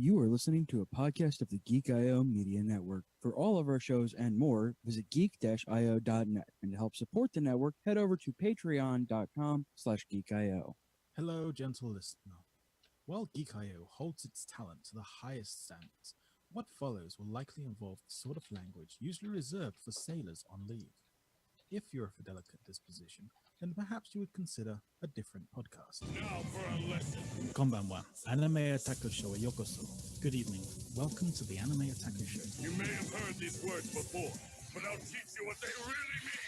You are listening to a podcast of the Geek.io Media Network. For all of our shows and more, visit geek-io.net. And to help support the network, head over to patreon.com/geekio. Hello, gentle listener. While Geek.io holds its talent to the highest standards, what follows will likely involve the sort of language usually reserved for sailors on leave. If you're of a delicate disposition, then perhaps you would consider a different podcast. Now for a lesson. Konbanwa, Anime Otaku Show yokoso. Good evening. Welcome to the Anime Otaku Show. You may have heard these words before, but I'll teach you what they really mean.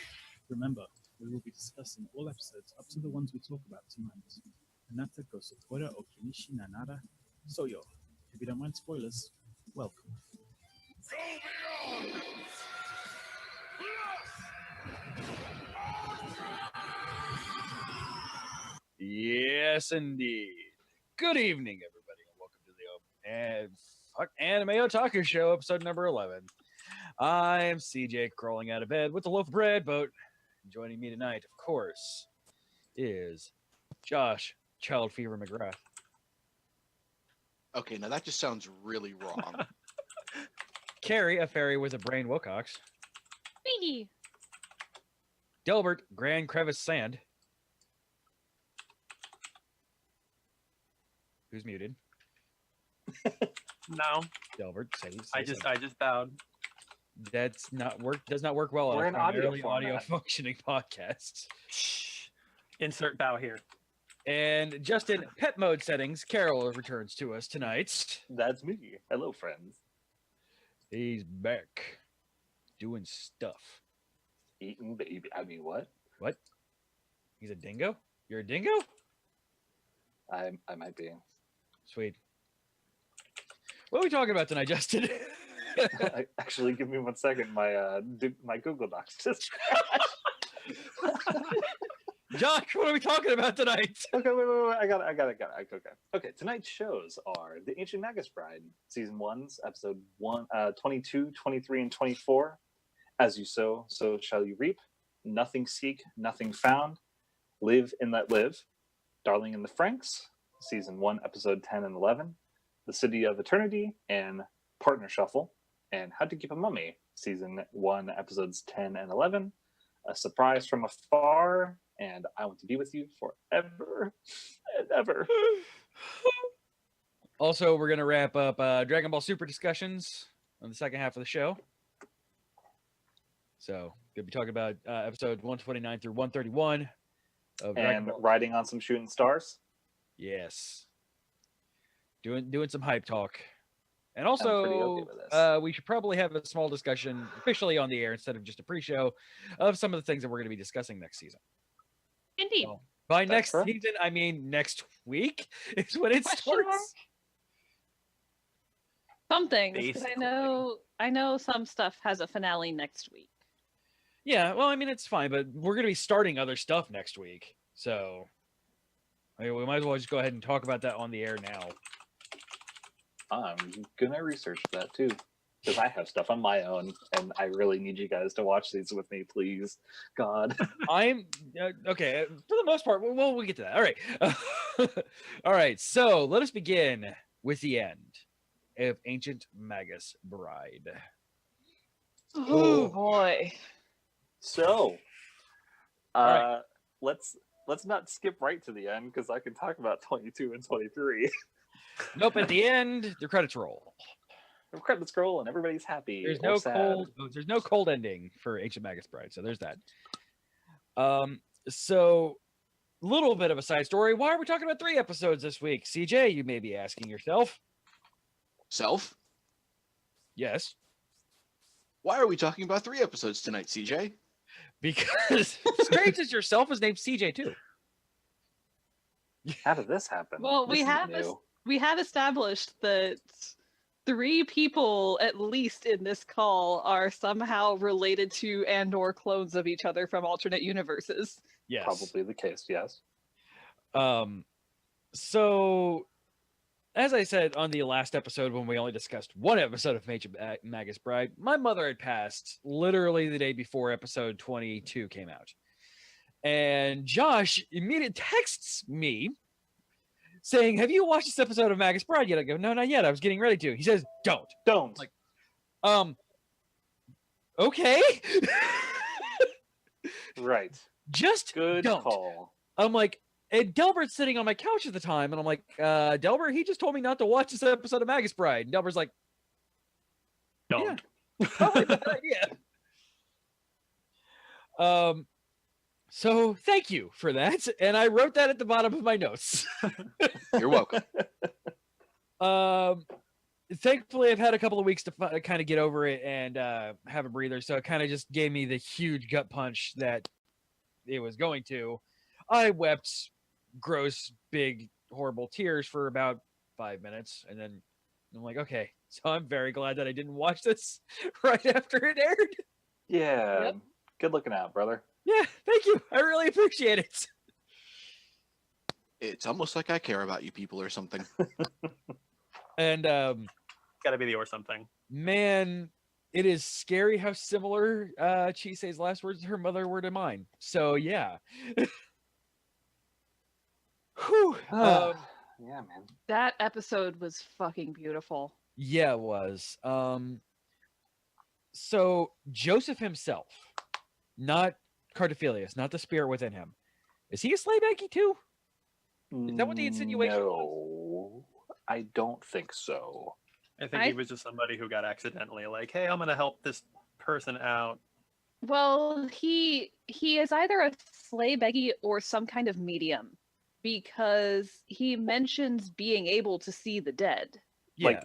Remember, we will be discussing all episodes up to the ones we talk about tonight. Anata ko sokora o kinishi nanara soyo. If you don't mind spoilers, welcome. Go beyond! Yes, indeed. Good evening, everybody, and welcome to the Anime Otaku Show, episode number 11. I'm CJ, crawling out of bed with a loaf of bread, but joining me tonight, of course, is Josh, Child Fever McGrath. Okay, now that just sounds really wrong. Carrie, a fairy with a brain Wilcox. Biggie. Delbert, Grand Crevice Sand. Who's muted? No, Delbert, say I just bowed. That's not work. Does not work well We're on a in audio primarily audio format. functioning podcast. Shh. Insert bow here. And just in pet mode settings, Carol returns to us tonight. That's me. Hello, friends. He's back doing stuff. Eating baby. I mean, what? What? He's a dingo? You're a dingo? I might be. Sweet. What are we talking about tonight, Justin? Actually, give me 1 second. My Google Docs just. Josh, what are we talking about tonight? Okay, wait. I got it. Okay. Tonight's shows are The Ancient Magus Bride, Season 1's Episode 22, 23, and 24. As You Sow, So Shall You Reap. Nothing Seek, Nothing Found. Live and Let Live. Darling in the FRANXX, Season 1, Episode 10 and 11. The City of Eternity, and Partner Shuffle. And How to Keep a Mummy, Season 1, Episodes 10 and 11. A Surprise from Afar, and I Want to Be With You Forever and Ever. Also, we're going to wrap up Dragon Ball Super discussions on the second half of the show. So, going to be talking about episode 129 through 131 of Dragon And Ball. Riding on Some Shooting Stars. Yes. Doing some hype talk. And I'm pretty also, okay with this. we should probably have a small discussion officially on the air instead of just a pre-show of some of the things that we're going to be discussing next season. Indeed. So, by That's next correct. season, I mean next week is when it Question mark? starts. Some things, 'cause Basically. I know some stuff has a finale next week. Yeah, well, I mean, it's fine, but we're going to be starting other stuff next week. So, I mean, we might as well just go ahead and talk about that on the air now. I'm gonna research that too, because I have stuff on my own, and I really need you guys to watch these with me, please. God. I'm okay for the most part. Well, we'll get to that. All right. All right. So let us begin with the end of Ancient Magus Bride. Oh boy. So, right. let's not skip right to the end, because I can talk about 22 and 23. Nope. At the end, the credits roll. The credits scroll, and everybody's happy. There's or no sad. cold. There's no cold ending for Ancient Magus Bride. So there's that. So little bit of a side story. Why are we talking about 3 episodes this week? CJ, you may be asking yourself. Self? Yes. Why are we talking about 3 episodes tonight, CJ? Because Strange as Yourself is named CJ too. How did this happen? Well, This is we have established that 3 people at least in this call are somehow related to and/or clones of each other from alternate universes. Yes. probably the case. Yes. So as I said on the last episode when we only discussed 1 episode of Ancient Magus Bride, my mother had passed literally the day before episode 22 came out. And Josh immediately texts me saying, "Have you watched this episode of Magus Bride yet?" I go, "No, not yet. I was getting ready to." He says, "Don't." Don't. Like, okay. Right. Just Good don't. call. I'm like, and Delbert's sitting on my couch at the time, and I'm like, Delbert, he just told me not to watch this episode of Magus Bride. And Delbert's like, Don't. probably a bad idea. So thank you for that, and I wrote that at the bottom of my notes. You're welcome. Thankfully, I've had a couple of weeks to kind of get over it and have a breather, so it kind of just gave me the huge gut punch that it was going to. I wept gross, big, horrible tears for about 5 minutes, and then I'm like, okay, so I'm very glad that I didn't watch this right after it aired. Yeah. Yep. Good looking out, brother. Yeah, thank you. I really appreciate it. It's almost like I care about you people or something. And Gotta be the or something. man, it is scary how similar Chise's last words to her mother were to mine. So yeah. Whew. Yeah, man. That episode was fucking beautiful. Yeah, it was. So Joseph himself, not Cardophilius, not the spirit within him. Is he a slave Aggie too? Is that what the insinuation was? No, I don't think so. I think he was just somebody who got accidentally like, hey, I'm gonna help this person out. Well, he is either a slay beggy or some kind of medium, because he mentions being able to see the dead. Yeah. Like,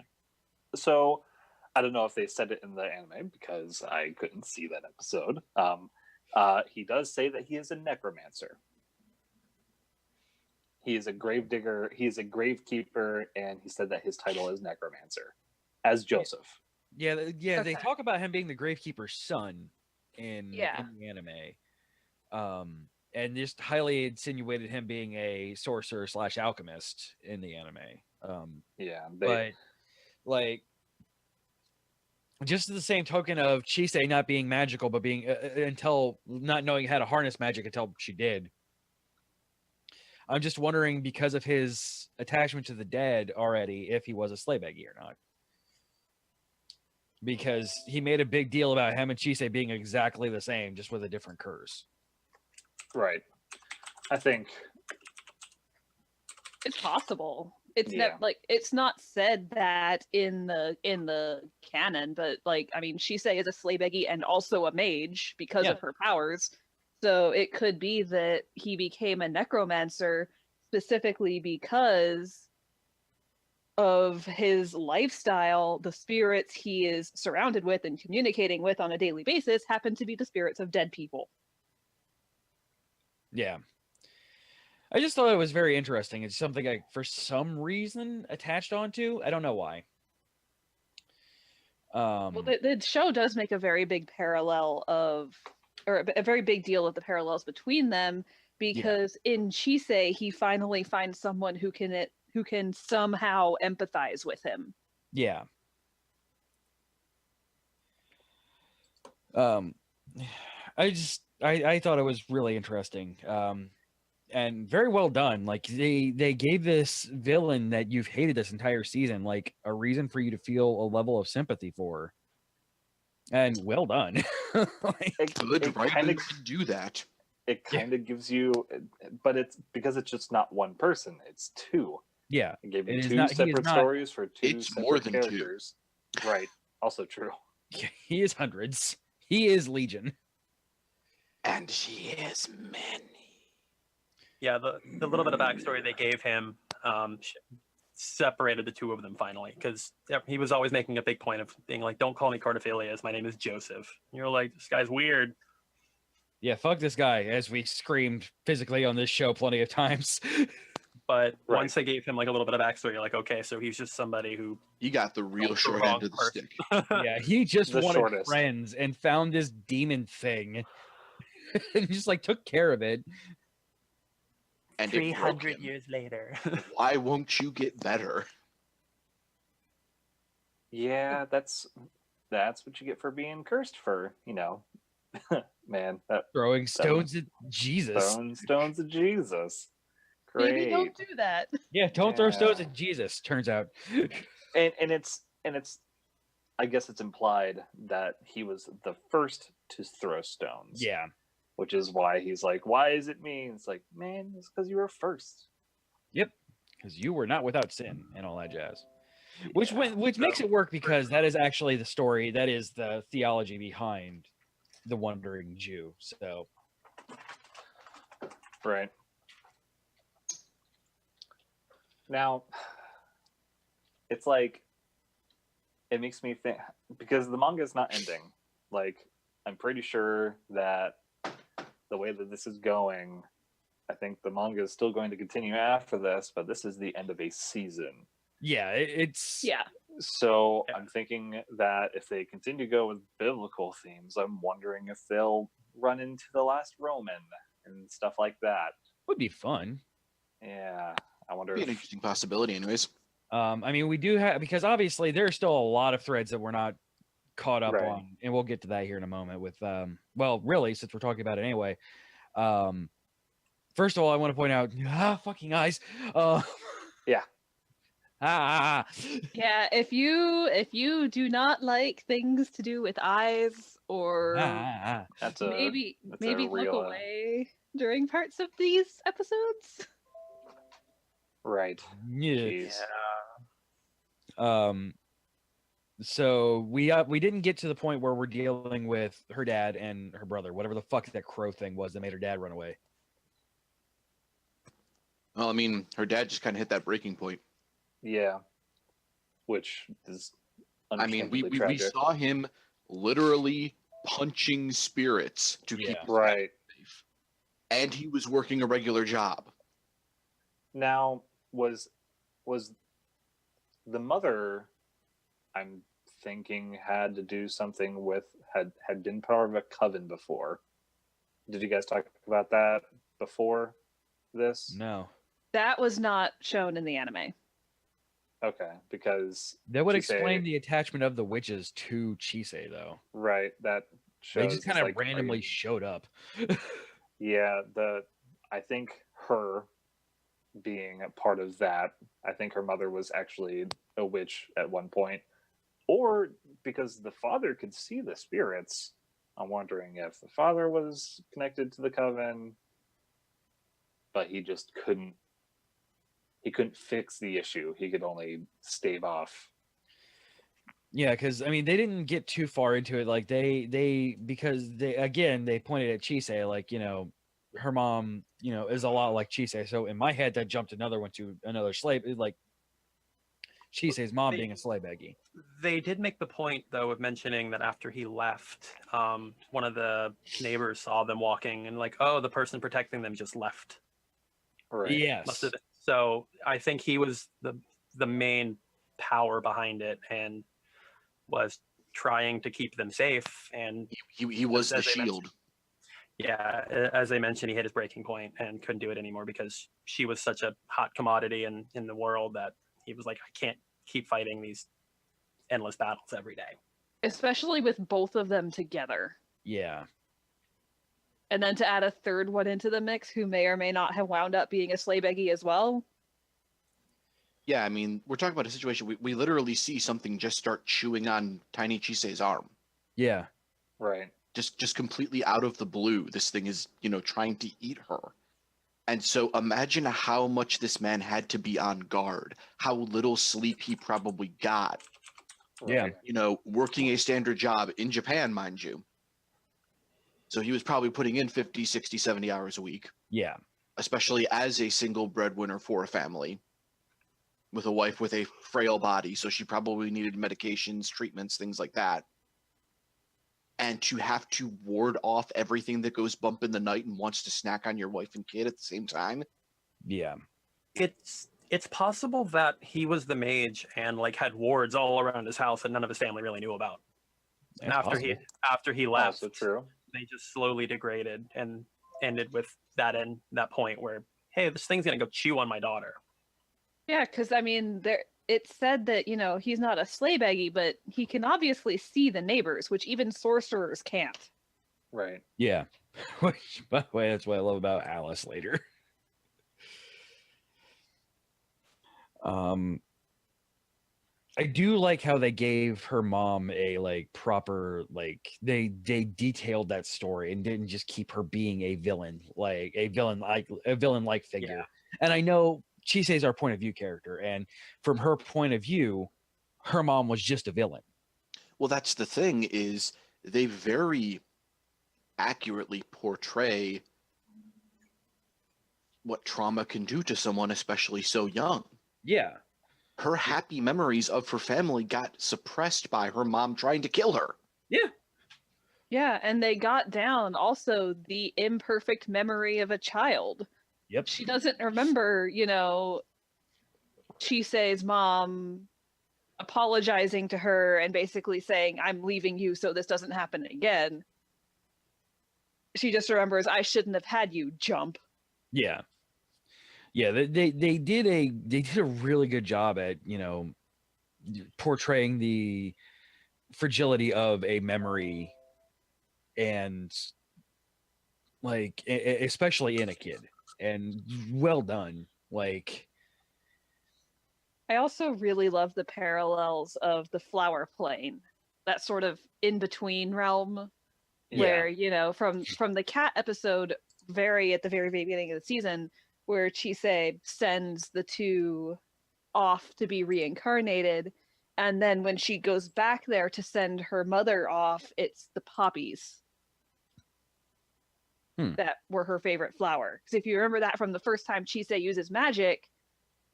so I don't know if they said it in the anime because I couldn't see that episode. He does say that he is a necromancer. He is a grave digger. He is a gravekeeper, and he said that his title is necromancer, as Joseph. Yeah, they Okay. talk about him being the gravekeeper's son in the anime. And just highly insinuated him being a sorcerer / alchemist in the anime. Yeah, But like, just the same token of Chise not being magical, but being until not knowing how to harness magic until she did. I'm just wondering, because of his attachment to the dead already, if he was a slave eggie or not. Because he made a big deal about him and Chise being exactly the same, just with a different curse. right. I think It's possible. It's Yeah. it's not said that in the canon, but like, I mean, Chise is a slay beggy and also a mage because Yeah. of her powers. So it could be that he became a necromancer specifically because of his lifestyle. The spirits he is surrounded with and communicating with on a daily basis happen to be the spirits of dead people. Yeah. I just thought it was very interesting. It's something I, for some reason, attached onto. I don't know why. Well, the show does make a very big parallel of, or a very big deal of the parallels between them, because in Chise he finally finds someone who can somehow empathize with him. Yeah. I thought it was really interesting. And very well done. Like they gave this villain that you've hated this entire season like a reason for you to feel a level of sympathy for. And well done. Like, Good, right? Kind of, To do that. it kind of gives you, but it's because it's just not one person; it's two. yeah. It gave It you is two not- he is separate not- stories for two It's separate more than two. characters. Right. Also true. He is hundreds. He is Legion. And she is many. Yeah, the little bit of backstory they gave him separated the two of them finally, because he was always making a big point of being like, don't call me Cardophilius, my name is Joseph. And you're like, this guy's weird. Yeah, fuck this guy, as we screamed physically on this show plenty of times. But Right. once they gave him like a little bit of backstory, you're like, okay, so he's just somebody who You got the real the short wrong end of the person. stick. Yeah, he just The wanted shortest. friends and found this demon thing. And just like took care of it. And it broke him. years later. Why won't you get better? Yeah, that's what you get for being cursed for, man. That Throwing stones at Jesus. stones of Jesus. Maybe don't Great. do that. Yeah, don't throw stones Yeah. at Jesus. Turns out. And it's I guess it's implied that he was the first to throw stones. Yeah. Which is why he's like, why is it me? It's like, man, it's because you were first. Yep. Because you were not without sin and all that jazz. Which Yeah. which makes it work because that is actually the story. That is the theology behind the Wandering Jew. So Right. Now, it's like, it makes me think, because the manga is not ending. Like, I'm pretty sure that the way that this is going, I think the manga is still going to continue after this, but this is the end of a season. yeah, it's Yeah. So Yeah. I'm thinking that if they continue to go with biblical themes, I'm wondering if they'll run into the last Roman and stuff like that. would be fun. Yeah, I wonder Be an if interesting possibility, anyways. I mean, we do have because obviously there's still a lot of threads that we're not caught up Right. on, and we'll get to that here in a moment. With well, really, since we're talking about it anyway. First of all, I want to point out, fucking eyes. Yeah. Yeah, if you do not like things to do with eyes or That's a maybe that's a look real, away during parts of these episodes. right. Yeah. Jeez. So we didn't get to the point where we're dealing with her dad and her brother, whatever the fuck that crow thing was that made her dad run away. Well, I mean, her dad just kind of hit that breaking point. Yeah. Which is I mean, we tragic. saw him literally punching spirits to keep Yeah. his Right. family safe, and he was working a regular job. Now, was the mother, I'm thinking, had to do something with had been part of a coven before. Did you guys talk about that before this? No, That was not shown in the anime. Okay, because that would Chise- explain the attachment of the witches to Chise, though. right, that shows They just it's kind of like, are you- randomly showed up. Yeah, I think her being a part of that, I think her mother was actually a witch at one point. Or because the father could see the spirits, I'm wondering if the father was connected to the coven, but he just couldn't fix the issue. He could only stave off. Yeah, because I mean, they didn't get too far into it. Like because they pointed at Chise, like, her mom, is a lot like Chise. So in my head, that jumped another one to another slave, like Chise's mom being a slave Eggie. They did make the point, though, of mentioning that after he left, one of the neighbors saw them walking and like, oh, the person protecting them just left. Right. Yes. Must have been. So I think he was the main power behind it and was trying to keep them safe. And He was the as they mentioned- shield. yeah, as I mentioned, he hit his breaking point and couldn't do it anymore because she was such a hot commodity in the world that he was like, I can't keep fighting these endless battles every day. Especially with both of them together. Yeah. And then to add a third one into the mix who may or may not have wound up being a slave Eggie as well. Yeah, I mean, we're talking about a situation. We literally see something just start chewing on Tiny Chise's arm. Yeah. Right. Just completely out of the blue. This thing is, trying to eat her. And so imagine how much this man had to be on guard, how little sleep he probably got, Yeah. working a standard job in Japan, mind you. So he was probably putting in 50, 60, 70 hours a week, Yeah. especially as a single breadwinner for a family with a wife with a frail body. So she probably needed medications, treatments, things like that. And to have to ward off everything that goes bump in the night and wants to snack on your wife and kid at the same time. Yeah. It's possible that he was the mage and like had wards all around his house that none of his family really knew about. And That's after he left, Also true. they just slowly degraded and ended with that point where, hey, this thing's gonna go chew on my daughter. Yeah, because I mean, it said that he's not a slave Eggie, but he can obviously see the neighbors, which even sorcerers can't. Right. Yeah. Which, by the way, that's what I love about Alice later. I do like how they gave her mom a like proper like they detailed that story and didn't just keep her being a villain like figure. Yeah. And I know Chisei's our point of view character, and from her point of view, her mom was just a villain. Well, that's the thing, is they very accurately portray what trauma can do to someone, especially so young. Yeah. Her happy memories of her family got suppressed by her mom trying to kill her. Yeah. Yeah, and they got down also the imperfect memory of a child. Yep. She doesn't remember, Chisei's mom apologizing to her and basically saying, I'm leaving you so this doesn't happen again. She just remembers, I shouldn't have had you, jump. Yeah. Yeah, they did a really good job at, portraying the fragility of a memory, and like especially in a kid, and well done. Like, I also really love the parallels of the flower plane, that sort of in between realm where, from the cat episode at the very beginning of the season, where Chisei sends the two off to be reincarnated, and then when she goes back there to send her mother off, it's the poppies that were her favorite flower. Because if you remember that from the first time Chisei uses magic,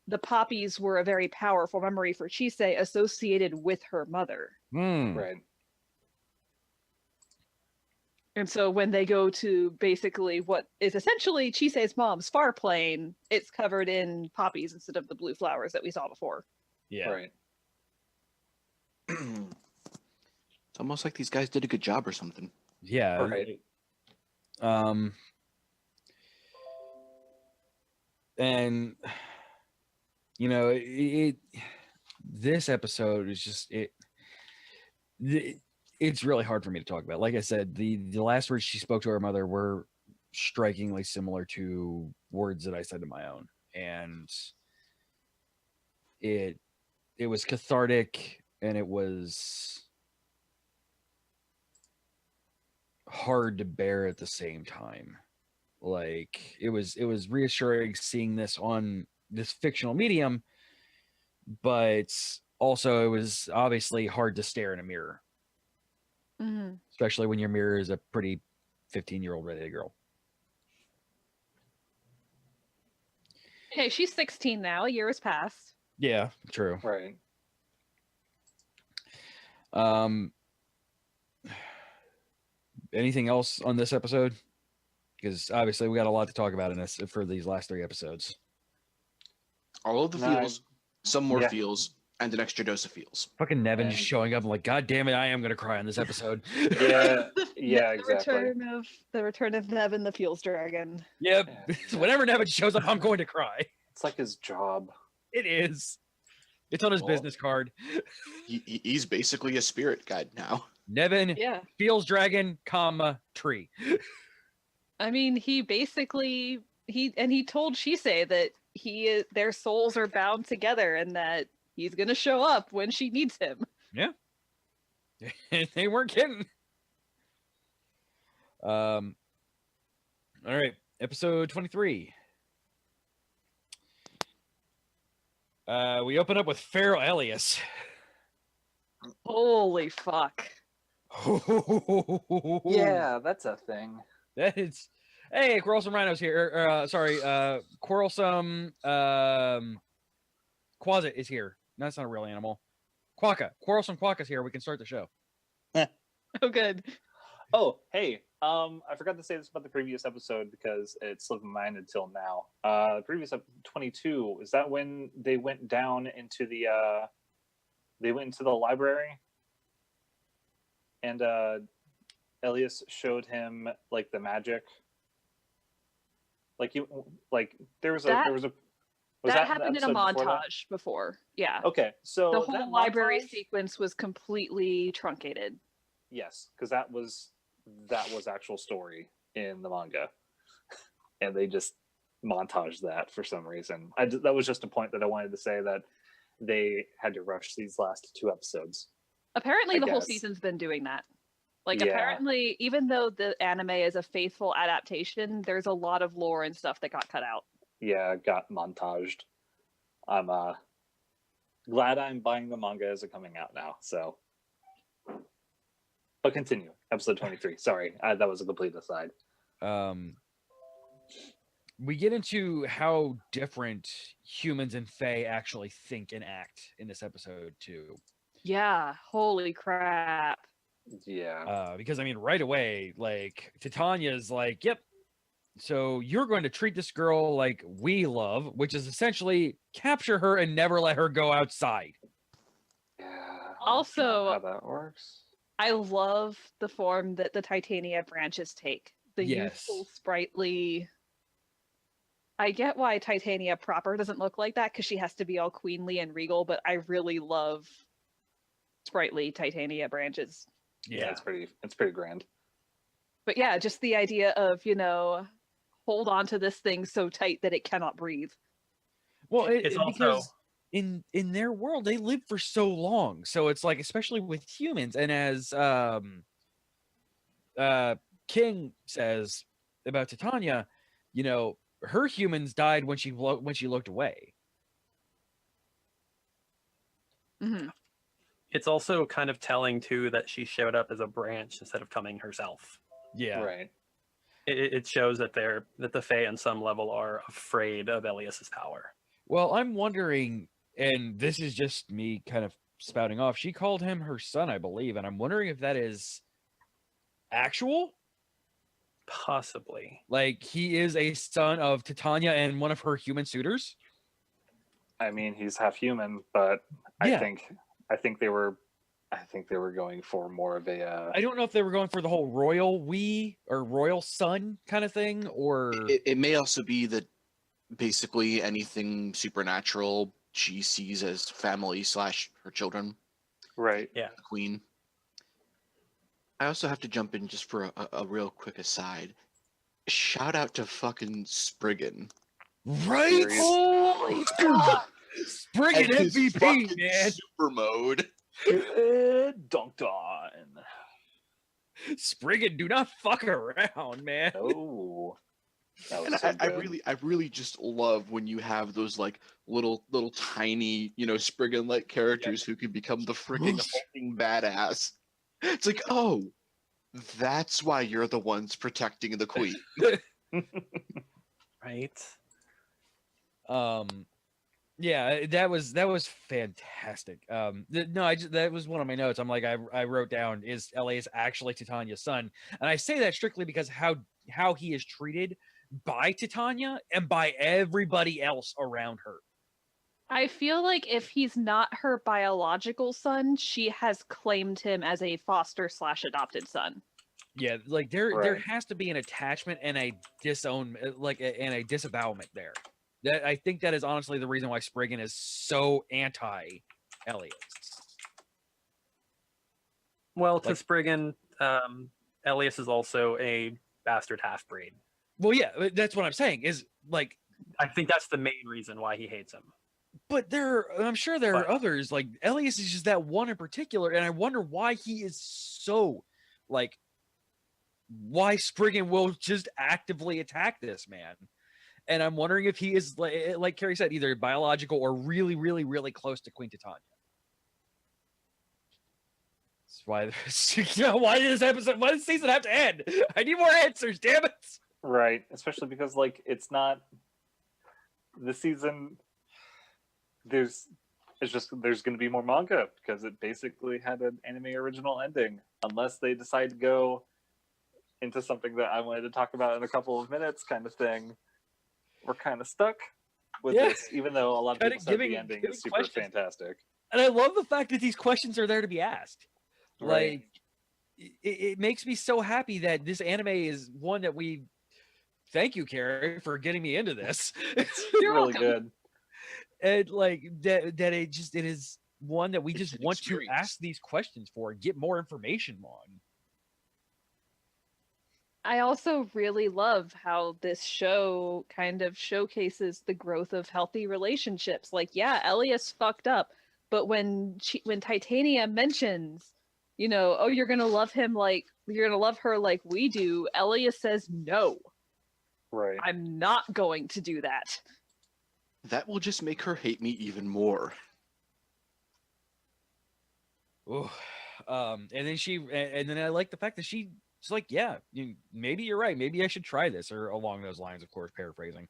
the poppies were a very powerful memory for Chisei associated with her mother. Right. And so when they go to basically what is essentially Chisei's mom's far plane, it's covered in poppies instead of the blue flowers that we saw before. Yeah. Right. It's almost like these guys did a good job or something. Yeah. Right. And this episode is just it's really hard for me to talk about. Like I said, the last words she spoke to her mother were strikingly similar to words that I said to my own, and it was cathartic, and it was hard to bear at the same time. Like, it was reassuring seeing this on this fictional medium, but also it was obviously hard to stare in a mirror, especially when your mirror is a pretty 15-year-old redheaded girl. Hey, she's 16 now. A year has passed. Yeah, true. Right. Anything else on this episode? Because obviously we got a lot to talk about in this for these last 3 episodes. All of the No, feels, some more yeah. feels, and an extra dose of feels. Fucking Nevin And- just showing up. I'm like, God damn it, I am gonna cry on this episode. Yeah. Yeah. The Exactly. return of Nevin the Fuels Dragon. Yep. Yeah. So whenever Nevin shows up, I'm going to cry. It's like his job. It is. It's on his Well- business card. He's basically a spirit guide now. Nevin Yeah. feels dragon, tree. I mean, he basically he told Chisei that their souls are bound together and that he's gonna show up when she needs him. They weren't kidding. All right, episode 23. We open up with Pharaoh Elias. Holy fuck. Yeah, that's a thing. That is. Hey, Quarrelsome Rhino's here. Quarrelsome Quasit is here. No, that's not a real animal. Quarrelsome Quokka's here. We can start the show. Oh, good. Oh, hey. I forgot to say this about the previous episode because it slipped my mind until now. Previous episode 22, is that when they went down into the library? And Elias showed him like the magic. There was a was that happened in a episode before that? montage before. Yeah. Okay, so The whole that library montage- sequence was completely truncated. Yes, because that was actual story in the manga, and they just montage that for some reason. That was just a point that I wanted to say, that they had to rush these last 2 episodes. Apparently, I the whole guess. season's been doing that. Like, Yeah. apparently, even though the anime is a faithful adaptation, there's a lot of lore and stuff that got cut out. Yeah, got montaged. I'm glad I'm buying the manga as it coming out now. So, but continue. Episode 23. Sorry, that was a complete aside. We get into how different humans and Fae actually think and act in this episode too. Yeah, holy crap. Yeah. Because I mean, right away, like Titania's like, "Yep, so you're going to treat this girl like we love, which is essentially capture her and never let her go outside." Yeah. Also, how that works. I love the form that the Titania branches take. The Yes. youthful, sprightly. I get why Titania proper doesn't look like that, because she has to be all queenly and regal, but I really love sprightly Titania branches. Yeah, it's pretty grand. But yeah, just the idea of, hold on to this thing so tight that it cannot breathe. Well, It's also- because in their world they live for so long, so it's like, especially with humans, and as King says about Titania, her humans died when she looked away. Mm-hmm. It's also kind of telling too that she showed up as a branch instead of coming herself. Yeah, Right. It shows that the Fae on some level are afraid of Elias's power. Well, I'm wondering, and this is just me kind of spouting off, she called him her son, I believe, and I'm wondering if that is actual. Possibly. Like, he is a son of Titania and one of her human suitors. I mean, he's half human, but Yeah. I think they were going for more of a. I don't know if they were going for the whole royal or royal son kind of thing, or It may also be that basically anything supernatural she sees as family / her children. Right. Yeah. The queen. I also have to jump in just for a real quick aside. Shout out to fucking Spriggan. right? Serious. Holy fuck! Spriggan And his MVP, fucking man. super mode. Dunked on. Spriggan, do not fuck around, man. Oh. That And was so I good. really just love when you have those like little tiny, Spriggan like characters who can become the freaking hulking badass. It's like, oh, that's why you're the ones protecting the queen. Right. Yeah, that was fantastic. That was one of my notes. I'm like, I wrote down, is Elias actually Titania's son? And I say that strictly because how he is treated by Titania and by everybody else around her. I feel like if he's not her biological son, she has claimed him as a foster / adopted son. Yeah, like there Right. has to be an attachment and a and a disavowalment there. That I think that is honestly the reason why Spriggan is so anti Elias. Well, to Like- Spriggan, Elias is also a bastard half-breed. Well, yeah, that's what I'm saying. Is like, I think that's the main reason why he hates him. but I'm sure there are But- others. Like Elias is just that one in particular, and I wonder why he is so like. Why Spriggan will just actively attack this man. And I'm wondering if he is, like Carrie said, either biological or really, really, really close to Queen Titania. That's why, why did this season have to end? I need more answers, damn it! Right. Especially because it's not the season. There's going to be more manga because it basically had an anime original ending, unless they decide to go into something that I wanted to talk about in a couple of minutes, kind of thing. We're kind of stuck with this, even though a lot of Kinda people said giving- the ending giving is super questions. fantastic. And I love the fact that these questions are there to be asked. Right. Like, it makes me so happy that this anime is one that we. Thank you, Carrie, for getting me into this. You're really welcome. good. And like that it is one that we It's just an want to experience. ask these questions for and get more information on. I also really love how this show kind of showcases the growth of healthy relationships. Like, yeah, Elias fucked up, but when Titania mentions, oh, you're gonna love him like you're gonna love her like we do, Elias says no. Right. I'm not going to do that. That will just make her hate me even more. Ooh. And then I like the fact that she's like, yeah, maybe you're right. Maybe I should try this, or along those lines, of course, paraphrasing.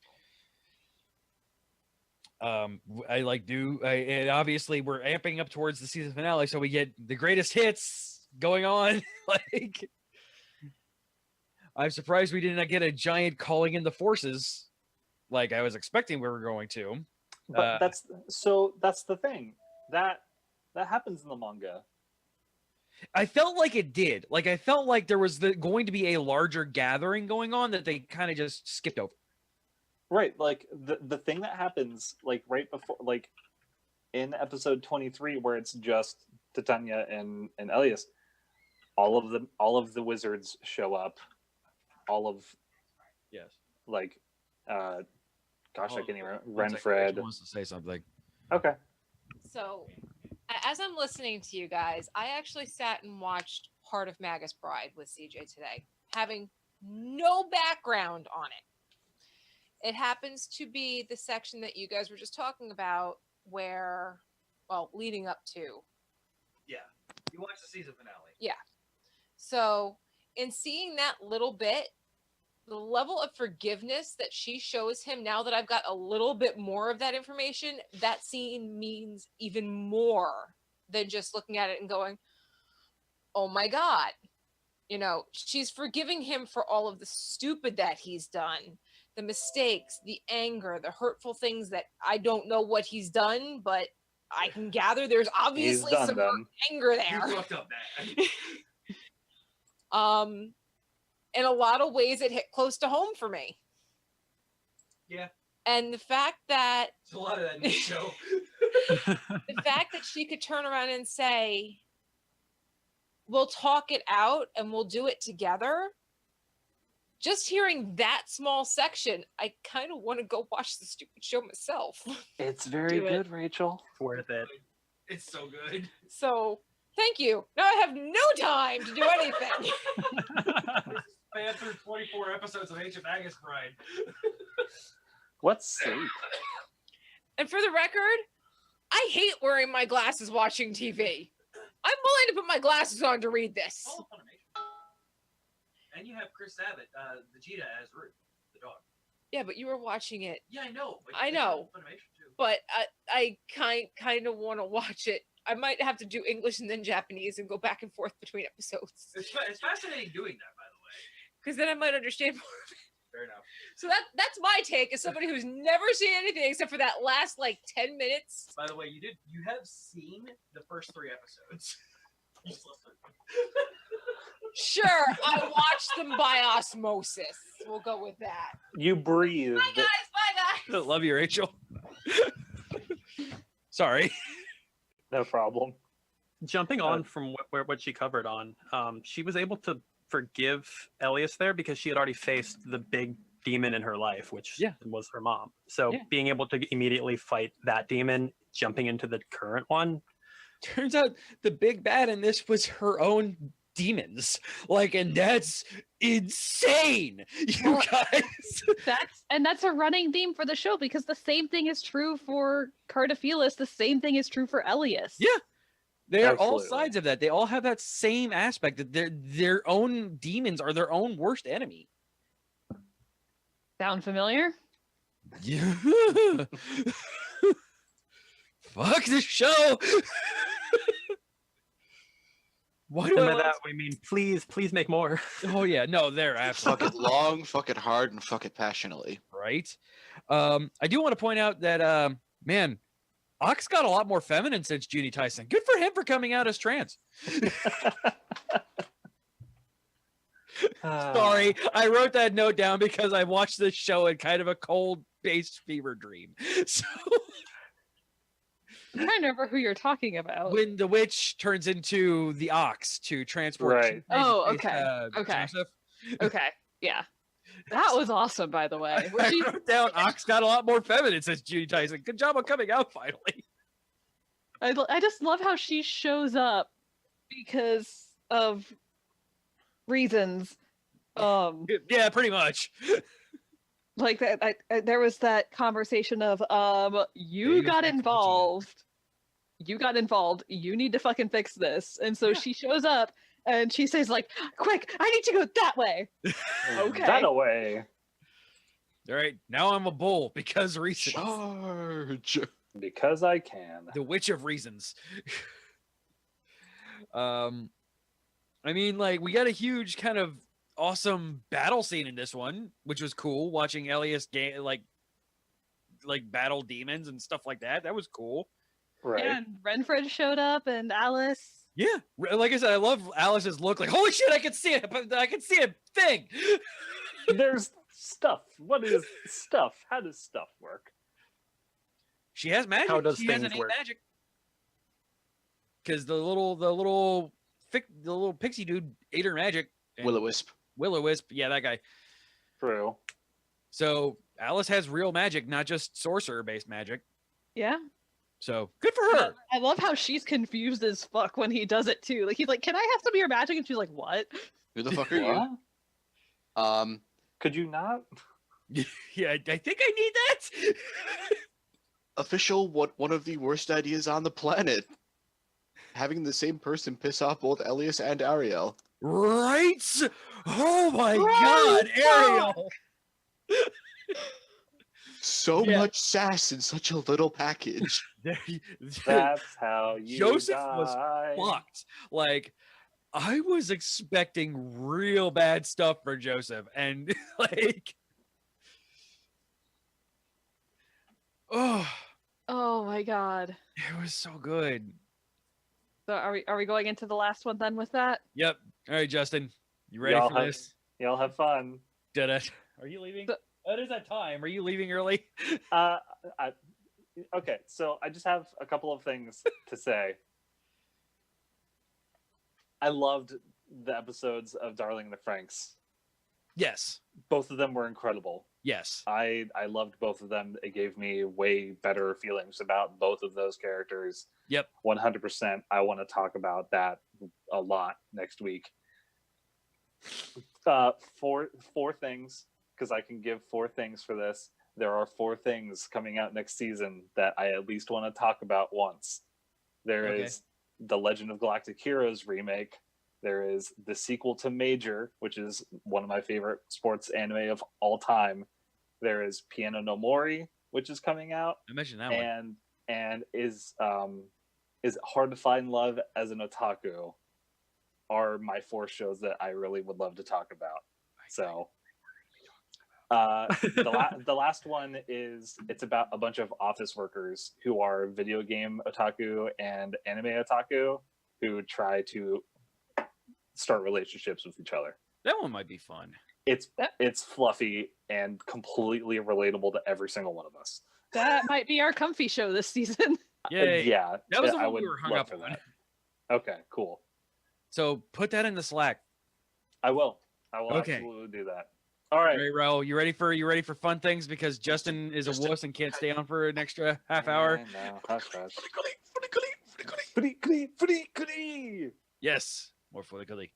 And obviously we're amping up towards the season finale, so we get the greatest hits going on. Like, I'm surprised we did not get a giant calling in the forces like I was expecting we were going to. But that's the thing that happens in the manga. I felt like it did. Like, I felt like there was going to be a larger gathering going on that they kind of just skipped over. Right, like the thing that happens like right before, like in episode 23, where it's just Titania and Elias, all of the wizards show up. All of like gosh, I can't even remember. Renfred wants to say something. Okay. So, as I'm listening to you guys, I actually sat and watched part of Magus Bride with CJ today, having no background on it. It happens to be the section that you guys were just talking about where, well, leading up to. Yeah. You watched the season finale. Yeah. So, in seeing that little bit, the level of forgiveness that she shows him now that I've got a little bit more of that information, that scene means even more than just looking at it and going, oh my God. She's forgiving him for all of the stupid that he's done, the mistakes, the anger, the hurtful things that I don't know what he's done, but I can gather there's obviously some anger there. You fucked up that. In a lot of ways, it hit close to home for me. Yeah. And the fact that It's a lot of that in the show. the fact that she could turn around and say, we'll talk it out and we'll do it together. Just hearing that small section, I kind of want to go watch the stupid show myself. It's very good, Rachel. It's worth it. It's so good. So, thank you. Now I have no time to do anything. Span through 24 episodes of Ancient Magus Bride. What's sleep? And for the record, I hate wearing my glasses watching TV. I'm willing to put my glasses on to read this. All Funimation. And you have Chris Sabat, Vegeta as Ruth, the dog. Yeah, but you were watching it. Yeah, I know. But I know. Funimation too. But I kind of want to watch it. I might have to do English and then Japanese and go back and forth between episodes. It's fascinating doing that, by the way. Because then I might understand more of it. Fair enough. So that's my take as somebody who's never seen anything except for that last like 10 minutes. By the way, you have seen the first 3 episodes. Sure, I watched them by osmosis. We'll go with that. You breathe. Bye guys. Love you, Rachel. Sorry. No problem. Jumping on from what she covered on, she was able to forgive Elias there because she had already faced the big demon in her life, which was her mom. So being able to immediately fight that demon, jumping into the current one. Turns out the big bad in this was her own demons. Like, and that's insane, you guys. That's a running theme for the show because the same thing is true for Cardaphilus. The same thing is true for Elias. Yeah. They are all Absolutely. sides of that. They all have that same aspect that their own demons are their own worst enemy. Sound familiar? Yeah. Fuck this show. Why do And I by that we mean please make more. Oh yeah, no, they're Fuck absolutely it long, fuck it hard, and fuck it passionately. right. I do want to point out that man, Ox got a lot more feminine since Junie Tyson. Good for him for coming out as trans. Sorry, I wrote that note down because I watched this show in kind of a cold-based fever dream. So I'm trying to remember who you're talking about. when the witch turns into the ox to transport. Right. Oh, okay. Okay. Joseph. Okay. Yeah. That was awesome, by the way. Where I she, wrote down Ox got a lot more feminine, says Judy Tyson. Good job on coming out finally. I just love how she shows up because of reasons. Yeah, pretty much. Like that, there was that conversation of you Yeah, got he was involved. You got involved. You need to fucking fix this. And so she shows up and she says like, "Quick, I need to go that way." Okay. That away. All right, now I'm a bull because reasons. Charge. Because I can. The witch of reasons. I mean, like, we got a huge kind of awesome battle scene in this one, which was cool. Watching Elias like battle demons and stuff like that. That was cool. Right. And Renfred showed up and Alice. Yeah, like I said, I love Alice's look. Like, holy shit, I can see it. I can see a thing. There's stuff. What is stuff? How does stuff work? She has magic. How does she has things innate work? magic. Because the little pixie dude ate her magic. and Will-O-Wisp. Will-O-Wisp, yeah, that guy. True. So Alice has real magic, not just sorcerer-based magic. Yeah. So good for her. I love how she's confused as fuck when he does it too. Like he's like, "Can I have some of your magic?" And she's like, "What?" Who the fuck are What? you? Could you not? Yeah, I think I need that. Official, one of the worst ideas on the planet. Having the same person piss off both Elias and Ariel. Right? Oh my Right. god, Ariel. So Yeah. much sass in such a little package. That's how you Joseph die. was fucked. Like, I was expecting real bad stuff for Joseph, and like, oh, Oh my god. it was so good. So are we going into the last one then with that? Yep. All right, Justin, you ready Y'all for have- this? Y'all have fun. Did it? Are you leaving? So- It is that time. Are you leaving early? Okay, so I just have a couple of things to say. I loved the episodes of Darling in the FRANXX. Yes. Both of them were incredible. Yes. I loved both of them. It gave me way better feelings about both of those characters. Yep. 100%. I want to talk about that a lot next week. Four things, because I can give 4 things for this. There are 4 things coming out next season that I at least want to talk about once. There is the Legend of Galactic Heroes remake. There is the sequel to Major, which is one of my favorite sports anime of all time. There is Piano no Mori, which is coming out, I mentioned that one. and is Hard to Find Love as an Otaku are my 4 shows that I really would love to talk about. So the last one is, it's about a bunch of office workers who are video game otaku and anime otaku who try to start relationships with each other. That one might be fun. It's fluffy and completely relatable to every single one of us. That might be our comfy show this season. Yay. Yeah, That was the I one we would were hung love up for on. that. Okay, cool. So put that in the Slack. I will Okay. absolutely do that. All All right. right, Raul, you ready for fun things? Because Justin is a wuss and can't stay on for an extra half hour. No, hush, hush. Yes, more for the colleague.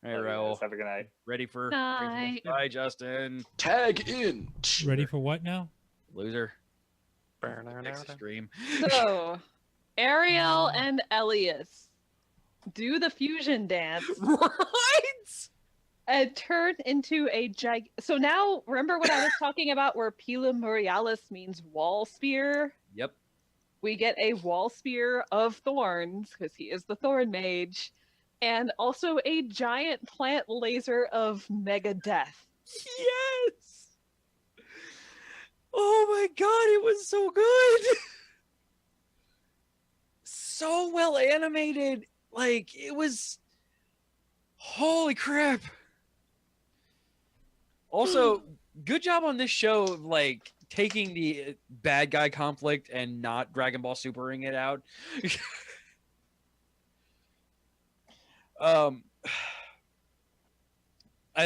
All right, Love you Raul, guys. Have a good night. ready for? Night. Bye, Justin. Tag in. Ready for what now? Loser. Next stream. So, Ariel and Elias do the fusion dance Right. and turn into a So now, remember what I was talking about where Pila Murialis means wall spear? Yep. We get a wall spear of thorns because he is the thorn mage, and also a giant plant laser of mega death. Yes. Oh my god, it was so good. So well animated. Like, it was, holy crap. Also, good job on this show of like taking the bad guy conflict and not Dragon Ball Supering it out.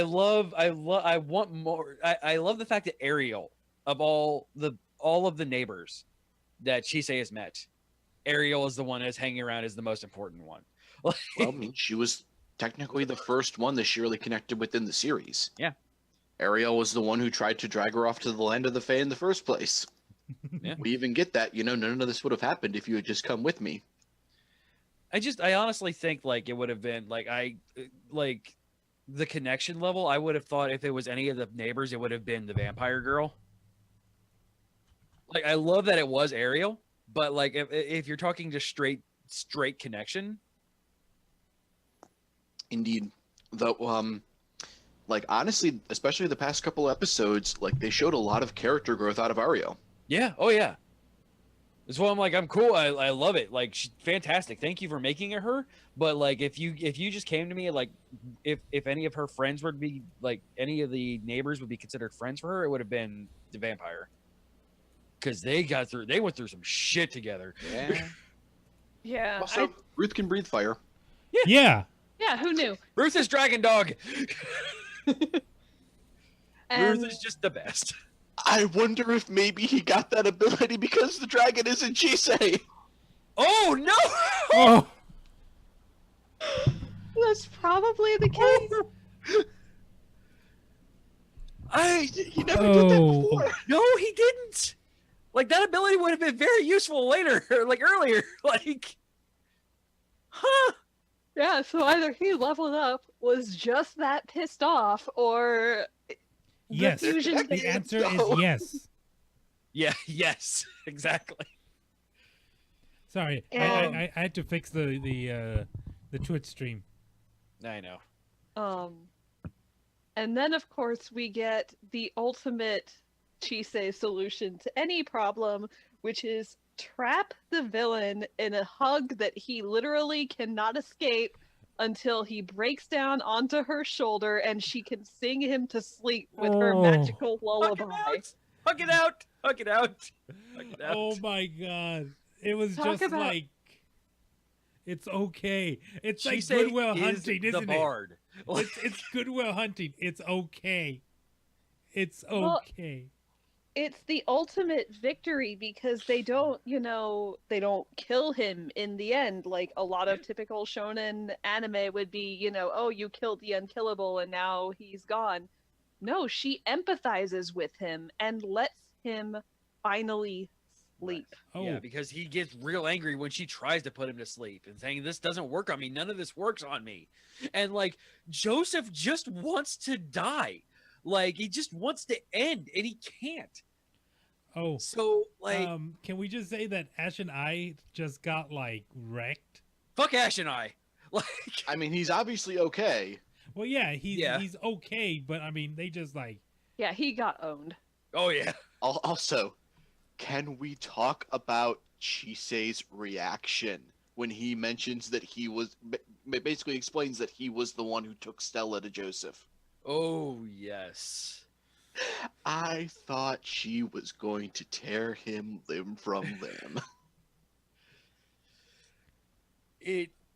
I want more. I love the fact that Ariel, of all of the neighbors that Chisei has met, Ariel is the one that's hanging around as the most important one. Well, I mean, she was technically the first one that she really connected with in the series. Yeah. Ariel was the one who tried to drag her off to the land of the Fae in the first place. Yeah. We even get that, none of this would have happened if you had just come with me. I honestly think like it would have been like the connection level. I would have thought if it was any of the neighbors, it would have been the vampire girl. Like I love that it was Ariel, but like if you're talking just straight connection. Indeed. Though, like honestly, especially the past couple episodes, like they showed a lot of character growth out of Ariel. Yeah. Oh yeah. That's why I'm like, I'm cool. I love it. Like, she's fantastic. Thank you for making it her. But like, if you just came to me, like, if any of her friends would be like, any of the neighbors would be considered friends for her, it would have been the vampire. Because they went through some shit together. Yeah. Yeah. Also, Ruth can breathe fire. Yeah. Yeah, who knew? Ruth is Dragon Dog. And Ruth is just the best. I wonder if maybe he got that ability because the dragon isn't Chisei. Oh no! Oh. that's probably the case. He never did that Oh. before. No, he didn't. Like that ability would have been very useful later, like earlier. Like, huh? Yeah, so either he leveled up, was just that pissed off, or Yes. fusion The answer is yes. Yeah. Yes. Exactly. Sorry, And- I had to fix the Twitch stream. I know. And then of course we get the ultimate Chisei solution to any problem, which is trap the villain in a hug that he literally cannot escape until he breaks down onto her shoulder and she can sing him to sleep with her Oh. magical Hug it lullaby. out. Hug it out. Hug it out. Hug it out. Oh my god. It was Talk just about- like, it's okay. It's like Chisei Goodwill is Hunting, the isn't it? bard. It's Goodwill Hunting. It's okay. It's Well, okay. It's the ultimate victory because they don't, they don't kill him in the end. Like a lot of typical shonen anime would be, oh, you killed the unkillable and now he's gone. No, she empathizes with him and lets him finally sleep. Oh, Yeah, because he gets real angry when she tries to put him to sleep and saying, this doesn't work on me. None of this works on me. And like, Joseph just wants to die. Like, he just wants to end and he can't. oh. So, like, Can we just say that Ash and I just got like wrecked? fuck Ash and I. Like, I mean, he's obviously okay. Well, yeah, he's Yeah. he's okay, but I mean, they just like, Yeah, he got owned. oh yeah. Also, can we talk about Chisei's reaction when he mentions that he was basically explains that he was the one who took Stella to Joseph? Oh yes. I thought she was going to tear him limb from limb.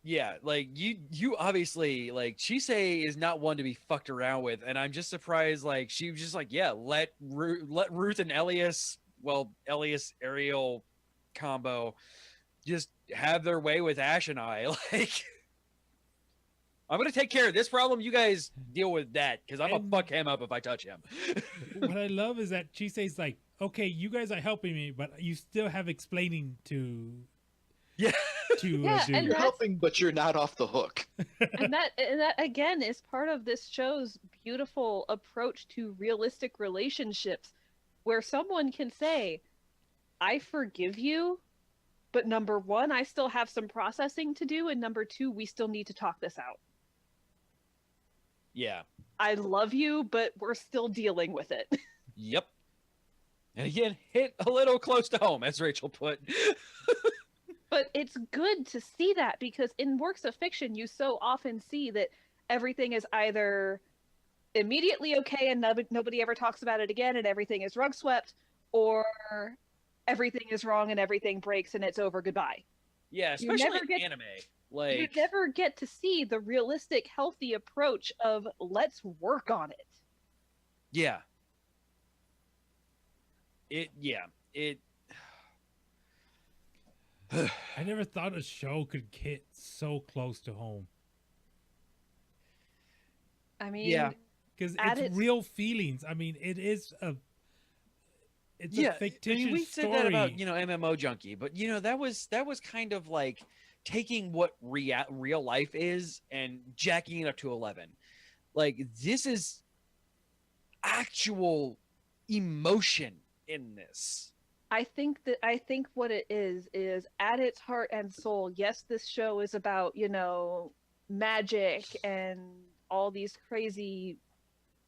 Yeah, like you obviously like Chisei is not one to be fucked around with, and I'm just surprised like she was just like, yeah, let Ruth and Elias Ariel combo just have their way with Ash and I. Like, I'm gonna take care of this problem. You guys deal with that because I'm gonna And- fuck him up if I touch him. what I love is that Chisei's like, okay, you guys are helping me, but you still have explaining to Yeah. to Yeah, do. and You're that's- helping, but you're not off the hook. and that again is part of this show's beautiful approach to realistic relationships, where someone can say, I forgive you, but number one, I still have some processing to do, and number two, we still need to talk this out. Yeah. I love you, but we're still dealing with it. Yep. And again, hit a little close to home, as Rachel put. But it's good to see that because in works of fiction, you so often see that everything is either immediately okay and nobody ever talks about it again and everything is rug swept, or everything is wrong and everything breaks and it's over, goodbye. Yeah, You especially never in get- anime. You Like, never get to see the realistic, healthy approach of let's work on it. yeah. It. I never thought a show could hit so close to home I mean, Yeah. because At it's its- real feelings. I mean, it's a Yeah, fictitious I mean, we story. said that about MMO Junkie, but that was kind of like taking what real life is and jacking it up to 11. Like, this is actual emotion in this. I think what it is at its heart and soul, yes, this show is about, magic and all these crazy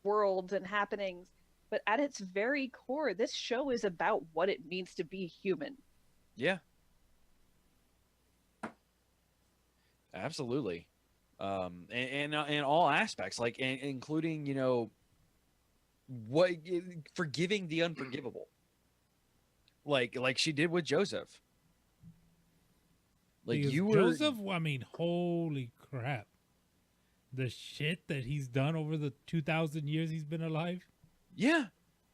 worlds and happenings, but at its very core, this show is about what it means to be human. Yeah, absolutely. And in all aspects, like including what forgiving the unforgivable, like she did with Joseph. Like, Because you were Joseph, I mean, holy crap. The shit that he's done over the 2,000 years he's been alive. Yeah,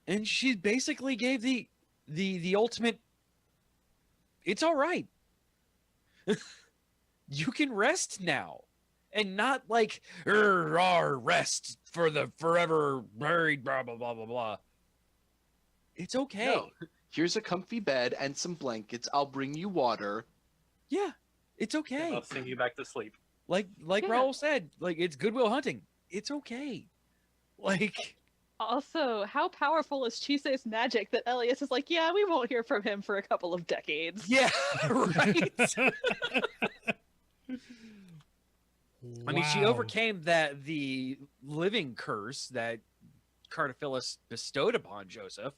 and she basically gave the ultimate. It's all right. You can rest now, and not like rest for the forever buried. Blah blah blah blah blah. It's okay. No. Here's a comfy bed and some blankets. I'll bring you water. Yeah, it's okay. I'll sing you back to sleep. Like Yeah. Raul said, like, it's Goodwill Hunting. It's okay. Like, Also, how powerful is Chise's magic that Elias is like, yeah, we won't hear from him for a couple of decades. yeah, right. I mean, she Wow. overcame the living curse that Cardophilus bestowed upon Joseph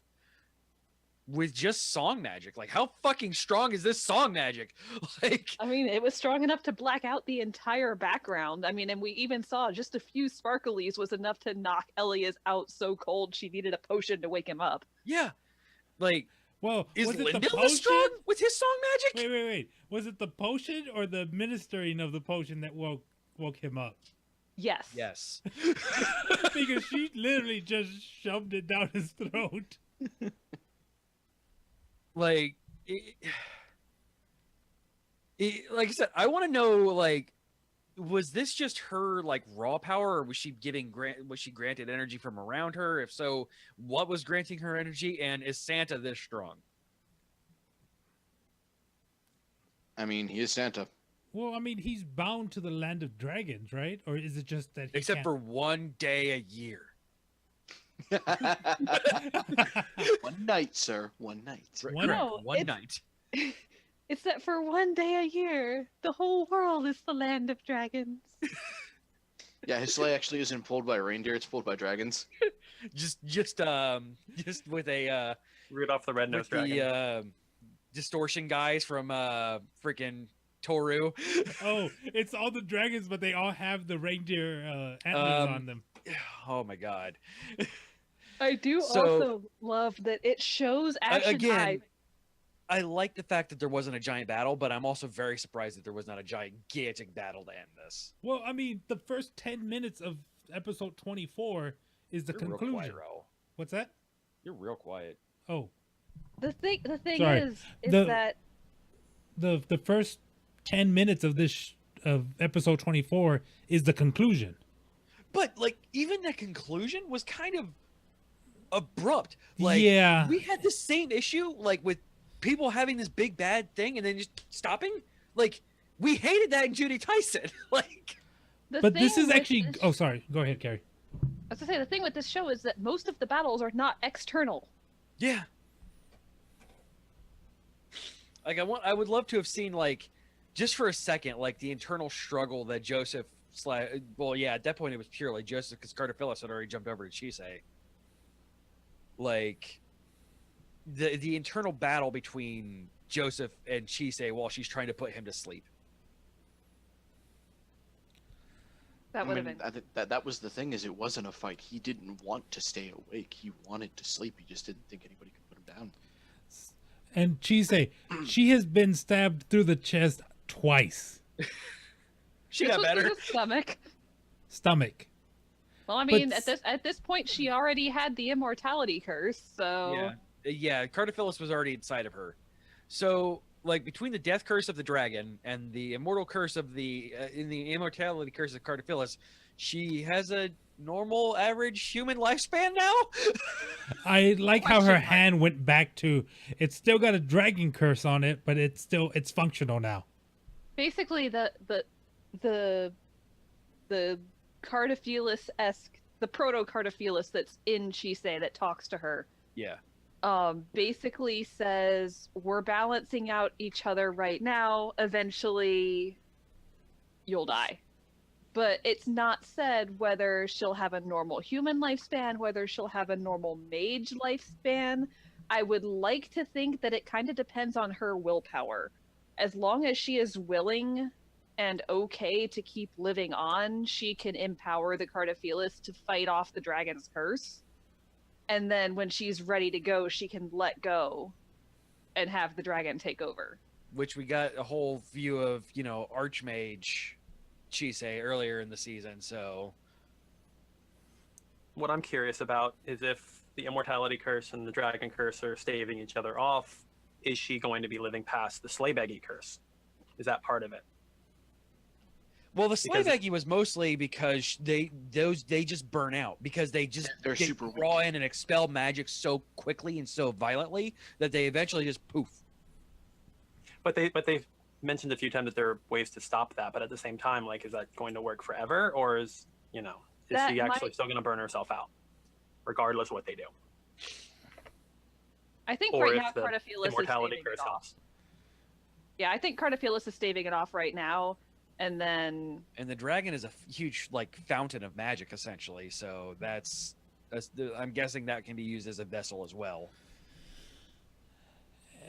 with just song magic. Like, how fucking strong is this song magic? Like, I mean, it was strong enough to black out the entire background. I mean, and we even saw just a few sparklies was enough to knock Elias out so cold she needed a potion to wake him up. yeah, like, Well, is was it the Lindell potion? strong with his song magic? Wait. Was it the potion or the ministering of the potion that woke him up? Yes. Yes. Because she literally just shoved it down his throat. Like, like I said, I want to know, like, was this just her, like, raw power, or was she granted energy from around her? If so, what was granting her energy, and is Santa this strong? I mean, he is Santa. Well, I mean, he's bound to the land of dragons, right? Or is it just that he Except can't... for one day a year. One night, sir. One night. One- Correct. No, One it's- night. It's that for one day a year, the whole world is the land of dragons. Yeah, his sleigh actually isn't pulled by reindeer; it's pulled by dragons. Just with a Rudolph the Red-Nosed with Dragon. the distortion guys from freaking Toru. Oh, it's all the dragons, but they all have the reindeer antlers on them. Oh my god. I do So- also love that it shows Ash and Again, I. I like the fact that there wasn't a giant battle, but I'm also very surprised that there was not a gigantic battle to end this. Well, I mean, the first 10 minutes of episode 24 is the You're real conclusion. quiet, Raul. What's that? You're real quiet. Oh, The thing Sorry. is The- that the first 10 minutes of of episode 24 is the conclusion. But like, even the conclusion was kind of abrupt. Like, Yeah. we had the same issue, like, with people having this big bad thing and then just stopping. Like, we hated that in Judy Tyson. Like, the But thing this is with actually this- oh, sorry. Go ahead, Carrie. I was gonna say the thing with this show is that most of the battles are not external. yeah. Like, I would love to have seen, like, just for a second, like, the internal struggle that Joseph well, yeah, at that point it was purely Joseph, because Carter Phillips had already jumped over to Chisei. Like, the internal battle between Joseph and Chisei while she's trying to put him to sleep. That I would have mean, been. I think that was the thing, is it wasn't a fight. He didn't want to stay awake. He wanted to sleep. He just didn't think anybody could put him down. And she has been stabbed through the chest twice. She This got was better. her stomach. Stomach. Well, I But mean, at this point, she already had the immortality curse, so Yeah, Cardophilus was already inside of her. So, like, between the death curse of the dragon and the immortal curse of the immortality curse of Cardophilus, she has a normal, average human lifespan now. I like how her Question mark. hand went back to. It's still got a dragon curse on it, but it's functional now. basically the Cardophilus-esque, the proto-Cardophilus that's in Chisei that talks to her, Yeah. basically says, we're balancing out each other right now. Eventually, you'll die. But it's not said whether she'll have a normal human lifespan, whether she'll have a normal mage lifespan. I would like to think that it kind of depends on her willpower. As long as she is willing and okay to keep living on, she can empower the Cardophilus to fight off the dragon's curse. And then when she's ready to go, she can let go and have the dragon take over. Which we got a whole view of, Archmage Chisei earlier in the season, so... What I'm curious about is if the immortality curse and the dragon curse are staving each other off, is she going to be living past the Sleighbaggy curse? Is that part of it? Well, the Because- Sleighbaggy was mostly because they just burn out because they just They're get super weak. draw in and expel magic so quickly and so violently that they eventually just poof. But they've mentioned a few times that there are ways to stop that. But at the same time, like, is that going to work forever, or is That she actually might- still going to burn herself out, regardless of what they do? I think Or right if now the Cardophilus is immortality staving curse it off. stops? Yeah, I think Cardophilus is staving it off right now, and then And the dragon is a huge fountain of magic essentially, so that's I'm guessing that can be used as a vessel as well.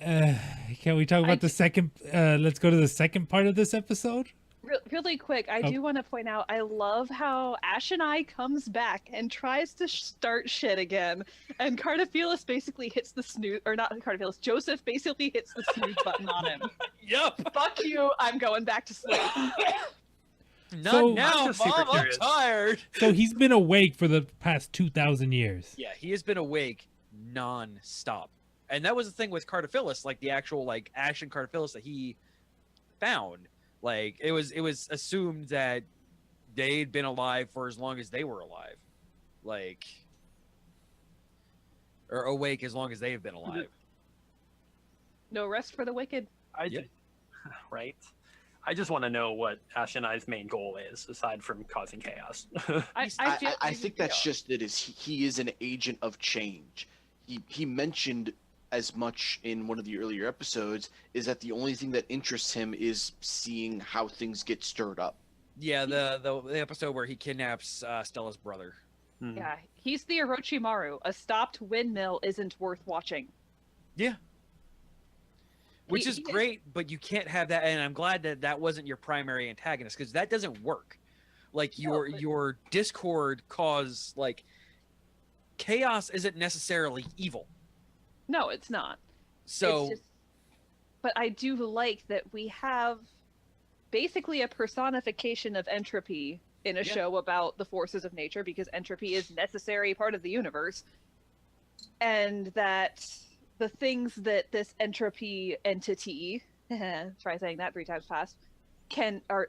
Can we talk I about the d- second? Let's go to the second part of this episode. really quick, I Oh. do want to point out, I love how Ash and I comes back and tries to start shit again, and Cardophilus basically hits the snooze, or not Cardophilus, Joseph basically hits the snooze button on him. Yup. Fuck you, I'm going back to sleep. Not So- now, I'm just super Mom. I'm curious. tired. So he's been awake for the past 2,000 years. Yeah, he has been awake non-stop. And that was the thing with Cardophilus, like the actual Ash and Cardophilus that he found. Like it was assumed that they'd been alive for as long as they were alive. Or awake as long as they've been alive. No rest for the wicked. Yeah. Right. I just want to know what Ash and I's main goal is, aside from causing chaos. I think that's just it. Is he is an agent of change. He mentioned as much in one of the earlier episodes, is that the only thing that interests him is seeing how things get stirred up. Yeah, the episode where he kidnaps Stella's brother. Hmm. Yeah, he's the Orochimaru. A stopped windmill isn't worth watching. Yeah. Which He- is he is- great, but you can't have that. And I'm glad that that wasn't your primary antagonist because that doesn't work. Like No, but- your discord cause chaos isn't necessarily evil. No, it's not. So It's just, but I do like that we have basically a personification of entropy in a Yeah. show about the forces of nature, because entropy is necessary part of the universe, and that the things that this entropy entity, try saying that 3 times fast,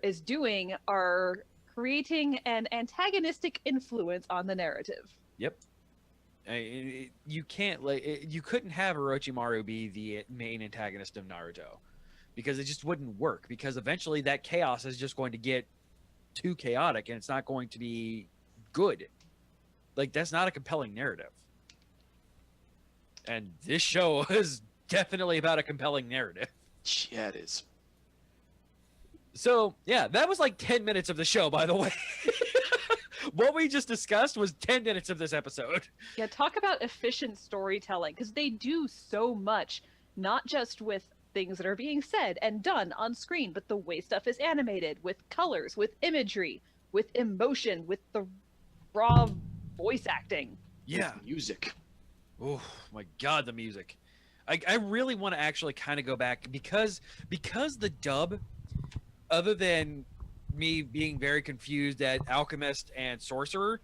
is doing are creating an antagonistic influence on the narrative. Yep. You can't you couldn't have Orochimaru be the main antagonist of Naruto because it just wouldn't work, because eventually that chaos is just going to get too chaotic and it's not going to be good. That's not a compelling narrative. And this show is definitely about a compelling narrative. Yeah, it is. So, yeah, that was 10 minutes of the show, by the way. What we just discussed was 10 minutes of this episode. Yeah, talk about efficient storytelling, because they do so much, not just with things that are being said and done on screen, but the way stuff is animated, with colors, with imagery, with emotion, with the raw voice acting. Yeah. Music. Oh my god, the music. I really want to actually kind of go back because the dub, other than me being very confused at alchemist and sorcerer,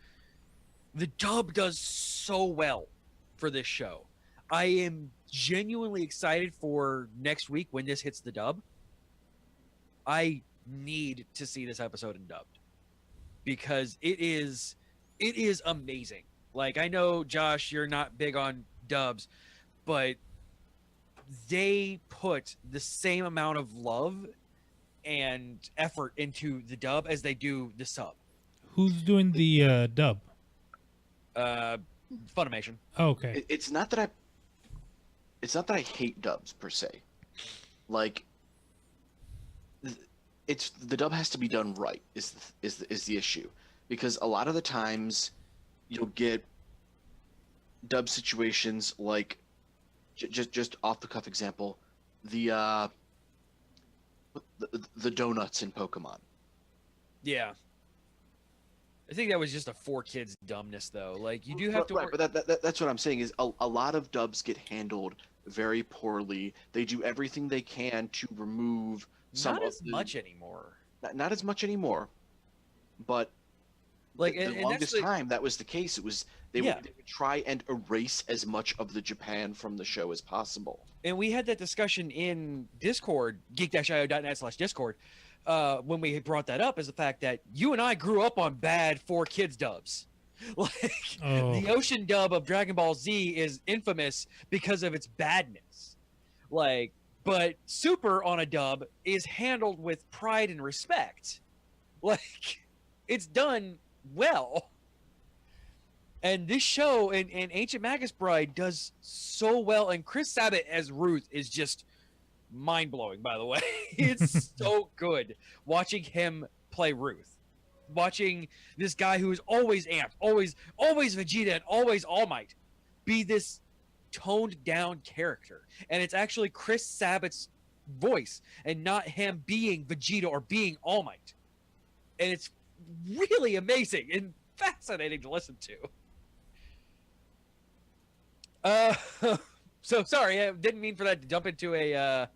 the dub does so well for this show. I am genuinely excited for next week when this hits the dub. I need to see this episode in dubbed because it is amazing. Like, I know, Josh, you're not big on dubs, but they put the same amount of love and effort into the dub as they do the sub. Who's doing the dub? Funimation. Oh, okay. It's not that I hate dubs per se. Like, it's the dub has to be done right is the issue, because a lot of the times you'll get dub situations like just off the cuff example, the donuts in Pokemon. Yeah. I think that was just a 4Kids dumbness, though. Like, you do have to right, but that's what I'm saying is a lot of dubs get handled very poorly. They do everything they can to remove some not of as much anymore. Not as much anymore, but like the longest time that was the case. It was they would try and erase as much of the Japan from the show as possible. And we had that discussion in Discord, geek-io.net/Discord, when we brought that up, is the fact that you and I grew up on bad 4Kids dubs. Like, the Ocean dub of Dragon Ball Z is infamous because of its badness. Like, but Super on a dub is handled with pride and respect. Like, it's done well. And this show and Ancient Magus Bride does so well. And Chris Sabat as Ruth is just mind-blowing, by the way. It's so good watching him play Ruth. Watching this guy who is always amped, always Vegeta, and always All Might be this toned-down character. And it's actually Chris Sabat's voice and not him being Vegeta or being All Might. And it's really amazing and fascinating to listen to. So sorry, I didn't mean for that to jump into a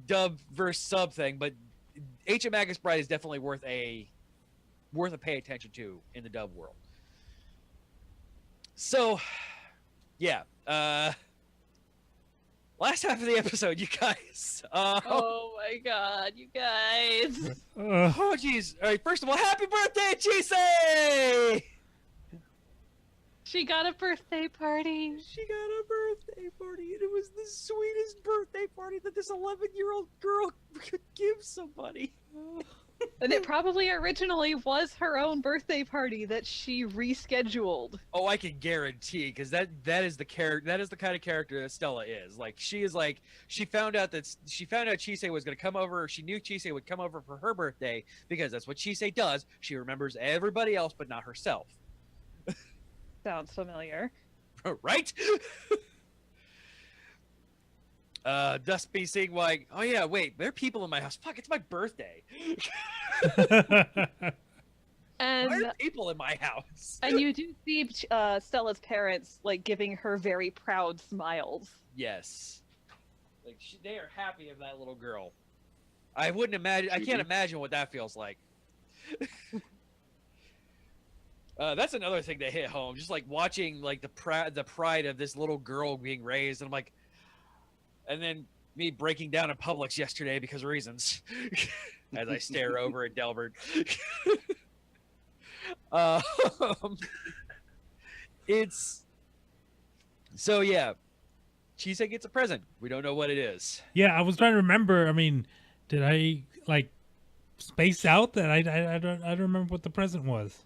dub versus sub thing, but Ancient Magus Bride is definitely worth a pay attention to in the dub world. So, yeah, last half of the episode, you guys. Oh my god, you guys! Oh jeez! All right, first of all, happy birthday, Chisei! She got a birthday party. She got a birthday party, and it was the sweetest birthday party that this 11-year-old girl could give somebody. And it probably originally was her own birthday party that she rescheduled. Oh, I can guarantee, because that is the kind of character that Stella is. Like, she found out Chisei was going to come over. She knew Chisei would come over for her birthday because that's what Chisei does. She remembers everybody else but not herself. Sounds familiar. Right? Thus be seeing like, oh yeah, wait, there are people in my house. Fuck, it's my birthday. And why are people in my house? And you do see Stella's parents like giving her very proud smiles. Yes, like they are happy of that little girl. I wouldn't imagine. I can't imagine what that feels like. That's another thing that hit home. Just like watching like the pride of this little girl being raised, and I'm like, and then me breaking down in Publix yesterday because of reasons, as I stare over at Delbert. It's so yeah. Chisei gets a present. We don't know what it is. Yeah, I was trying to remember. I mean, did I like space out that I don't remember what the present was?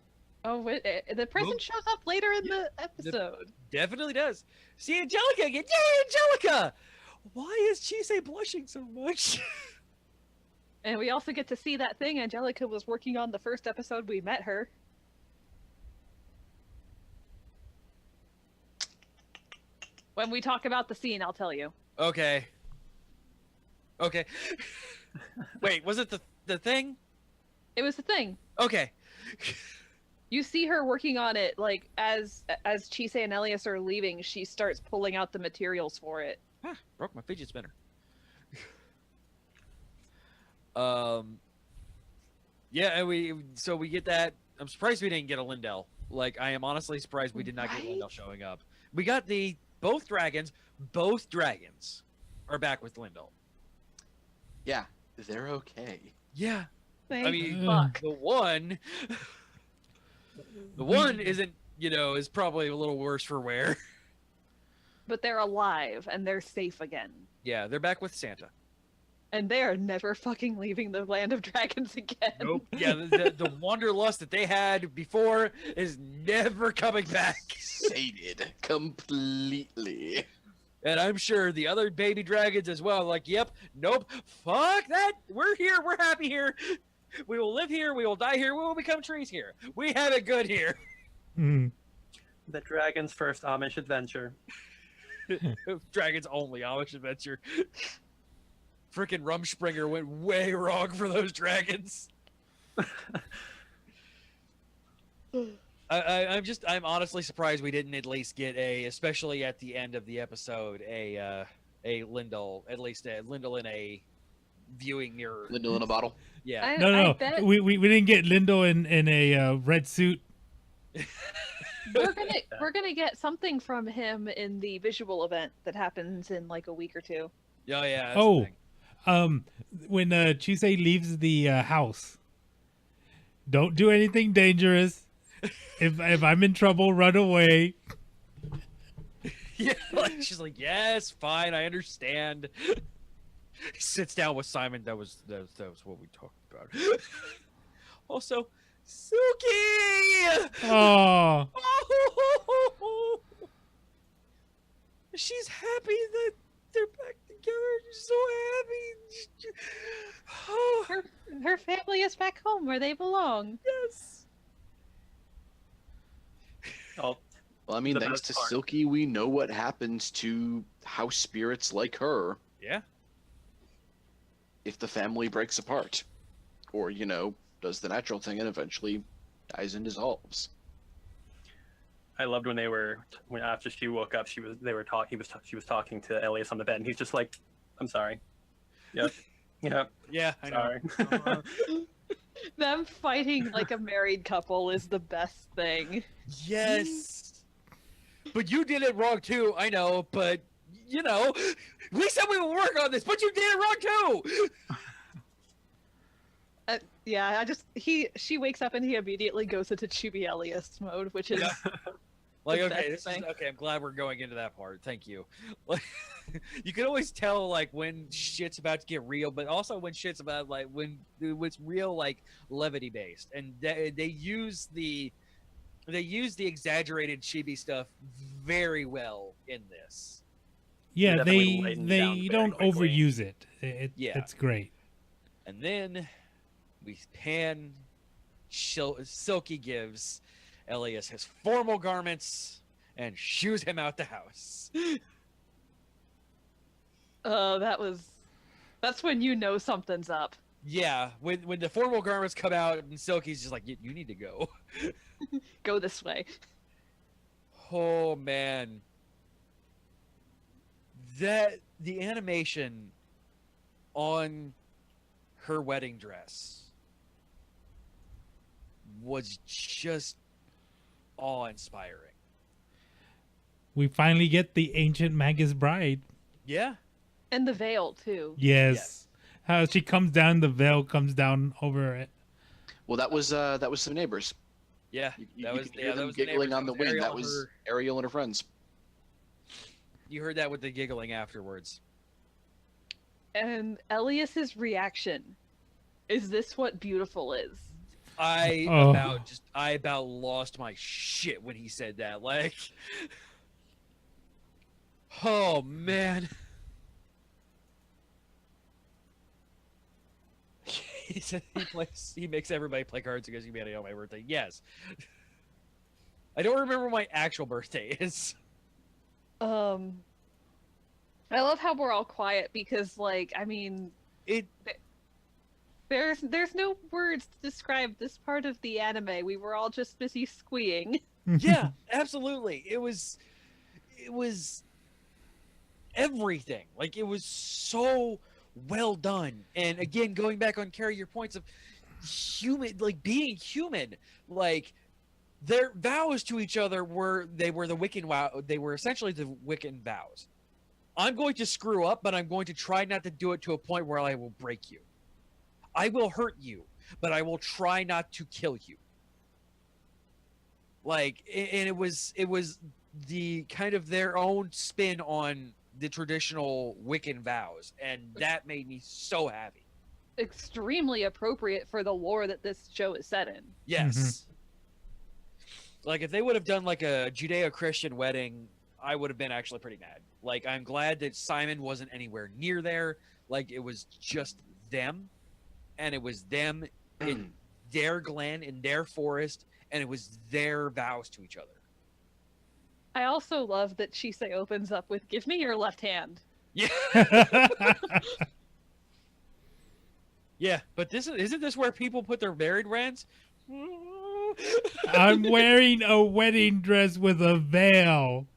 Oh, the present shows up later in the episode. Definitely does. See Angelica again. Yay, Angelica! Why is Chisei blushing so much? And we also get to see that thing Angelica was working on the first episode we met her. When we talk about the scene, I'll tell you. Okay. Wait, was it the thing? It was the thing. Okay. You see her working on it, like, as Chisei and Elias are leaving, she starts pulling out the materials for it. Broke my fidget spinner. Yeah, and we get that. I'm surprised we didn't get a Lindell. Like, I am honestly surprised we did not get Lindell showing up. We got both dragons are back with Lindell. Yeah, they're okay. Yeah. Thank I mean, fuck. the one isn't, is probably a little worse for wear. But they're alive and they're safe again. Yeah, they're back with Santa. And they are never fucking leaving the land of dragons again. Nope. Yeah, the wanderlust that they had before is never coming back. Sated completely. And I'm sure the other baby dragons as well. Like, yep, nope, fuck that. We're here. We're happy here. We will live here. We will die here. We will become trees here. We have it good here. Mm. The dragon's first Amish adventure. Dragons only Amish adventure. Frickin' Rumspringer went way wrong for those dragons. I'm honestly surprised we didn't at least get especially at the end of the episode, a Lindell, at least a Lindell in a viewing mirror. Lindell in a bottle. Yeah. No. We didn't get Lindell in a red suit. We're gonna get something from him in the visual event that happens in like a week or two. Oh yeah. That's Oh, the thing. when Chisei leaves the house, don't do anything dangerous. If I'm in trouble, run away. Yeah, like, she's like, yes, fine, I understand. Sits down with Simon. That was what we talked about. Also, Suki. Oh, she's happy that they're back together. She's so happy. Her family is back home where they belong. Yes. Oh, Well, I mean, The thanks best to part. Silky, we know what happens to house spirits like her Yeah. if the family breaks apart, or does the natural thing and eventually dies and dissolves. I loved when when after she woke up, she was talking to Elias on the bed, and he's just like, "I'm sorry." Yep. Yep. Yeah, I know. Sorry. Them fighting like a married couple is the best thing. Yes. But you did it wrong too. I know, but we said we would work on this, but you did it wrong too. Yeah, she wakes up and he immediately goes into Chibi Elias mode, which is Like, the okay, best thing. okay. I'm glad we're going into that part. Thank you. Like, you can always tell like when shit's about to get real, but also when shit's about like when it's real, like levity based, and they use the exaggerated chibi stuff very well in this. yeah. Definitely lightened down They very don't quickly. overuse it. Yeah. It's great. And then we pan. Silky gives Elias his formal garments and shoos him out the house. that's when you know something's up. Yeah, when the formal garments come out and Silky's just like, you need to go. Go this way. Oh man, the animation on her wedding dress was just awe-inspiring. We finally get the ancient Magus bride. Yeah. And the veil too. Yes. How she comes down, the veil comes down over it. Well, that was some neighbors. Yeah, You that was could hear them was the giggling neighbors. on the That was wind. Ariel That and was her- Ariel and her friends. You heard that with the giggling afterwards. And Elias's reaction. Is this what beautiful is? I Oh. about lost my shit when he said that. Like, oh man. He said he makes everybody play cards because humanity on my birthday. Yes. I don't remember my actual birthday is. I love how we're all quiet because, like, I mean, It there's no words to describe this part of the anime. We were all just busy squeeing. yeah, absolutely. It was everything. Like, it was so well done. And again, going back on Carrie, your points of human, like being human. Like their vows to each other were the Wiccan vow. They were essentially the Wiccan vows. I'm going to screw up, but I'm going to try not to do it to a point where I will break you. I will hurt you, but I will try not to kill you. Like, and it was the kind of their own spin on the traditional Wiccan vows, and that made me so happy. Extremely appropriate for the lore that this show is set in. Yes. Like, if they would have done like a Judeo-Christian wedding, I would have been actually pretty mad. Like, I'm glad that Simon wasn't anywhere near there. Like, it was just them, and it was them in their glen, in their forest, and it was their vows to each other. I also love that Chisei opens up with, "Give me your left hand." Yeah. Yeah, but isn't this where people put their married rings? I'm wearing a wedding dress with a veil.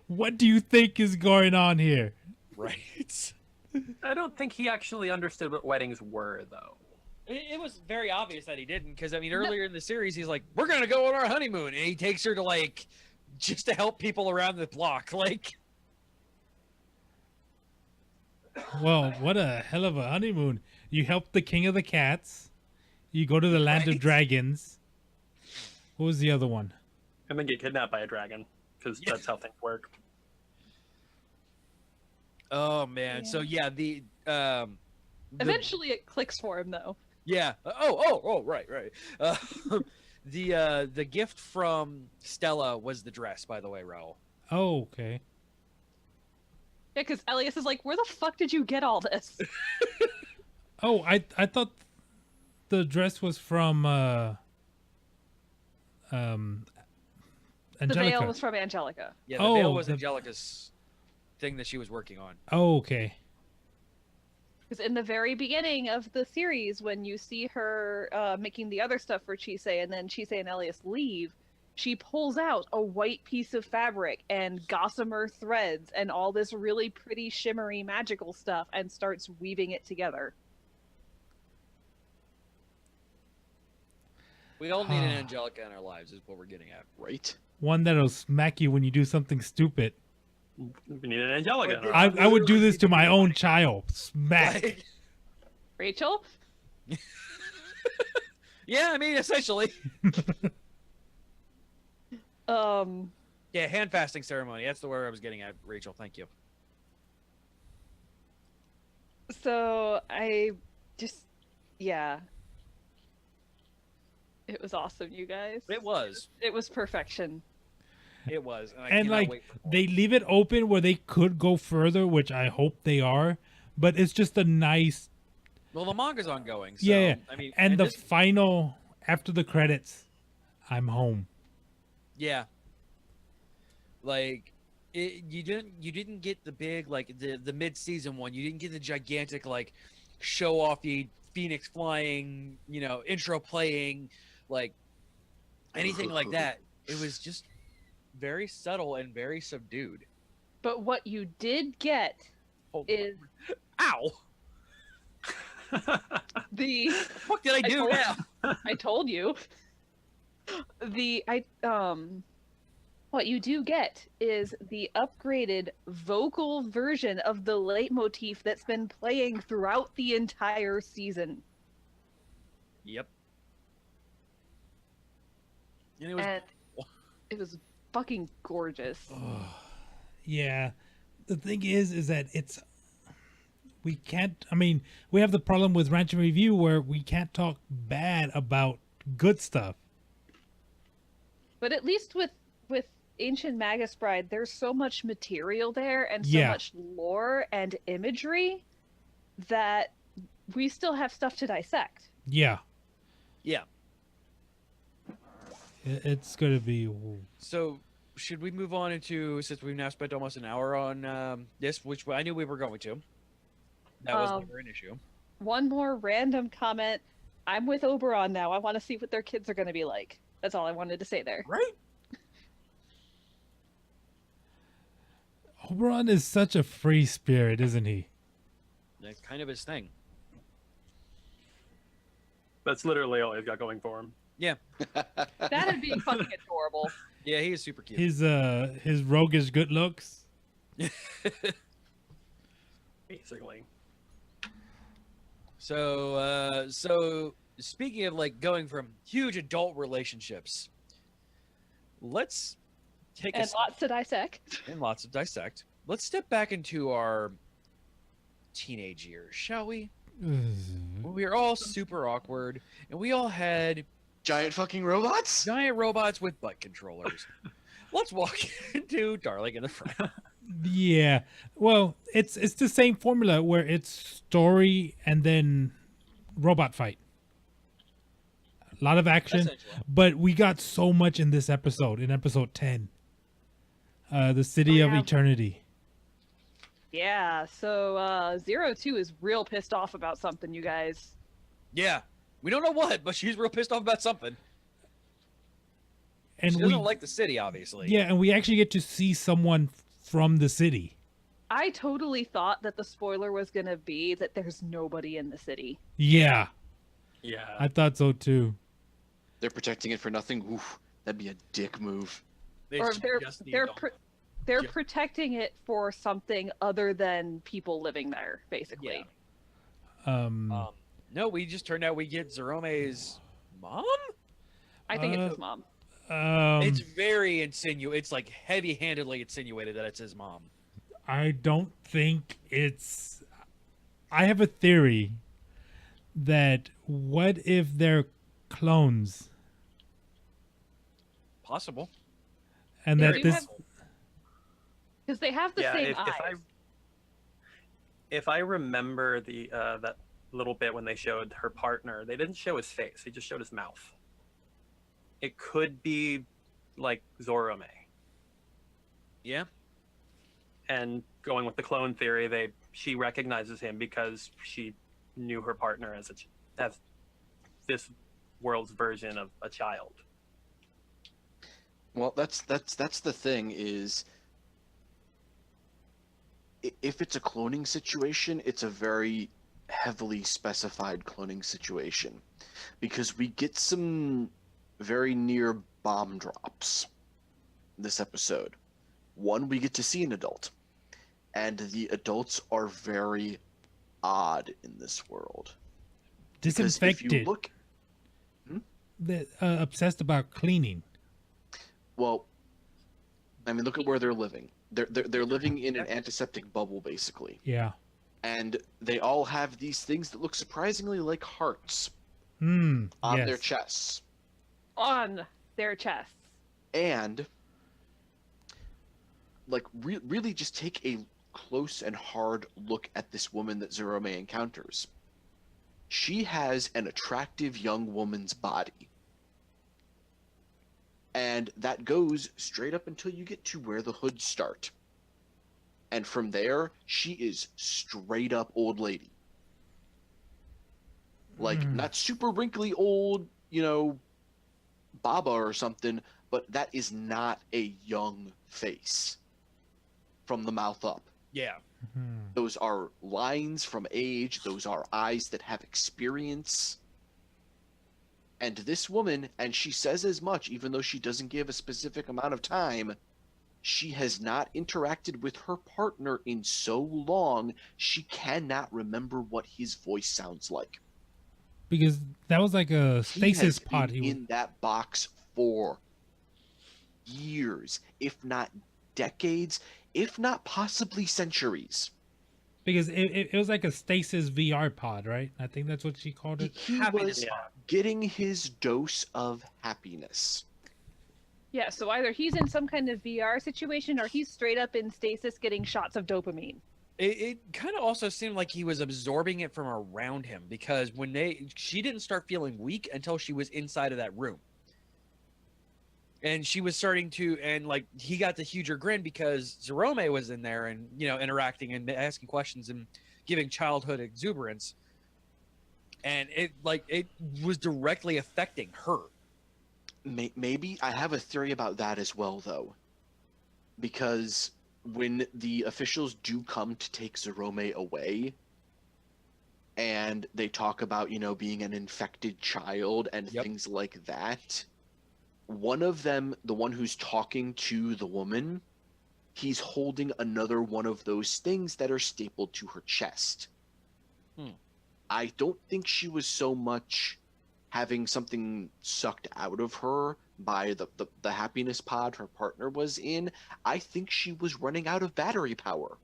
What do you think is going on here? Right. I don't think he actually understood what weddings were, though. It was very obvious that he didn't, because, I mean, earlier in the series, he's like, we're going to go on our honeymoon, and he takes her to, like, just to help people around the block, like... Well, what a hell of a honeymoon. You help the king of the cats. You go to the land of dragons. What was the other one? And then get kidnapped by a dragon, because that's how things work. Oh, man. So, yeah, the... Eventually it clicks for him, though. Yeah. Right. The gift from Stella was the dress, by the way, Raul. Oh, okay. Yeah, because Elias is like, "Where the fuck did you get all this?" Oh, I thought the dress was from Angelica. The veil was from Angelica. Yeah, the veil was Angelica's thing that she was working on. Oh, okay. Because in the very beginning of the series, when you see her making the other stuff for Chisei, and then Chisei and Elias leave, she pulls out a white piece of fabric and gossamer threads and all this really pretty shimmery magical stuff and starts weaving it together. We all need an Angelica in our lives, is what we're getting at. Right? One that'll smack you when you do something stupid. We need an Angelica. I would do this to my own child. Smack. Like... Rachel? Yeah, I mean, essentially. Yeah, hand fasting ceremony. That's the word I was getting at, Rachel. Thank you. So I just, yeah. It was awesome, you guys. It was. It was perfection. It was. And like, they leave it open where they could go further, which I hope they are. But it's just a nice... Well, the manga's ongoing. So, yeah. I mean, and the this... final, after the credits, I'm home. Yeah. Like, you didn't get the big, like, the mid-season one. You didn't get the gigantic, like, show-offy Phoenix flying, you know, intro playing, like, anything like that. It was just very subtle and very subdued. But what you did get is... Ow! What did I do now? I told you. What you do get is the upgraded vocal version of the leitmotif that's been playing throughout the entire season. Yep. And it was fucking gorgeous. Yeah. The thing is that it's... We can't... I mean, we have the problem with Ranch and Review where we can't talk bad about good stuff. But at least with Ancient Magus Bride, there's so much material there and so much lore and imagery that we still have stuff to dissect. Yeah. Yeah. It's going to be... So, should we move on into, since we've now spent almost an hour on this, which I knew we were going to. That was never an issue. One more random comment. I'm with Oberon now. I want to see what their kids are going to be like. That's all I wanted to say there. Right? Oberon is such a free spirit, isn't he? That's kind of his thing. That's literally all he's got going for him. Yeah, That'd be fucking adorable. yeah, he is super cute. His roguish good looks. Basically. So speaking of like going from huge adult relationships, let's take And lots to dissect. and lots of dissect. Let's step back into our teenage years, shall we? When we were all super awkward, and we all had Giant fucking robots? giant robots with butt controllers. Let's walk into Darling in the Franxx. Yeah. Well, it's the same formula where it's story and then robot fight. A lot of action, Essentially. but we got so much in this episode, in episode 10. The City of yeah. Eternity. Yeah, so 02 is real pissed off about something, you guys. Yeah, we don't know what, but she's real pissed off about something. And She we doesn't like the city, obviously. Yeah, and we actually get to see someone from the city. I totally thought that the spoiler was going to be that there's nobody in the city. Yeah, Yeah. I thought so too. They're protecting it for nothing? Oof, that'd be a dick move. They Or just need they're to- they're Yeah. protecting it for something other than people living there, basically. No, we just turned out we get Zerome's mom? I think it's his mom. It's very It's like heavy-handedly insinuated that it's his mom. I don't think it's. I have a theory that what if they're clones Possible. and Yeah, that they this. have- Because they have the same eyes. If I remember the that little bit when they showed her partner, they didn't show his face; they just showed his mouth. It could be like Zorome. Yeah. And going with the clone theory, she recognizes him because she knew her partner as this world's version of a child. Well, that's the thing is, if it's a cloning situation, it's a very heavily specified cloning situation, because we get some very near bomb drops this episode. One, we get to see an adult, and the adults are very odd in this world. Because if you Disinfected. look, They're, obsessed about cleaning. well, I mean, look at where they're living. They're living in an antiseptic bubble, basically. Yeah. And they all have these things that look surprisingly like hearts Hmm. on yes. their chests. On their chests. And like really just take a close and hard look at this woman that Zorome encounters. She has an attractive young woman's body. And that goes straight up until you get to where the hoods start. And from there, she is straight up old lady. Like, not super wrinkly old, Baba or something, but that is not a young face from the mouth up. Yeah. Those are lines from age. Those are eyes that have experience. And this woman, and she says as much, even though she doesn't give a specific amount of time, she has not interacted with her partner in so long, she cannot remember what his voice sounds like. Because that was like a He stasis has pod. been in that box for years, if not decades, if not possibly centuries. Because it was like a stasis VR pod, right? I think that's what she called it. He Happiness was pod. getting his dose of happiness. Yeah, so either he's in some kind of VR situation or he's straight up in stasis getting shots of dopamine. It kind of also seemed like he was absorbing it from around him, because she didn't start feeling weak until she was inside of that room. And she was starting to, and like he got the huger grin because Zorome was in there and, interacting and asking questions and giving childhood exuberance. And it was directly affecting her. Maybe I have a theory about that as well, though. Because when the officials do come to take Zorome away, and they talk about, being an infected child and Yep. things like that. One of them, the one who's talking to the woman, he's holding another one of those things that are stapled to her chest. I don't think she was so much having something sucked out of her by the happiness pod her partner was in. I think she was running out of battery power.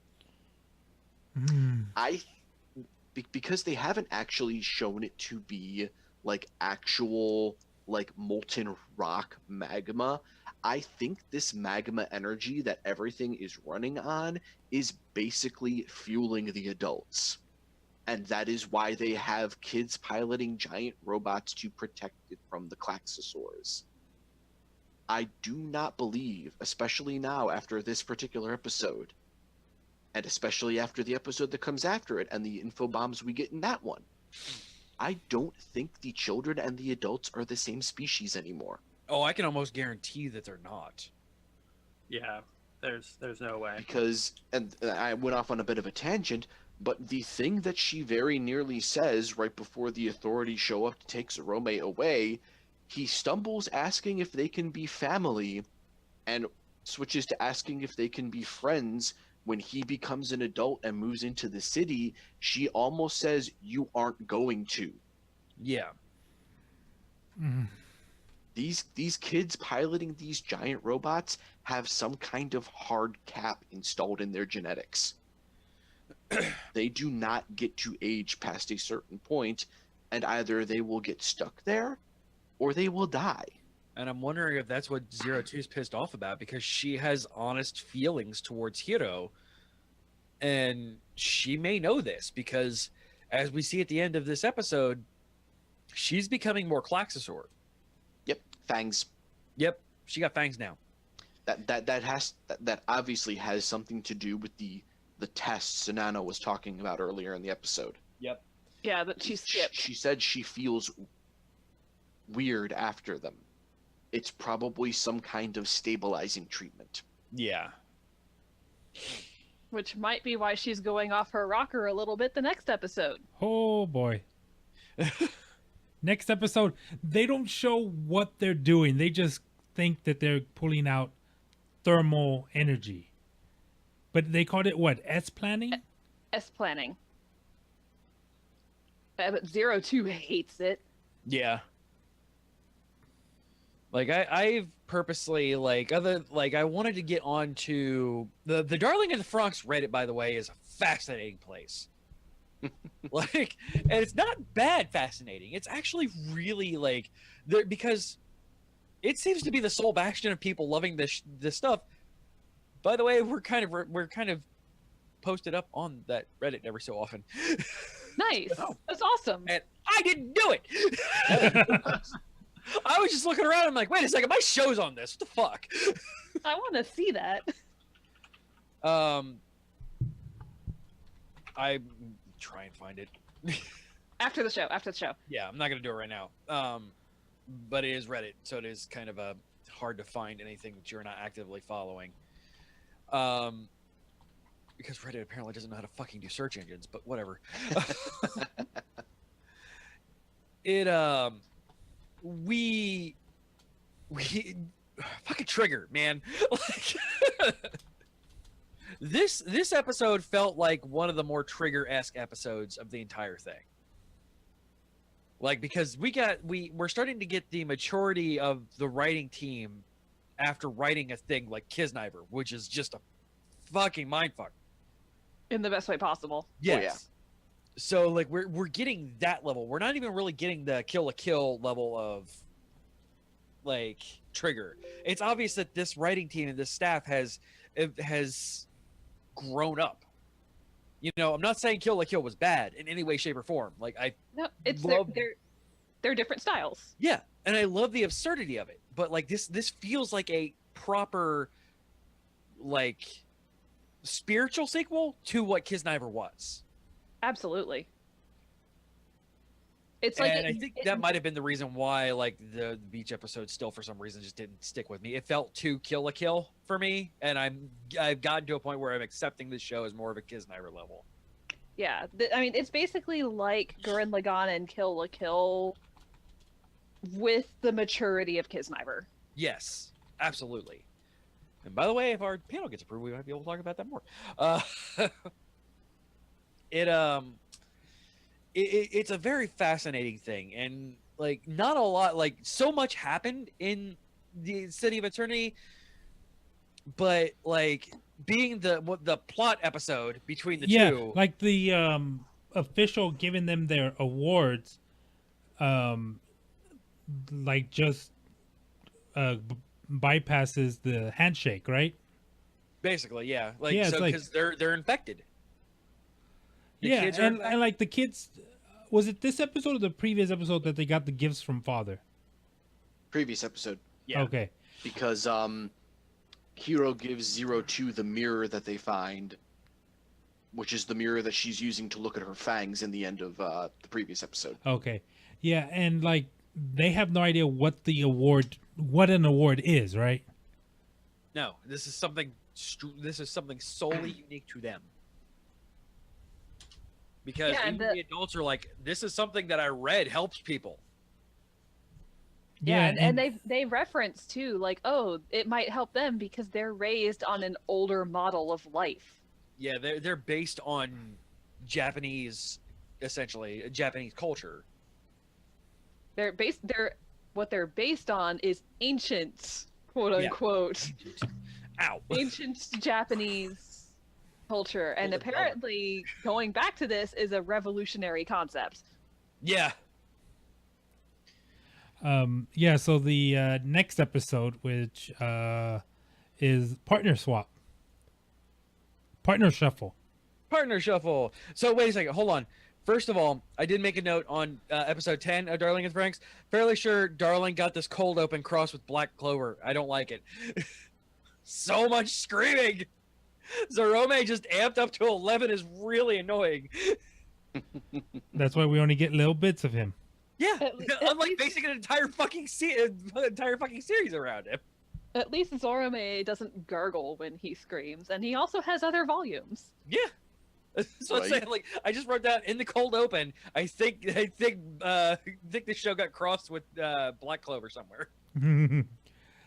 Because they haven't actually shown it to be like actual like molten rock magma. I think this magma energy that everything is running on is basically fueling the adults. And that is why they have kids piloting giant robots to protect it from the Klaxosaurs. I do not believe, especially now after this particular episode, and especially after the episode that comes after it and the info bombs we get in that one, I don't think the children and the adults are the same species anymore. Oh, I can almost guarantee that they're not. Yeah, there's no way. Because, and I went off on a bit of a tangent, but the thing that she very nearly says right before the authorities show up to take Zarome away, he stumbles asking if they can be family and switches to asking if they can be friends. When he becomes an adult and moves into the city, she almost says, "You aren't going to." Yeah. These kids piloting these giant robots have some kind of hard cap installed in their genetics. They do not get to age past a certain point, and either they will get stuck there or they will die. And I'm wondering if that's what 02 is pissed off about, because she has honest feelings towards Hiro. And she may know this because, as we see at the end of this episode, she's becoming more Klaxosaur. Yep, fangs. Yep, she got fangs now. That obviously has something to do with the tests Sanano was talking about earlier in the episode. Yep. Yeah, that she skipped. She said she feels weird after them. It's probably some kind of stabilizing treatment. Yeah. Which might be why she's going off her rocker a little bit the next episode. Oh boy. Next episode, they don't show what they're doing. They just think that they're pulling out thermal energy. But they called it what? S-planning? S-planning. But 02 hates it. Yeah. Like I've purposely I wanted to get onto the Darling and the FRANXX Reddit, by the way, is a fascinating place. And it's not bad fascinating. It's actually really because it seems to be the sole bastion of people loving this stuff. By the way, we're kind of posted up on that Reddit every so often. Nice. That's awesome. And I didn't do it. I was just looking around. I'm like, wait a second, my show's on this. What the fuck? I want to see that. I try and find it. After the show. Yeah, I'm not gonna do it right now. But it is Reddit, so it is kind of hard to find anything that you're not actively following. Because Reddit apparently doesn't know how to fucking do search engines, but whatever. We fucking Trigger, man. This episode felt like one of the more Trigger-esque episodes of the entire thing. Because we're starting to get the maturity of the writing team after writing a thing like Kisniver, which is just a fucking mindfuck. In the best way possible. Yes. Oh, yeah. So we're getting that level. We're not even really getting the Kill la Kill level of Trigger. It's obvious that this writing team and this staff has grown up. I'm not saying Kill la Kill was bad in any way, shape, or form. No, it's they're different styles. Yeah, and I love the absurdity of it. But this feels like a proper spiritual sequel to what Kisniver was. Absolutely. It's And I think that might have been the reason why the beach episode still for some reason just didn't stick with me. It felt too Kill la Kill for me, and I've gotten to a point where I'm accepting this show as more of a Kisniver level. Yeah, I mean, it's basically like Gurren Lagann and Kill la Kill with the maturity of Kisniver. Yes, absolutely. And by the way, if our panel gets approved, we might be able to talk about that more. It's a very fascinating thing, and like not a lot, like so much happened in the City of Eternity, but like being the plot episode between the two, like the official giving them their awards, like just bypasses the handshake, right? basically, yeah, like Yeah, it's so like- because they're infected. The yeah, kids are and infected. like the kids, was it this episode or the previous episode that they got the gifts from father? Previous episode, Yeah. Okay. because Hiro gives 02 the mirror that they find, which is the mirror that she's using to look at her fangs in the end of the previous episode. Okay. Yeah, and like they have no idea what an award is, right? No, this is something solely unique to them. Because Yeah, and even the adults are like, this is something that I read helps people. Yeah, and they reference too, like, oh, it might help them because they're raised on an older model of life. Yeah, they're based on Japanese, essentially Japanese culture. What they're based on is ancient, quote Yeah. unquote, Ow. ancient Japanese culture, and Hold it, hold it. apparently going back to this is a revolutionary concept. Yeah. Yeah, so the next episode, which is partner swap, partner shuffle. Partner shuffle. So wait a second, hold on. First of all, I did make a note on episode 10 of Darling and FRANXX. Fairly sure Darling got this cold open cross with Black Clover. I don't like it. So much screaming. Zorome just amped up to 11 is really annoying. That's why we only get little bits of him. Yeah, At unlike least- basing an entire fucking series around him. At least Zorome doesn't gargle when he screams, and he also has other volumes. Yeah. So I'm Right. saying, like, I just wrote down in the cold open. I think the show got crossed with Black Clover somewhere.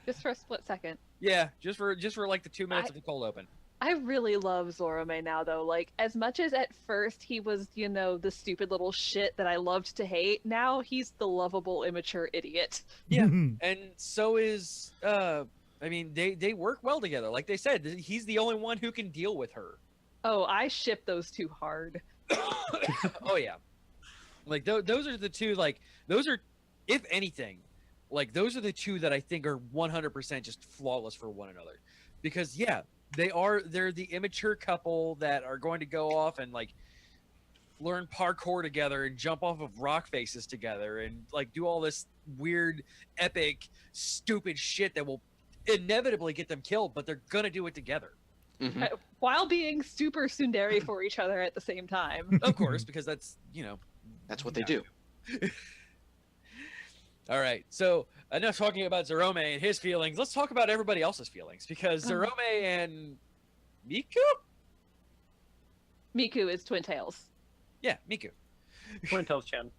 Just for a split second. Yeah, just for like the 2 minutes of the cold open. I really love Zorome now, though. Like, as much as at first he was, the stupid little shit that I loved to hate, now he's the lovable, immature idiot. Yeah, and so is I mean, they work well together. Like they said, he's the only one who can deal with her. Oh, I ship those two hard. Oh yeah, like those are the two. Like those are, if anything, like those are the two that I think are 100% just flawless for one another, because yeah, they're the immature couple that are going to go off and like learn parkour together and jump off of rock faces together and like do all this weird, epic, stupid shit that will inevitably get them killed, but they're gonna do it together. Mhm. While being super tsundere for each other at the same time. Of course, because that's That's what they do. All right, so enough talking about Zorome and his feelings. Let's talk about everybody else's feelings, because Zorome and Miku? Miku is Twin Tails. Yeah, Miku. Twin Tails Chan.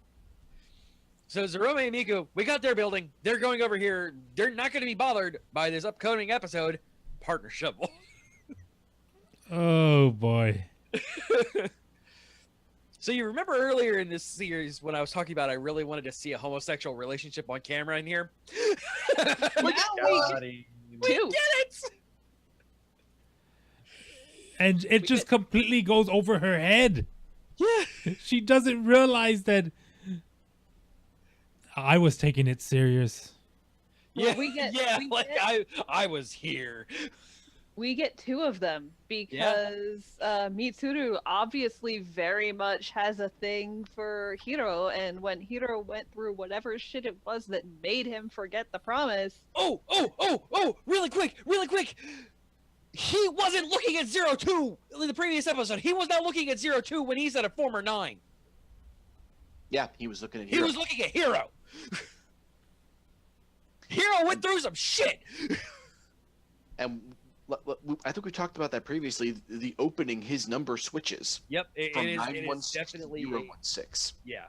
So Zorome and Miku, we got their building. They're going over here. They're not going to be bothered by this upcoming episode, Partner Shuffle. Oh boy. So you remember earlier in this series when I was talking about I really wanted to see a homosexual relationship on camera in here? We Get it! And it just completely goes over her head. Yeah. She doesn't realize that I was taking it serious. Well, Yeah, we get- yeah, we like get- I was here. We get two of them because Mitsuru obviously very much has a thing for Hiro, and when Hiro went through whatever shit it was that made him forget the promise. Oh, really quick. He wasn't looking at 02 in the previous episode. He was not looking at 02 when he's at a former 9. Yeah, he was looking at He Hiro. was looking at Hiro. Hiro went through some shit. And I think we talked about that previously. The opening, his number switches Yep, it from is 916 definitely to 016. yeah.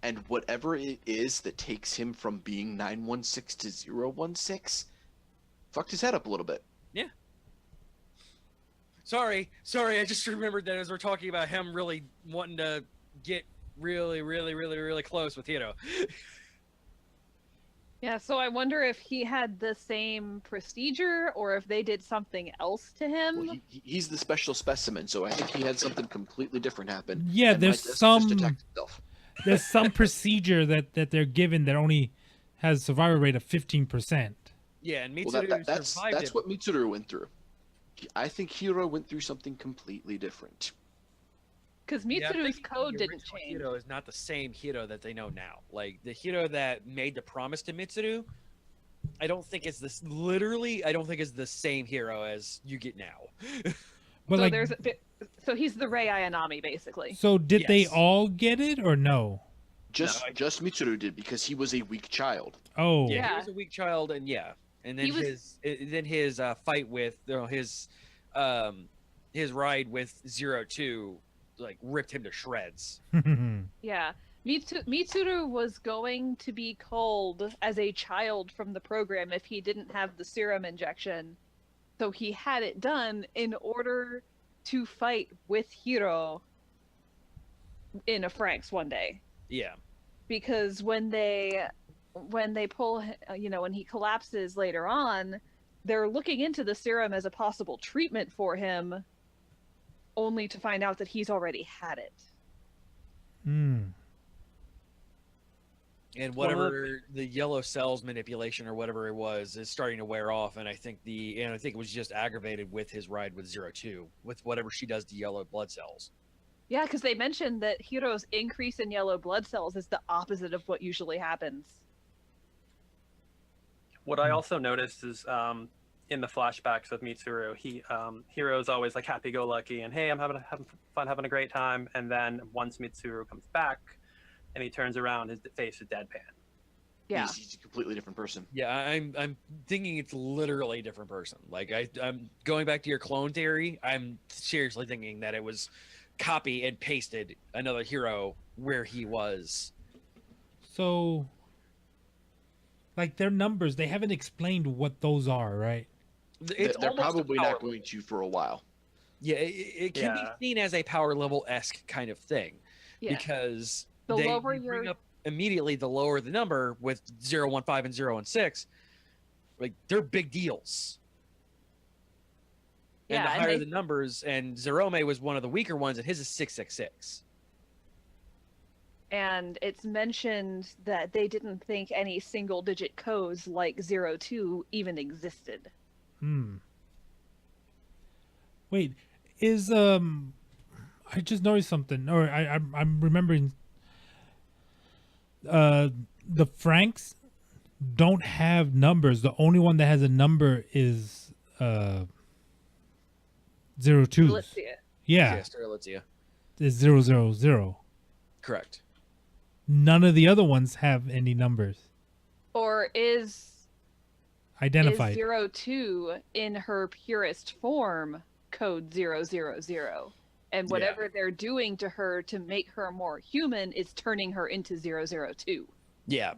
And whatever it is that takes him from being 916 to 016 fucked his head up a little bit. Yeah. Sorry. I just remembered that as we're talking about him really wanting to get really close with Hiro. Yeah, so I wonder if he had the same procedure or if they did something else to him. Well, he's the special specimen, so I think he had something completely different happen. Yeah, and there's might just some attack himself. there's some procedure that they're given that only has survival rate of 15%. Yeah, and Well, Mitsuru that's survived it. what Mitsuru went through. I think Hiro went through something completely different. Because Yeah, I Mitsuru's think code the didn't original change. Hiro is not the same Hiro that they know now. Like the Hiro that made the promise to Mitsuru, I don't think it's this. Literally, I don't think it's the same Hiro as you get now. But So like, there's so he's the Rei Ayanami basically. so did they Yes. all get it or no? Just Mitsuru did because he was a weak child. Oh, Yeah, Yeah. he was a weak child, and and then He was- his fight with his ride with 02 like ripped him to shreds. Yeah. Mitsuru was going to be culled as a child from the program if he didn't have the serum injection. So he had it done in order to fight with Hiro in a FRANXX one day. Yeah, Because when they pull, when he collapses later on, they're looking into the serum as a possible treatment for him, only to find out that he's already had it. Hmm. and whatever the yellow cells manipulation or whatever it was is starting to wear off, and I think it was just aggravated with his ride with 02 with whatever she does to yellow blood cells. Yeah, because they mentioned that Hiro's increase in yellow blood cells is the opposite of what usually happens. What I also noticed is in the flashbacks with Mitsuru, Hiro's always like happy-go-lucky and hey, I'm having fun, having a great time. And then once Mitsuru comes back and he turns around, his face is deadpan. Yeah. He's a completely different person. Yeah, I'm thinking it's literally a different person. Like I'm going back to your clone theory. I'm seriously thinking that it was copy and pasted another Hiro where he was. So, like their numbers, they haven't explained what those are, right? It's They're almost a probably power not level. going to for a while. Yeah, it can Yeah. be seen as a power level esque kind of thing Yeah. because The they lower you bring your- up immediately the lower the number with 015 and 016, like they're big deals. And Yeah, the and higher they- the numbers, and Zerome was one of the weaker ones, and his is 666. And it's mentioned that they didn't think any single digit codes like 02 even existed. Hmm. Wait, is I just noticed something, or I'm remembering. The FRANXX don't have numbers. The only one that has a number is 02s. Let's see it. Yeah, Sterilizia. it's 000. Correct. None of the other ones have any numbers Or is identified. 02 in her purest form code 000? And whatever they're doing to her to make her more human is turning her into 002. Yeah.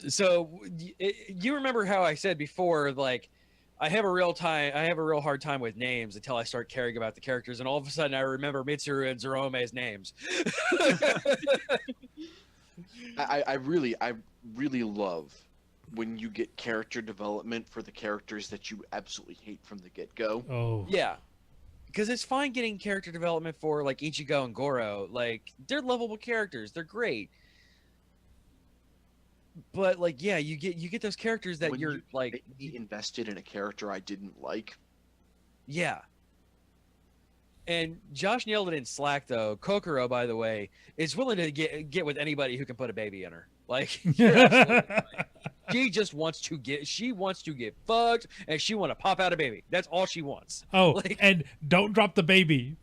So you remember how I said before, like, I have a real hard time with names until I start caring about the characters, and all of a sudden I remember Mitsuru and Zerome's names. I really love when you get character development for the characters that you absolutely hate from the get-go. Oh, Yeah. Because it's fine getting character development for like Ichigo and Goro. Like, they're lovable characters. They're great. But like, yeah, you get those characters that When you're you like, make me invested in a character I didn't like. yeah. And Josh nailed it in Slack though. Kokoro, by the way, is willing to get with anybody who can put a baby in her. Like, you're absolutely right. She just wants to get fucked, and she want to pop out a baby. That's all she wants. oh, Like- and don't drop the baby.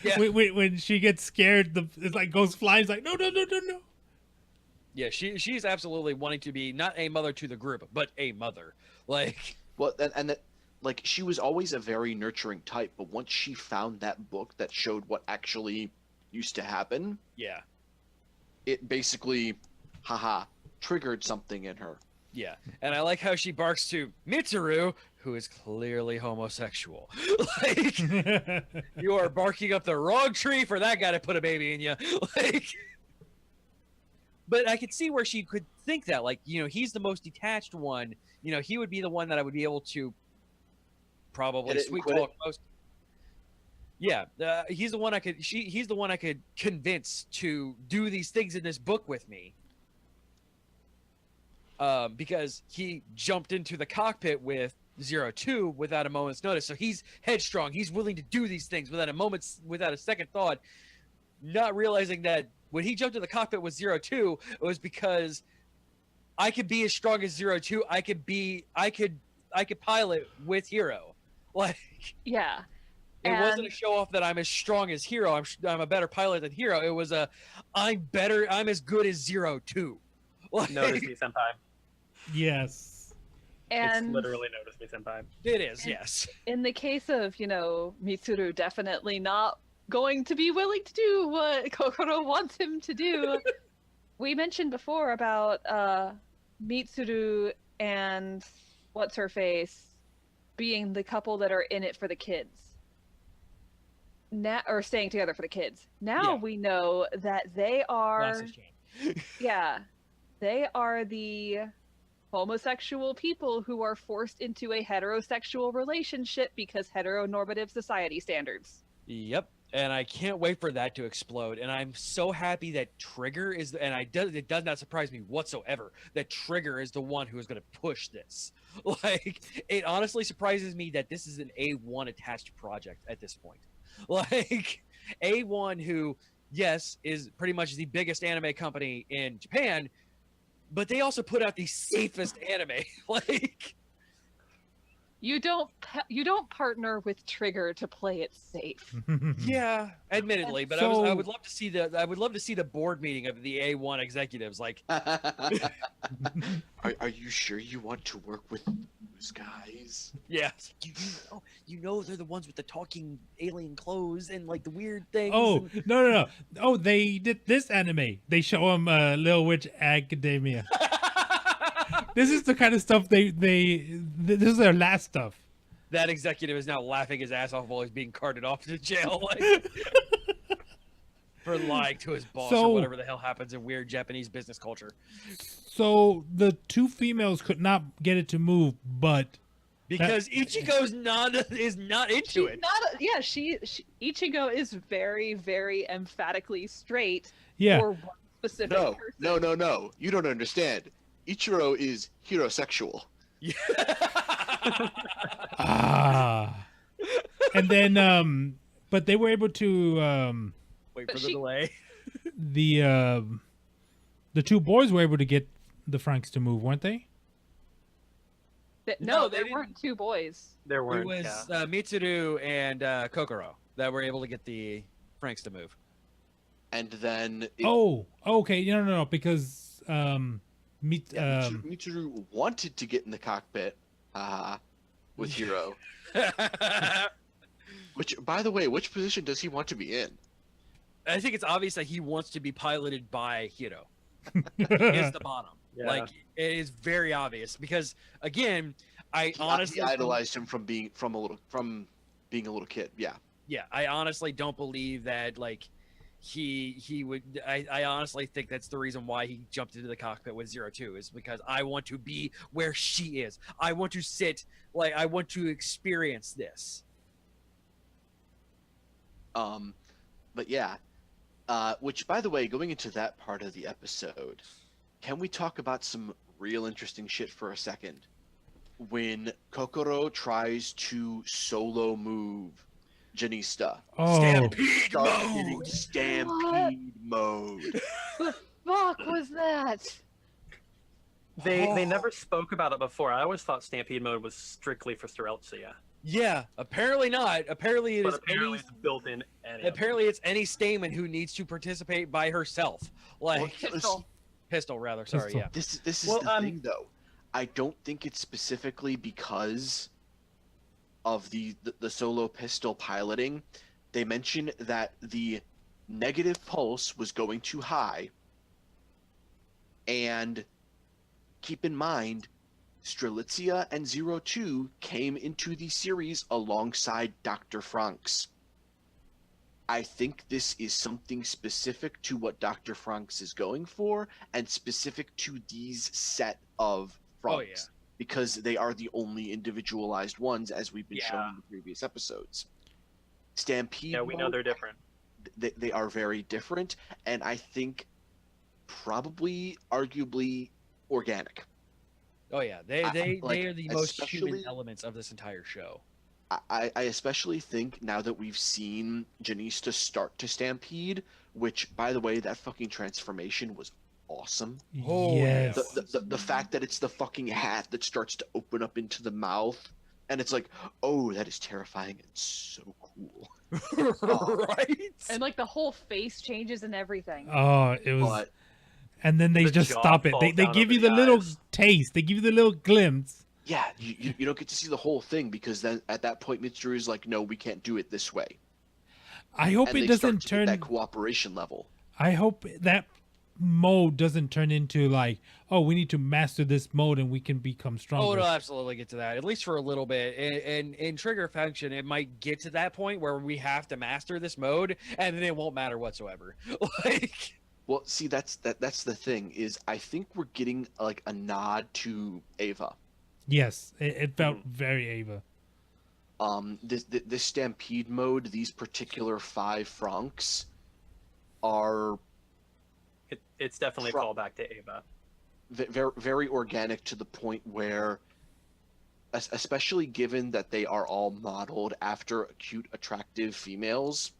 Yeah. when she gets scared, it's like goes flying. It's like no. Yeah, she's absolutely wanting to be not a mother to the group, but a mother. Like, Well, and that, like, she was always a very nurturing type, but once she found that book that showed what actually used to happen, yeah, it basically, triggered something in her. yeah. And I like how she barks to Mitsuru, who is clearly homosexual. Like, you are barking up the wrong tree for that guy to put a baby in you. Like, but I could see where she could think that, like, you know, he's the most detached one. You know, he would be the one that I would be able to probably sweet talk most. Yeah, he's the one I could. He's the one I could convince to do these things in this book with me. Because he jumped into the cockpit with 02 without a moment's notice, so he's headstrong. He's willing to do these things without a second thought, not realizing that when he jumped in the cockpit with 02, it was because I could be as strong as 02. I could pilot with Hero. Like, Yeah. it wasn't a show off that I'm as strong as Hero. I'm a better pilot than Hero. It was I'm as good as 02. Like, Notice me, senpai. Yes. And It's literally notice me, senpai. it is, yes. in the case of, you know, Mitsuru definitely not going to be willing to do what Kokoro wants him to do. We mentioned before about Mitsuru and what's her face being the couple that are in it for the kids. Now, or staying together for the kids. Now Yeah. we know that they are Glasses change. yeah, they are the homosexual people who are forced into a heterosexual relationship because heteronormative society standards. Yep. And I can't wait for that to explode. And I'm so happy that Trigger is, and it does not surprise me whatsoever that Trigger is the one who is going to push this. Like, it honestly surprises me that this is an A1 attached project at this point. Like, A1, who, yes, is pretty much the biggest anime company in Japan, but they also put out the safest anime. Like, You don't partner with Trigger to play it safe. yeah, admittedly, but I So- would love to see the board meeting of the A1 executives. Like, Are you sure you want to work with those guys? yeah, you know they're the ones with the talking alien clothes and like the weird things. Oh and- no! Oh, they did this anime. They show him Little Witch Academia. This is the kind of stuff this is their last stuff. that executive is now laughing his ass off while he's being carted off to jail, like, for lying to his boss So- or whatever the hell happens in weird Japanese business culture. So the two females could not get it to move, but Because Ichigo is not into it. She Ichigo is very, very emphatically straight yeah. for one specific No, person. no. You don't understand. Ichiro is heterosexual. And then but they were able to Wait But for the she- delay. the two boys were able to get the FRANXX to move, weren't they? No, No, they there didn't. weren't two boys. There It weren't. was yeah. Mitsuru and Kokoro that were able to get the FRANXX to move. And then Oh, okay. No, because Mitsuru wanted to get in the cockpit with Hiro. Which, by the way, which position does he want to be in? I think it's obvious that he wants to be piloted by Hiro. Is the bottom. Yeah. Like, it is very obvious because, again, I honestly he idolized him from being a little kid. Yeah. Yeah, I honestly don't believe that. Like, he would. I honestly think that's the reason why he jumped into the cockpit with 02 is because I want to be where she is. I want to sit. Like, I want to experience this. But yeah. Which, by the way, going into that part of the episode, can we talk about some real interesting shit for a second? When Kokoro tries to solo move Janista, Stampede start getting mode. stampede mode. The fuck was that? They never spoke about it before. I always thought Stampede mode was strictly for Streltzia. Yeah, apparently not. Apparently it But is apparently any. it's built in any of them. Apparently it's any Stamen who needs to participate by herself. Like, Pistol. Pistol, rather. Sorry, Pistol. yeah. This is Well, the thing, though. I don't think it's specifically because of the solo pistol piloting. They mentioned that the negative pulse was going too high, and keep in mind, Strelitzia and 02 came into the series alongside Dr. FRANXX. I think this is something specific to what Dr. FRANXX is going for, and specific to these set of FRANXX. Oh, yeah. Because they are the only individualized ones, as we've been shown Yeah. in the previous episodes. Stampede Yeah, we know mode, they're different. they are very different, and I think probably, arguably, organic. Oh yeah, like, they are the most human especially- elements of this entire show. I especially think now that we've seen Janista start to stampede, which, by the way, that fucking transformation was awesome. Oh, yes. The fact that it's the fucking hat that starts to open up into the mouth, and it's like, oh, that is terrifying and so cool. Right? And like the whole face changes and everything. Oh, it was. But And then they The just jaw stop it. falls They down give over you the the little eyes. taste. They give you the little glimpse. yeah, you don't get to see the whole thing, because then at that point Mitsuru is like, no, we can't do it this way. I hope And it they start doesn't to get turn. that cooperation level. I hope that mode doesn't turn into like, oh, we need to master this mode and we can become stronger. Oh, it'll absolutely get to that, at least for a little bit. And in Trigger Function, it might get to that point where we have to master this mode, and then it won't matter whatsoever. Like, Well, see, that's the thing, is I think we're getting like a nod to Ava. Yes, it felt very Ava. This stampede mode, these particular 5 FRANXX are It's definitely a Pro- callback to Ava. very, very organic, to the point where, especially given that they are all modeled after cute, attractive females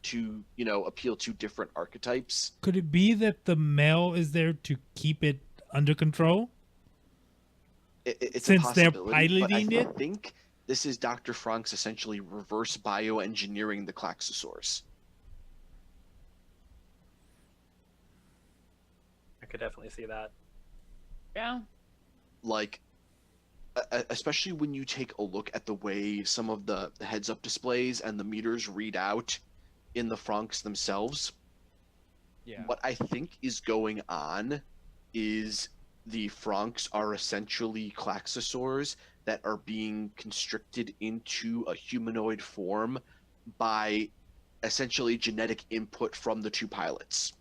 to, appeal to different archetypes. Could it be that the male is there to keep it under control? It's Since a they're possibility, but piloting I it? think this is Dr. FRANXX essentially reverse bioengineering the Klaxosaurs. I could definitely see that. Yeah. Like, especially when you take a look at the way some of the heads-up displays and the meters read out in the FRANXX themselves. yeah. What I think is going on is the FRANXX are essentially Klaxosaurs that are being constricted into a humanoid form by essentially genetic input from the 2 pilots.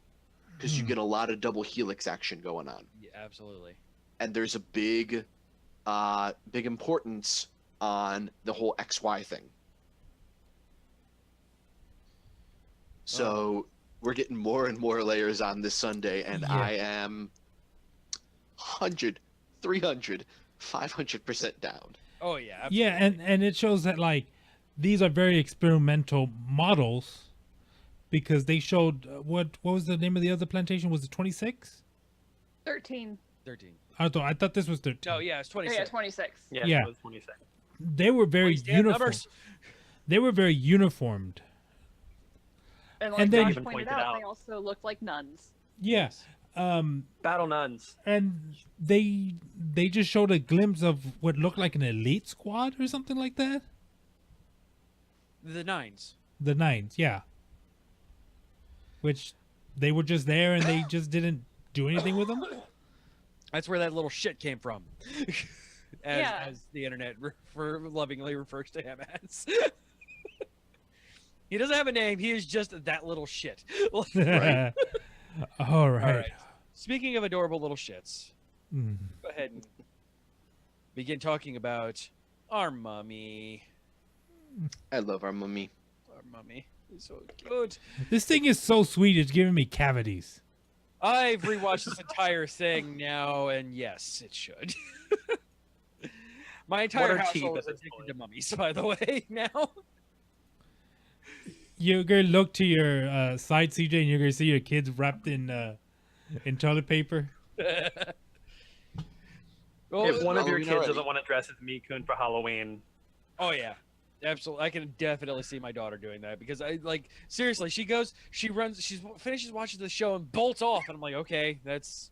Because you get a lot of double helix action going on. Yeah, absolutely. And there's a big importance on the whole XY thing. So we're getting more and more layers on this Sunday, and Yeah. I am 100, 300, 500% down. Oh yeah. Yeah, and it shows that like these are very experimental models because they showed what was the name of the other plantation? Was it 26? 13. 13. I thought this was 13. No, yeah, it's Oh, 26. yeah, 26. Yeah, Yeah. it was 26. They were very Please, damn uniform. numbers. They were very uniformed. And like And then- Josh Even pointed pointed out, out. they also looked like nuns. Yeah. Battle nuns. And they just showed a glimpse of what looked like an elite squad or something like that. The 9s. The 9s, yeah. Which they were just there and they just didn't do anything with them. That's where that little shit came from. as, Yeah. as the internet lovingly refers to him as. He doesn't have a name. He is just that little shit. Right. All right. All right. Speaking of adorable little shits, Mm. go ahead and begin talking about our mummy. I love our mummy. Our mummy is so good. This thing is so sweet. It's giving me cavities. I've rewatched this entire thing now, and yes, it should. My entire What are teeth household at is this addicted point? to mummies, by the way, now. You're gonna look to your side, CJ, and you're gonna see your kids wrapped in toilet paper. Well, If one of your Halloween kids already. doesn't want to dress as Mikun for Halloween, oh, yeah. Absolutely, I can definitely see my daughter doing that because I like seriously. She runs, she finishes watching the show and bolts off, and I'm like, okay, that's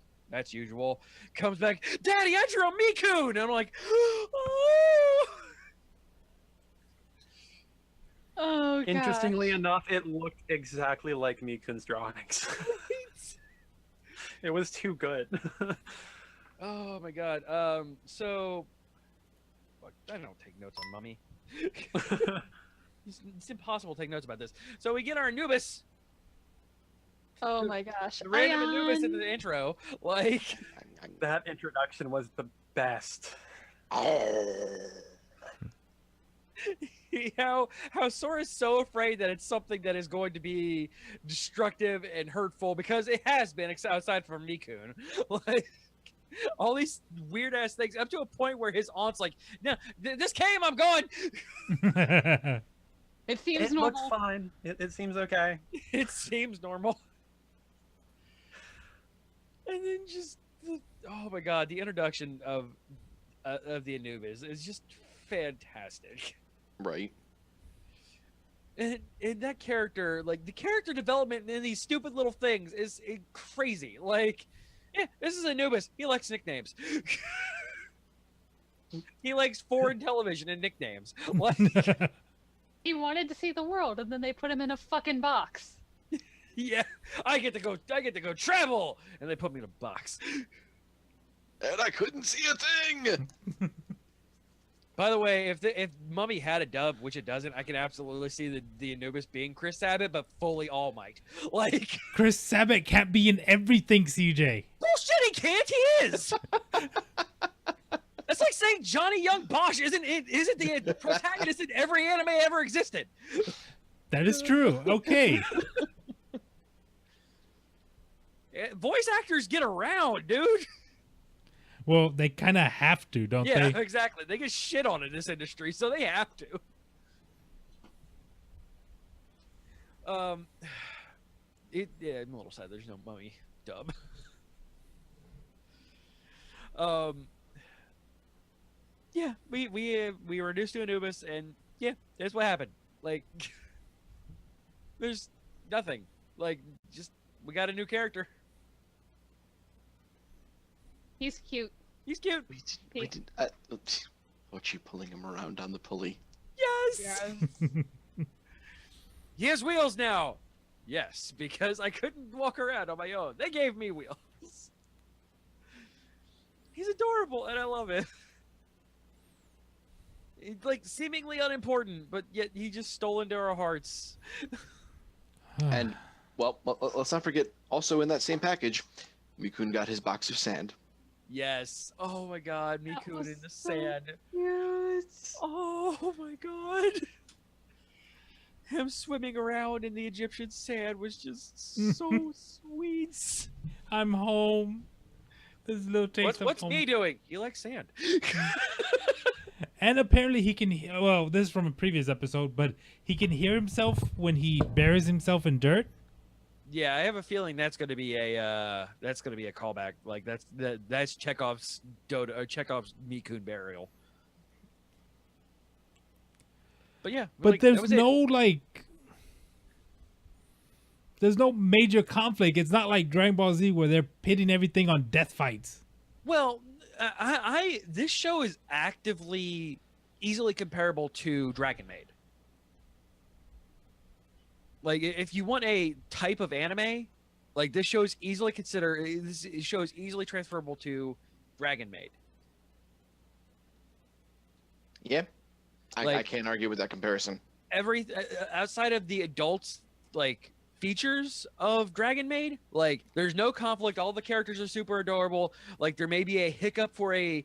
usual. Comes back, Daddy, I drew a Miku, and I'm like, oh. Oh god. Interestingly enough, it looked exactly like Mikun's drawings. It was too good. Oh my god. So fuck, I don't take notes on Mummy. It's impossible to take notes about this. So we get our Anubis, Oh my gosh. the random Anubis Ion. into the intro. Like That introduction was the best. how Sora's so afraid that it's something that is going to be destructive and hurtful because it has been aside from Mikun. Like all these weird ass things up to a point where his aunt's like, no, this came, I'm going. It seems It looks normal. fine. It seems okay. It seems normal. And then just oh my god, the introduction of the Anubis is just fantastic. Right. And that character, like the character development in these stupid little things is crazy. Like, yeah, this is Anubis. He likes nicknames. He likes foreign television and nicknames. Like, He wanted to see the world, and then they put him in a fucking box. yeah, I get to go travel, and they put me in a box. And I couldn't see a thing. By the way, if Mummy had a dub, which it doesn't, I can absolutely see the Anubis being Chris Sabat, but fully All Might. Like Chris Sabat can't be in everything, CJ. bullshit, he can't. He is. That's like saying Johnny Young Bosch isn't the protagonist in every anime ever existed. That is true. Okay. Voice actors get around, dude. Well, they kind of have to, don't Yeah, they? exactly. They get shit on in this industry, so they have to. Yeah, I'm a little sad. There's no Mummy dub. Yeah, we were reduced to Anubis, and yeah, that's what happened. Like, there's nothing. Like, just we got a new character. He's cute. He's cute. We did, what, you pulling him around on the pulley? Yes. He has wheels now. Yes, because I couldn't walk around on my own. They gave me wheels. He's adorable, and I love it. It's like seemingly unimportant, but yet he just stole into our hearts. And, well, let's not forget, also in that same package, Mikun got his box of sand. Yes. Oh my god, Mikun was in the so sand. Yes. Oh my god. Him swimming around in the Egyptian sand was just so sweet. I'm home. This little taste of What's home. he doing? He likes sand. And apparently he can. Well, this is from a previous episode, but he can hear himself when he buries himself in dirt. Yeah, I have a feeling that's going to be a callback. Like that's Chekhov's Chekhov's Mikun burial. But yeah, But like, that there's was no it. there's no major conflict. It's not like Dragon Ball Z where they're pitting everything on death fights. Well, this show is actively easily comparable to Dragon Maid. Like, if you want a type of anime, like this show is easily transferable to Dragon Maid. Yeah, I Like- can't argue with that comparison. Outside of the adults like features of Dragon Maid, like there's no conflict. All the characters are super adorable. Like there may be a hiccup for a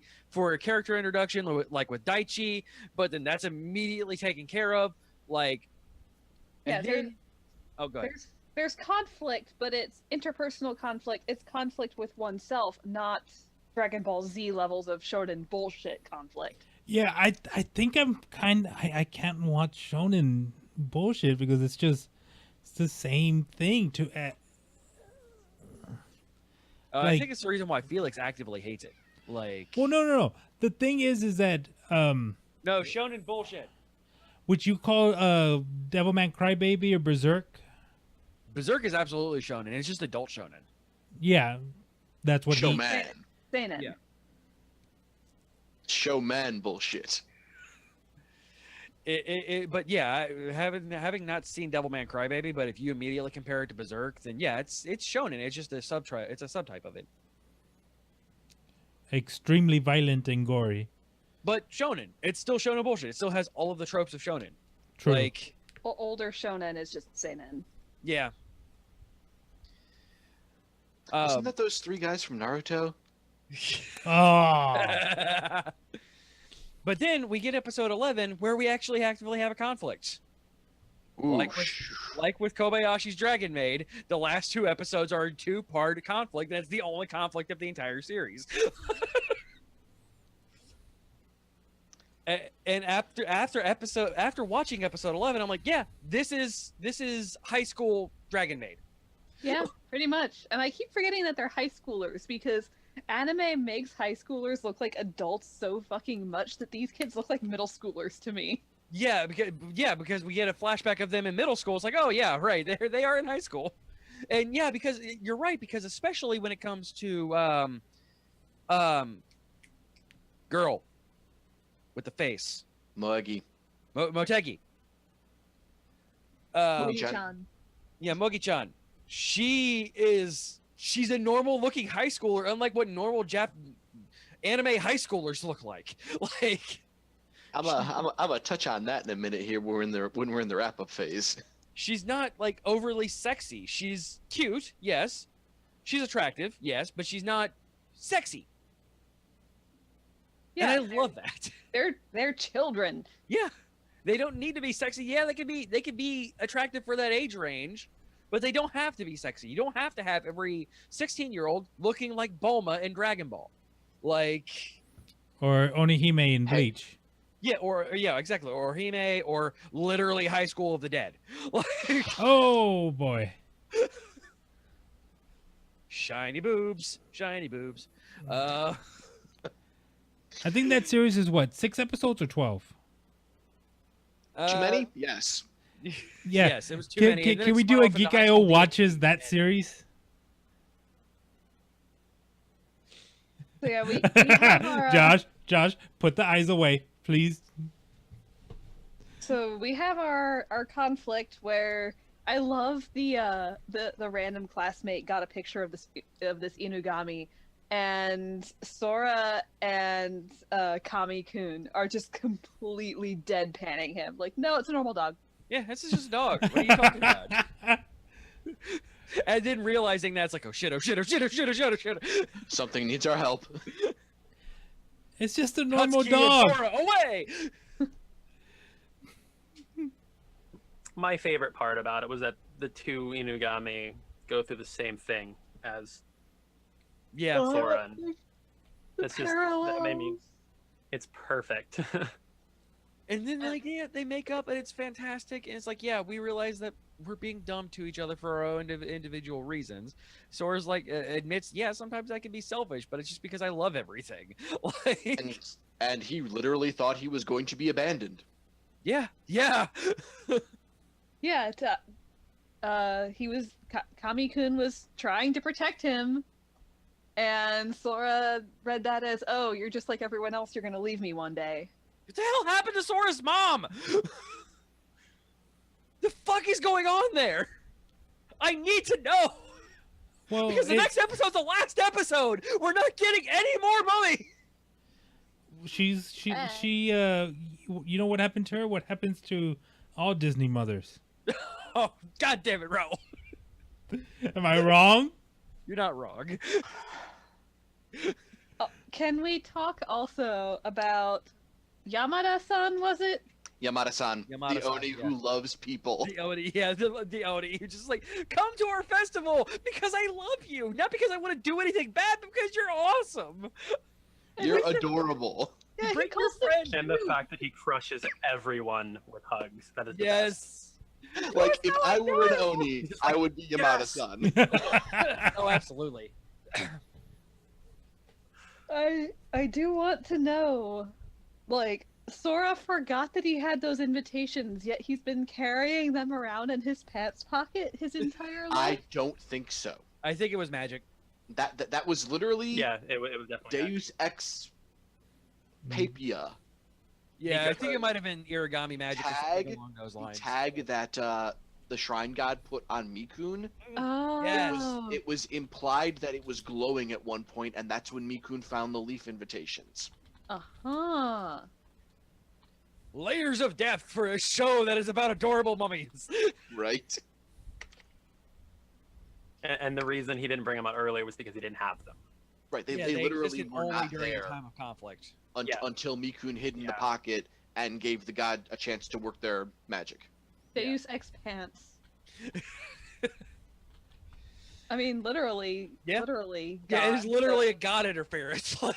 character introduction, like with Daichi, but then that's immediately taken care of. Like, Yeah, and then, oh, go ahead. There's conflict, but it's interpersonal conflict. It's conflict with oneself, not Dragon Ball Z levels of shonen bullshit conflict. Yeah, I think I'm I can't watch shonen bullshit because it's the same thing to. I like- think it's the reason why Felix actively hates it. Like, Well, no. The thing is that no shonen bullshit. Would you call Devilman Crybaby or Berserk? Berserk is absolutely shonen. It's just adult shonen. Yeah, that's what he. Showman. Seinen. Yeah. Showman bullshit. But yeah, having not seen Devilman Crybaby, but if you immediately compare it to Berserk, then yeah, it's shonen. It's just a subtype of it. Extremely violent and gory. But shonen, it's still shonen bullshit. It still has all of the tropes of shonen. True. Like, Older shonen is just seinen. yeah. Isn't that those 3 guys from Naruto? Oh. But then we get episode 11 where we actually actively have a conflict. Ooh, Like with Kobayashi's Dragon Maid, the last 2 episodes are a 2-part conflict, and it's the only conflict of the entire series. And after watching episode 11, I'm like, yeah, this is high school Dragon Maid. Yeah, pretty much. And I keep forgetting that they're high schoolers because anime makes high schoolers look like adults so fucking much that these kids look like middle schoolers to me. Yeah, because we get a flashback of them in middle school. It's like, oh yeah, right, they are in high school, and yeah, because you're right, because especially when it comes to girl with the face, Muggy. Motegi. Mogi-chan. Yeah, Mogi-chan. She's a normal looking high schooler, unlike what normal anime high schoolers look like. Like, I'm a touch on that in a minute here. When we're in the wrap up phase. She's not like overly sexy. She's cute, yes. She's attractive, yes, but she's not sexy. Yeah, and I love that. They're children. Yeah, they don't need to be sexy. Yeah, they could be attractive for that age range, but they don't have to be sexy. You don't have to have every 16-year-old looking like Bulma in Dragon Ball, like, or Onihime in Bleach. Yeah, exactly, or Hime, or literally High School of the Dead. Like, oh boy, shiny boobs. I think that series is what, 6 episodes or 12? Too many? Yes. Yeah. Yes, it was too many. And then Can it we do spun a off into Geek High IO School watches DxD. that series? So yeah, we have our, Josh, put the eyes away, please. So we have our conflict where I love the random classmate got a picture of this Inugami, and Sora and Kami-kun are just completely deadpanning him. Like, no, it's a normal dog. Yeah, this is just a dog. What are you talking about? And then realizing that's like, oh shit. Something needs our help. It's just a normal Hutsuki and dog. Sora, away! My favorite part about it was that the 2 Inugami go through the same thing as Yeah. Sora. And it's just, I mean, it's perfect. And then like, yeah, they make up and it's fantastic. And it's like, yeah, we realize that we're being dumb to each other for our own individual reasons. Sora's like admits, yeah, sometimes I can be selfish, but it's just because I love everything. Like, and he literally thought he was going to be abandoned. yeah. Yeah, Kami-kun was trying to protect him, and Sora read that as, oh, you're just like everyone else, you're gonna leave me one day. What the hell happened to Sora's mom? The fuck is going on there? I need to know. Well, because the next episode's the last episode. We're not getting any more mummy. She you know what happened to her? What happens to all Disney mothers? Oh, god damn it, Ro. Am I wrong? You're not wrong. Can we talk also about Yamada-san, was it? Yamada-san, the Oni who loves people. The Oni, yeah, the Oni who's just like, come to our festival because I love you, not because I want to do anything bad, but because you're awesome. You're adorable. Yeah, Bring your friend. And the fact that he crushes everyone with hugs. That is the best. Like, if I were an Oni, I would be Yamada-san. Oh, absolutely. I do want to know, like, Sora forgot that he had those invitations, yet he's been carrying them around in his pants pocket his entire I life. don't think so. I think it was magic. That was literally Yeah, it was definitely. Deus Ex Papia. Yeah, I Because- think it might have been origami magic or something Tag, along those the lines. tag that the Shrine God put on Mikun. Oh. Yes. It was implied that it was glowing at one point, and that's when Mikun found the leaf invitations. Uh-huh. Layers of depth for a show that is about adorable mummies. Right? And the reason he didn't bring them out earlier was because he didn't have them. Right. They, Yeah, they literally existed were only not during there a time of conflict. Yeah. until Mikun hid in the Yeah. pocket and gave the god a chance to work their magic. Deus Ex Pants. I mean, literally. Yeah. Literally. Yeah, it is God. literally a god interference. Like,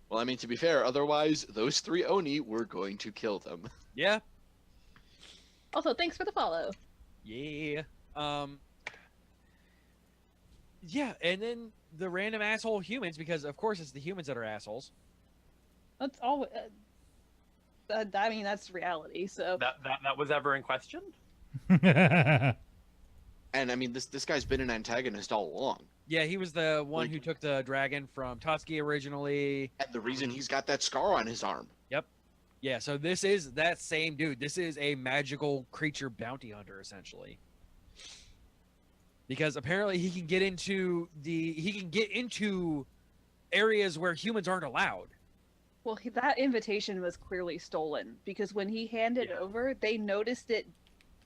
Well, I mean, to be fair, otherwise, those three Oni were going to kill them. yeah, Also, thanks for the follow. yeah. Yeah, and then the random asshole humans, because of course it's the humans that are assholes. That's all. I mean, that's reality. So That was ever in question. And I mean, this guy's been an antagonist all along. Yeah, he was the one Like- who took the dragon from Totsky originally. And the reason he's got that scar on his arm. Yeah, so this is that same dude. This is a magical creature bounty hunter, essentially. Because apparently he can get into areas where humans aren't allowed. well, that invitation was clearly stolen because when he handed Yeah. over, they noticed it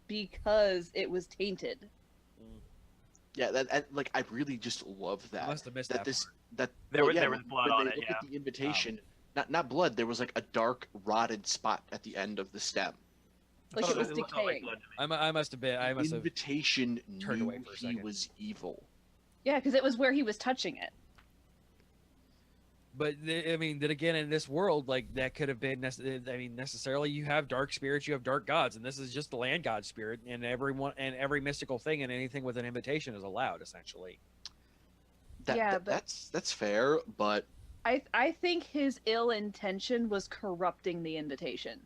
because it was tainted. Yeah, that like I really just love that. Must have missed that that this part. that There well, was- yeah, there was when- blood when on they it, look yeah. at the invitation, not blood. There was like a dark rotted spot at the end of the stem. Like I it thought was looked like decaying. blood to me. I must have been. I The must have. invitation turned knew away for a he second. was evil. Yeah, because it was where he was touching it. But I mean, then again, in this world, like that could have been. I mean, necessarily, you have dark spirits, you have dark gods, and this is just the land god spirit, and every mystical thing and anything with an invitation is allowed, essentially. Yeah, but- That's fair, but I think his ill intention was corrupting the invitation.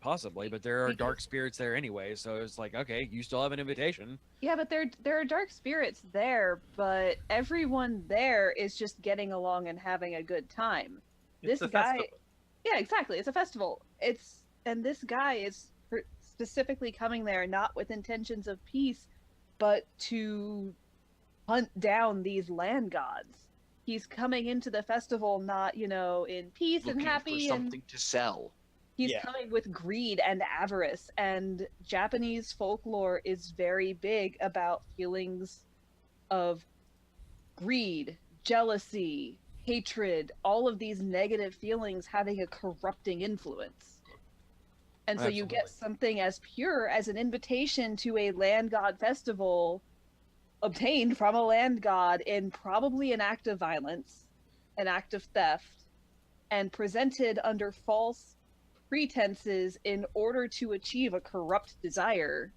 Possibly, but there are Because- dark spirits there anyway, so it's like, okay, you still have an invitation. Yeah, but there are dark spirits there, but everyone there is just getting along and having a good time. It's This a guy, festival. yeah, exactly. It's a festival. And this guy is specifically coming there not with intentions of peace, but to hunt down these land gods. He's coming into the festival not, in peace and looking happy, for and something to sell. he's Yeah. coming with greed and avarice. And Japanese folklore is very big about feelings of greed, jealousy, hatred, all of these negative feelings having a corrupting influence. And so you get Absolutely. something as pure as an invitation to a land god festival obtained from a land god in probably an act of violence, an act of theft, and presented under false pretenses in order to achieve a corrupt desire.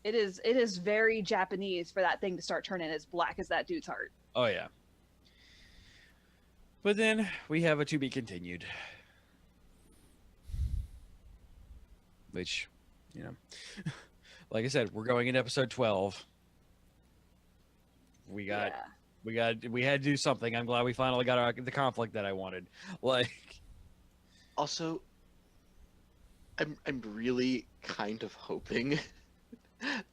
It is very Japanese for that thing to start turning as black as that dude's heart. Oh yeah. But then we have a to be continued, which, like I said, we're going into episode 12. We had to do something. I'm glad we finally got the conflict that I wanted. Like, Also, I'm really kind of hoping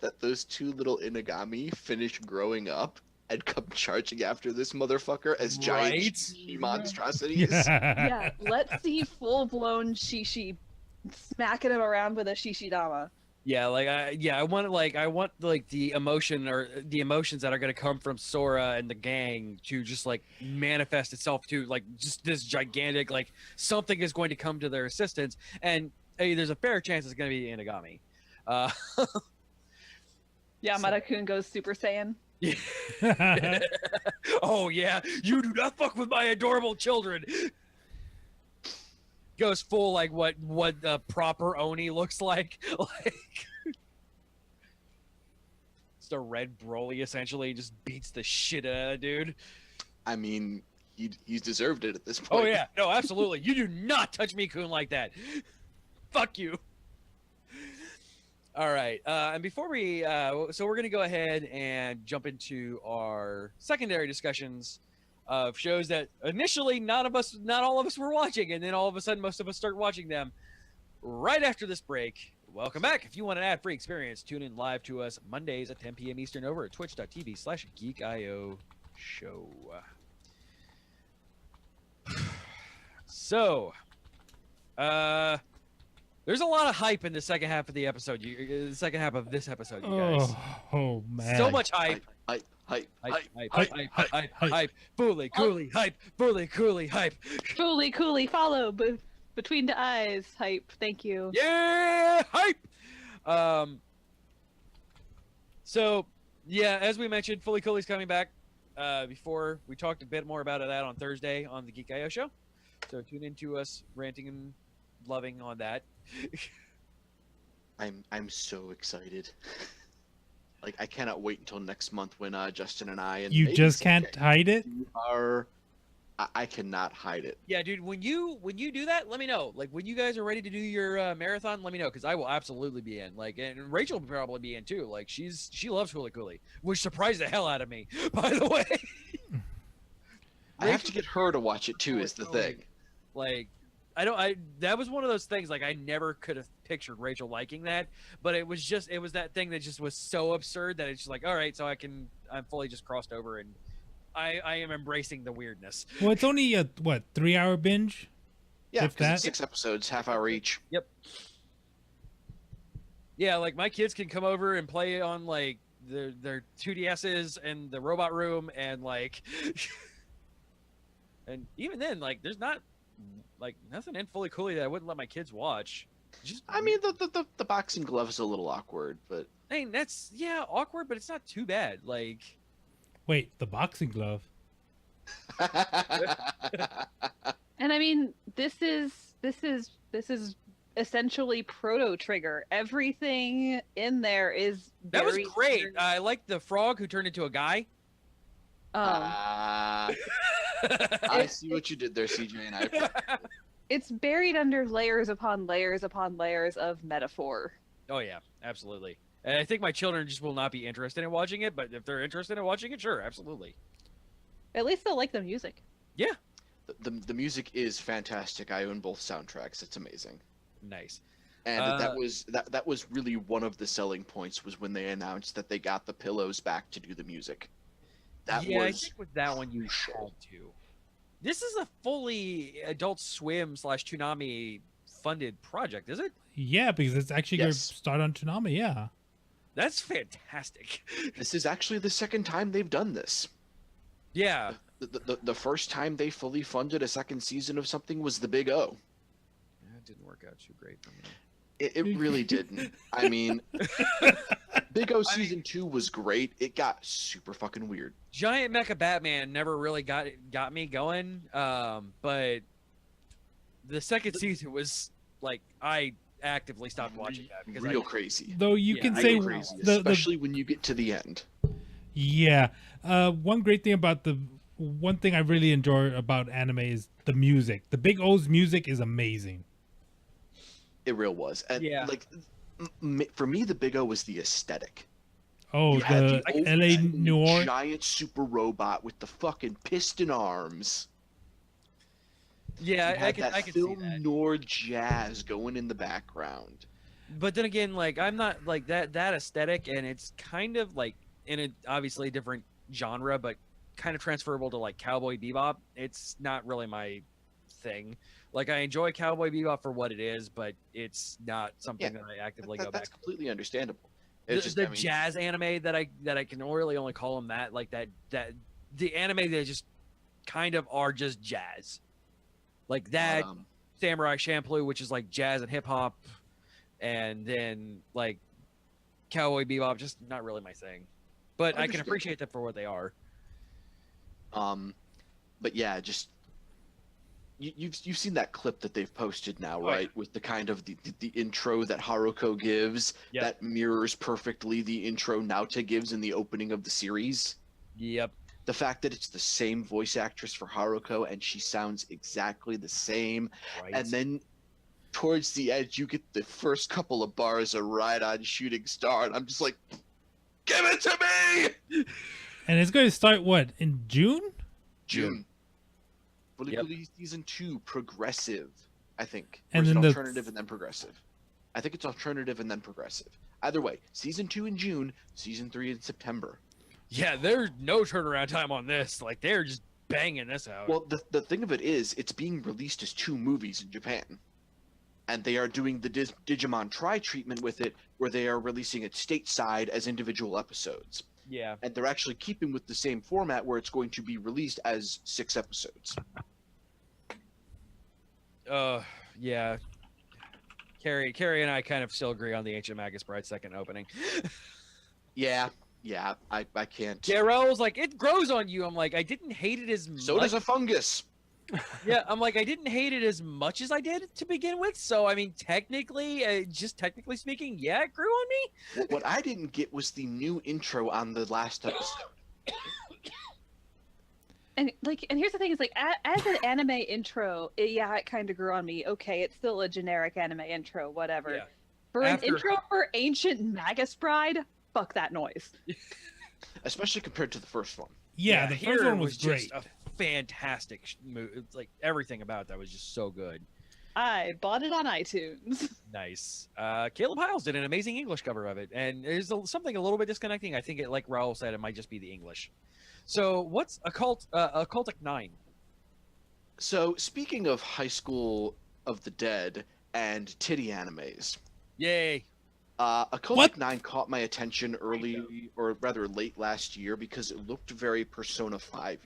that those two little Inagami finish growing up and come charging after this motherfucker as giant Right? shishi monstrosities. Yeah, let's see full blown Shishi smacking him around with a Shishidama. yeah, I want the emotion or the emotions that are going to come from Sora and the gang to just like manifest itself to like just this gigantic like something is going to come to their assistance, and hey, there's a fair chance it's going to be Inagami. Yeah, So- Mata-kun goes Super Saiyan. Oh yeah, you do not fuck with my adorable children. Goes full like what the proper Oni looks like. Like just a red Broly essentially just beats the shit out of that dude. I mean, he's deserved it at this point. Oh yeah, no, absolutely. You do not touch me, Kun, like that. Fuck you. All right, and before we, so we're gonna go ahead and jump into our secondary discussions of shows that initially not all of us were watching, and then all of a sudden most of us start watching them right after this break. Welcome back. If you want an ad-free experience, tune in live to us Mondays at 10 p.m. Eastern over at twitch.tv/geekio show. So, there's a lot of hype in the second half of the episode. The second half of this episode, you guys. Oh man. So much hype. Hype. Fully, coolly, hype. Fully, coolly, hype. Fully, coolly, follow between the eyes. Hype. Thank you. Yeah, hype. So, yeah, as we mentioned, Fully Cooley's coming back. Before we talked a bit more about that on Thursday on the Geek IO show. So tune into us ranting and loving on that. I'm so excited. Like, I cannot wait until next month when Justin and I and You maybe just CJ can't hide it? I cannot hide it. Yeah, dude, when you do that, let me know. Like, when you guys are ready to do your marathon, let me know, because I will absolutely be in. Like, and Rachel will probably be in too. Like, she loves Fully Cooley, which surprised the hell out of me, by the way. I have to get her to watch it too, is the thing. Like, that was one of those things, like, I never could have pictured Rachel liking that, but it was that thing that just was so absurd that it's just like, all right, so I'm fully just crossed over, and I am embracing the weirdness. Well, it's only a 3-hour binge? Yeah, If because that? it's 6 episodes, half hour each. Yep. Yeah, like, my kids can come over and play on, like, their 2DSs and the robot room, and, like, and even then, like, there's not, like, nothing in Fully Cooley that I wouldn't let my kids watch. I mean, the boxing glove is a little awkward, but I mean, that's, yeah, awkward, but it's not too bad. Like, Wait, the boxing glove? And I mean, this is essentially proto Trigger. Everything in there is that was very great. I like the frog who turned into a guy. I see what you did there, CJ, and I appreciate it. It's buried under layers upon layers upon layers of metaphor. Oh yeah, absolutely. And I think my children just will not be interested in watching it, but if they're interested in watching it, sure, absolutely. At least they'll like the music. Yeah. The music is fantastic. I own both soundtracks. It's amazing. Nice. And that was really one of the selling points, was when they announced that they got the Pillows back to do the music. I think with that one you had to. This is a fully Adult Swim / Toonami funded project, is it? Yeah, because it's actually going to start on Toonami, yeah. That's fantastic. This is actually the second time they've done this. Yeah. The first time they fully funded a second season of something was the Big O. That didn't work out too great for me. It really didn't. I mean, Big O season 2 was great. It got super fucking weird. Giant Mecha Batman never really got me going, but the second season was like, I actively stopped watching that because real crazy. Though you can say crazy, especially when you get to the end. Yeah. One great thing about one thing I really enjoy about anime is the music. The Big O's music is amazing. It real was. And yeah. Like, for me, the Big O was the aesthetic. Oh, You had the old LA Noir. giant super robot with the fucking piston arms. Yeah, You had I can see film that. noir jazz going in the background. But then again, like, I'm not like that aesthetic, and it's kind of like in a obviously different genre, but kind of transferable to like Cowboy Bebop. It's not really my thing. Like, I enjoy Cowboy Bebop for what it is, but it's not something that I actively go back. That's completely understandable. The, It's just, the I mean, jazz anime that I can really only call them that, like that the anime that just kind of are just jazz, like that Samurai Champloo, which is like jazz and hip hop, and then like Cowboy Bebop, just not really my thing, but I can appreciate them for what they are. But yeah, just you've seen that clip that they've posted now, right? Yeah. With the kind of the intro that Haruko gives Yep. that mirrors perfectly the intro Naota gives in the opening of the series. Yep. The fact that it's the same voice actress for Haruko and she sounds exactly the same. Right. And then towards the edge, you get the first couple of bars of Ride On Shooting Star, and I'm just like, give it to me! And it's going to start, what, in June? June. Yep. Season 2, progressive, I think. And Or is then it alternative and then progressive? I think it's alternative and then progressive. Either way, season 2 in June, season 3 in September. Yeah, there's no turnaround time on this. Like, they're just banging this out. Well, the thing of it is, it's being released as 2 movies in Japan. And they are doing the Digimon Tri treatment with it, where they are releasing it stateside as individual episodes. Yeah. And they're actually keeping with the same format where it's going to be released as 6 episodes. Yeah. Carrie and I kind of still agree on the Ancient Magus Bride second opening. Yeah, I can't. Yeah, Raul was like, it grows on you. I'm like, I didn't hate it as much. So does a fungus. Yeah, I'm like, I didn't hate it as much as I did to begin with. So, I mean, technically, just technically speaking, yeah, it grew on me. What I didn't get was the new intro on the last episode. And here's the thing: is like as an anime intro, it kind of grew on me. Okay, it's still a generic anime intro, whatever. Yeah. For an intro for Ancient Magus Bride, fuck that noise. Especially compared to the first one. Yeah, the first one was great. just a fantastic movie. It's like everything about that was just so good. I bought it on iTunes. Nice. Caleb Hiles did an amazing English cover of it, and there's something a little bit disconnecting. I think it, like Raul said, it might just be the English. So, what's Occultic 9? So, speaking of High School of the Dead and titty animes, Yay! Occultic 9 caught my attention early, or rather late last year, because it looked very Persona 5-y.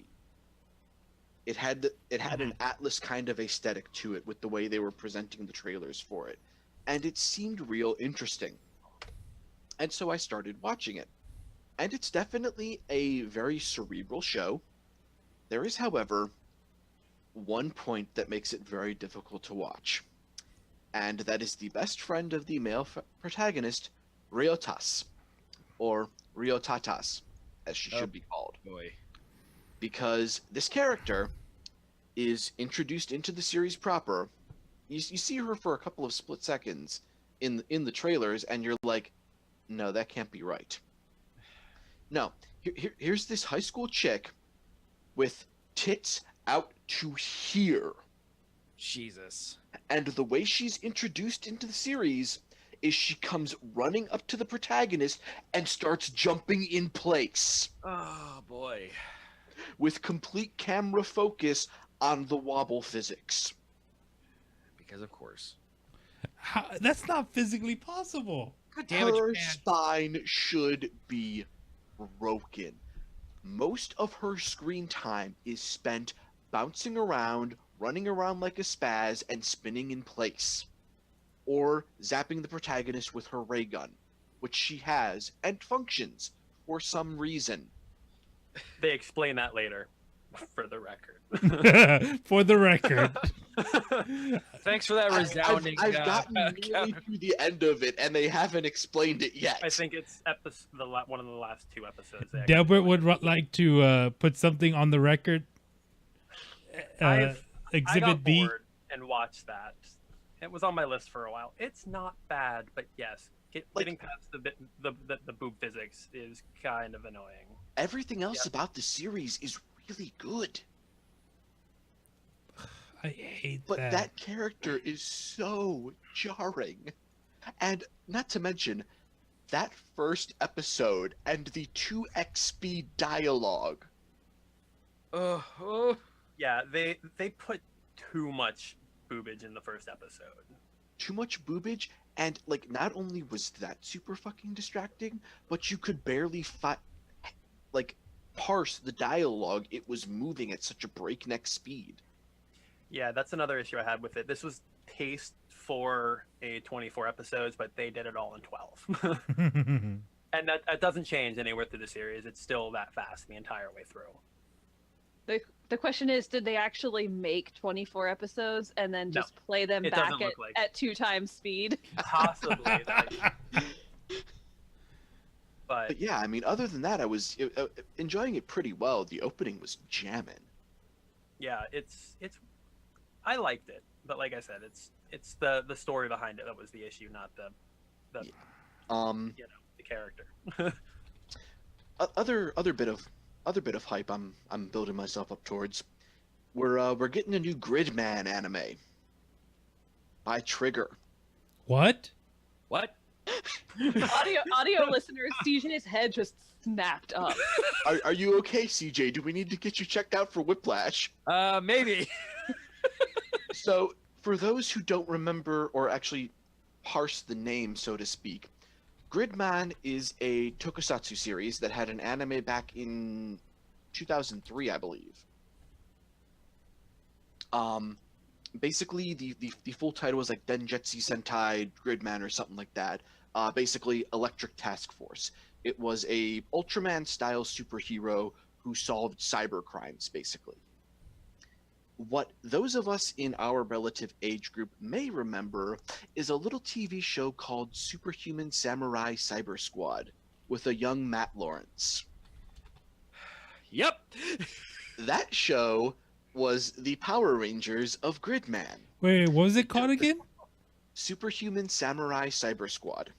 It had an Atlas kind of aesthetic to it with the way they were presenting the trailers for it, and it seemed real interesting. And so I started watching it. And it's definitely a very cerebral show. There is, however, one point that makes it very difficult to watch. And that is the best friend of the male protagonist, Ryotas. Or Ryotatas, as she should be called. Boy. Because this character is introduced into the series proper. You see her for a couple of split seconds in the trailers, and you're like, no, that can't be right. No, here's this high school chick with tits out to here. Jesus. And the way she's introduced into the series is she comes running up to the protagonist and starts jumping in place. Oh, boy. With complete camera focus on the wobble physics. Because of course. That's not physically possible. God damn it, Her Japan. spine should be broken. Most of her screen time is spent bouncing around, running around like a spaz, and spinning in place. Or zapping the protagonist with her ray gun, which she has and functions for some reason. They explain that later, for the record. For the record. Thanks for that resounding. I've gotten nearly to the end of it, and they haven't explained it yet. I think it's one of the last 2 episodes. Delbert would like to put something on the record. I Exhibit got B. bored and watched that. It was on my list for a while. It's not bad, but yes, getting past the boob physics is kind of annoying. Everything else about the series is really good. I hate But that. that character is so jarring. And not to mention, that first episode and the 2x speed dialogue. Yeah, they put too much boobage in the first episode. Too much boobage, and like not only was that super fucking distracting, but you could barely parse the dialogue. It was moving at such a breakneck speed. Yeah, that's another issue I had with it. This was paced for a 24 episodes, but they did it all in 12. And that doesn't change anywhere through the series. It's still that fast the entire way through. The question is, did they actually make 24 episodes and then just play them it back doesn't look like at 2 times speed? Possibly. But But yeah, I mean, other than that, I was enjoying it pretty well. The opening was jamming. Yeah, it's I liked it, but like I said, it's the story behind it that was the issue, not the the character. Other bit of hype I'm building myself up towards. We're getting a new Gridman anime by Trigger. What? What? audio listeners, CJ's head just snapped up. Are you okay, CJ? Do we need to get you checked out for whiplash? Maybe. So, for those who don't remember or actually parse the name, so to speak, Gridman is a tokusatsu series that had an anime back in 2003, I believe. Basically, the full title was like Denjetsu Sentai Gridman or something like that. Basically, Electric Task Force. It was a Ultraman-style superhero who solved cyber crimes, basically. What those of us in our relative age group may remember is a little TV show called Superhuman Samurai Cyber Squad with a young Matt Lawrence. Yep. That show was the Power Rangers of Gridman. Wait, what was it called again? Superhuman Samurai Cyber Squad.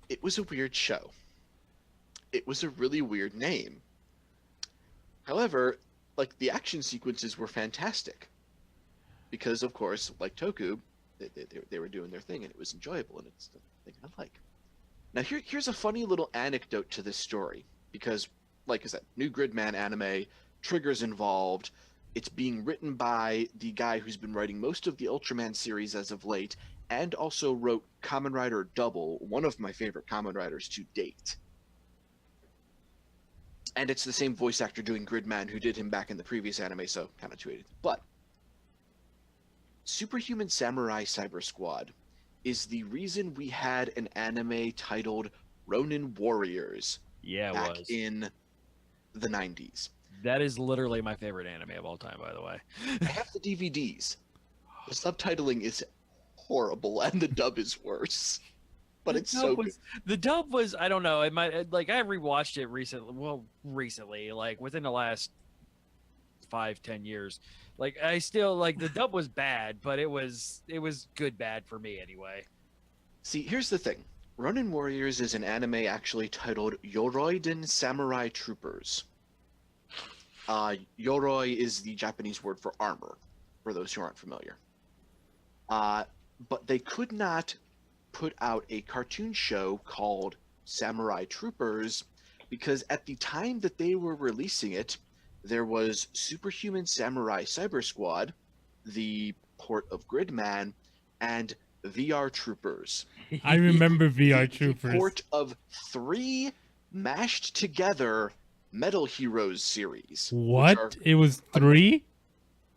It was a weird show. It was a really weird name. However, like, the action sequences were fantastic. Because, of course, like Toku, they were doing their thing, and it was enjoyable, and it's the thing I like. Now, here's a funny little anecdote to this story. Because, like I said, new Gridman anime, Trigger's involved. It's being written by the guy who's been writing most of the Ultraman series as of late, and also wrote Kamen Rider Double, one of my favorite Kamen Riders to date. And it's the same voice actor doing Gridman who did him back in the previous anime, so kind of 280. But Superhuman Samurai Cyber Squad is the reason we had an anime titled Ronin Warriors back in the 90s. That is literally my favorite anime of all time, by the way. I have the DVDs. The subtitling is horrible, and the dub is worse. But it's so good. The dub was, I don't know, it might, like, I rewatched it recently, like, within the last 5-10 years. Like, I still, like, the dub was bad, but it was good bad for me anyway. See, here's the thing. Ronin Warriors is an anime actually titled Yoroiden Samurai Troopers. Yoroi is the Japanese word for armor, for those who aren't familiar. But they could not put out a cartoon show called Samurai Troopers because at the time that they were releasing it, there was Superhuman Samurai Cyber Squad, the port of Gridman, and VR Troopers. I remember VR Troopers. The port of 3 mashed together Metal Heroes series. What? It was 3?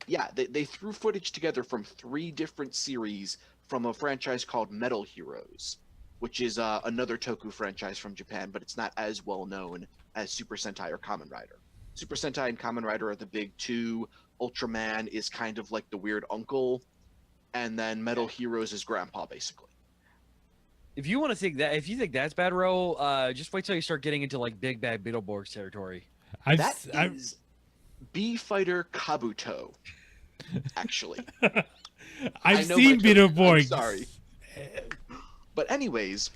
Yeah, they threw footage together from 3 different series from a franchise called Metal Heroes, which is another Toku franchise from Japan, but it's not as well known as Super Sentai or Kamen Rider. Super Sentai and Kamen Rider are the big 2. Ultraman is kind of like the weird uncle, and then Metal Heroes is grandpa, basically. If you want to think that, if you think that's bad, Ro, just wait till you start getting into like Big Bad Beetleborgs territory. That is B-Fighter Kabuto, actually. I've seen Beetleborgs. Sorry. But anyways,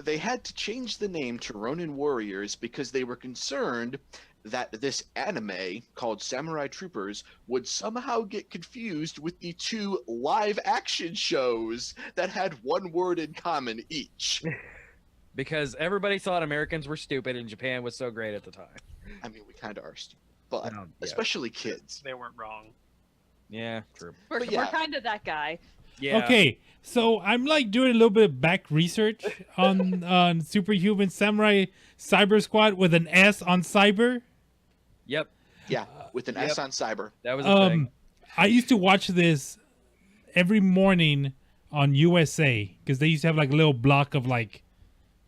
they had to change the name to Ronin Warriors because they were concerned that this anime called Samurai Troopers would somehow get confused with the 2 live action shows that had one word in common each. Because everybody thought Americans were stupid and Japan was so great at the time. I mean, we kind of are stupid, but especially kids. They weren't wrong. Yeah, true. We're kind of that guy. Yeah. Okay, so I'm like doing a little bit of back research on Superhuman Samurai Cyber Squad with an S on cyber. Yep. Yeah, with an S on cyber. That was a thing. I used to watch this every morning on USA because they used to have like a little block of like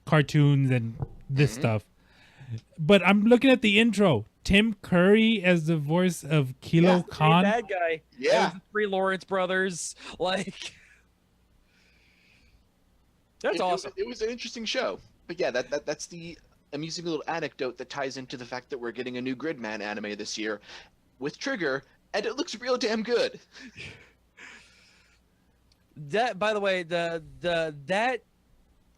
cartoons and this stuff. But I'm looking at the intro. Tim Curry as the voice of Kilo Khan. Bad guy. Yeah. That was the 3 Lawrence brothers. Like. That's awesome. It was an interesting show. But yeah, that's the amusing little anecdote that ties into the fact that we're getting a new Gridman anime this year with Trigger, and it looks real damn good. That, by the way, that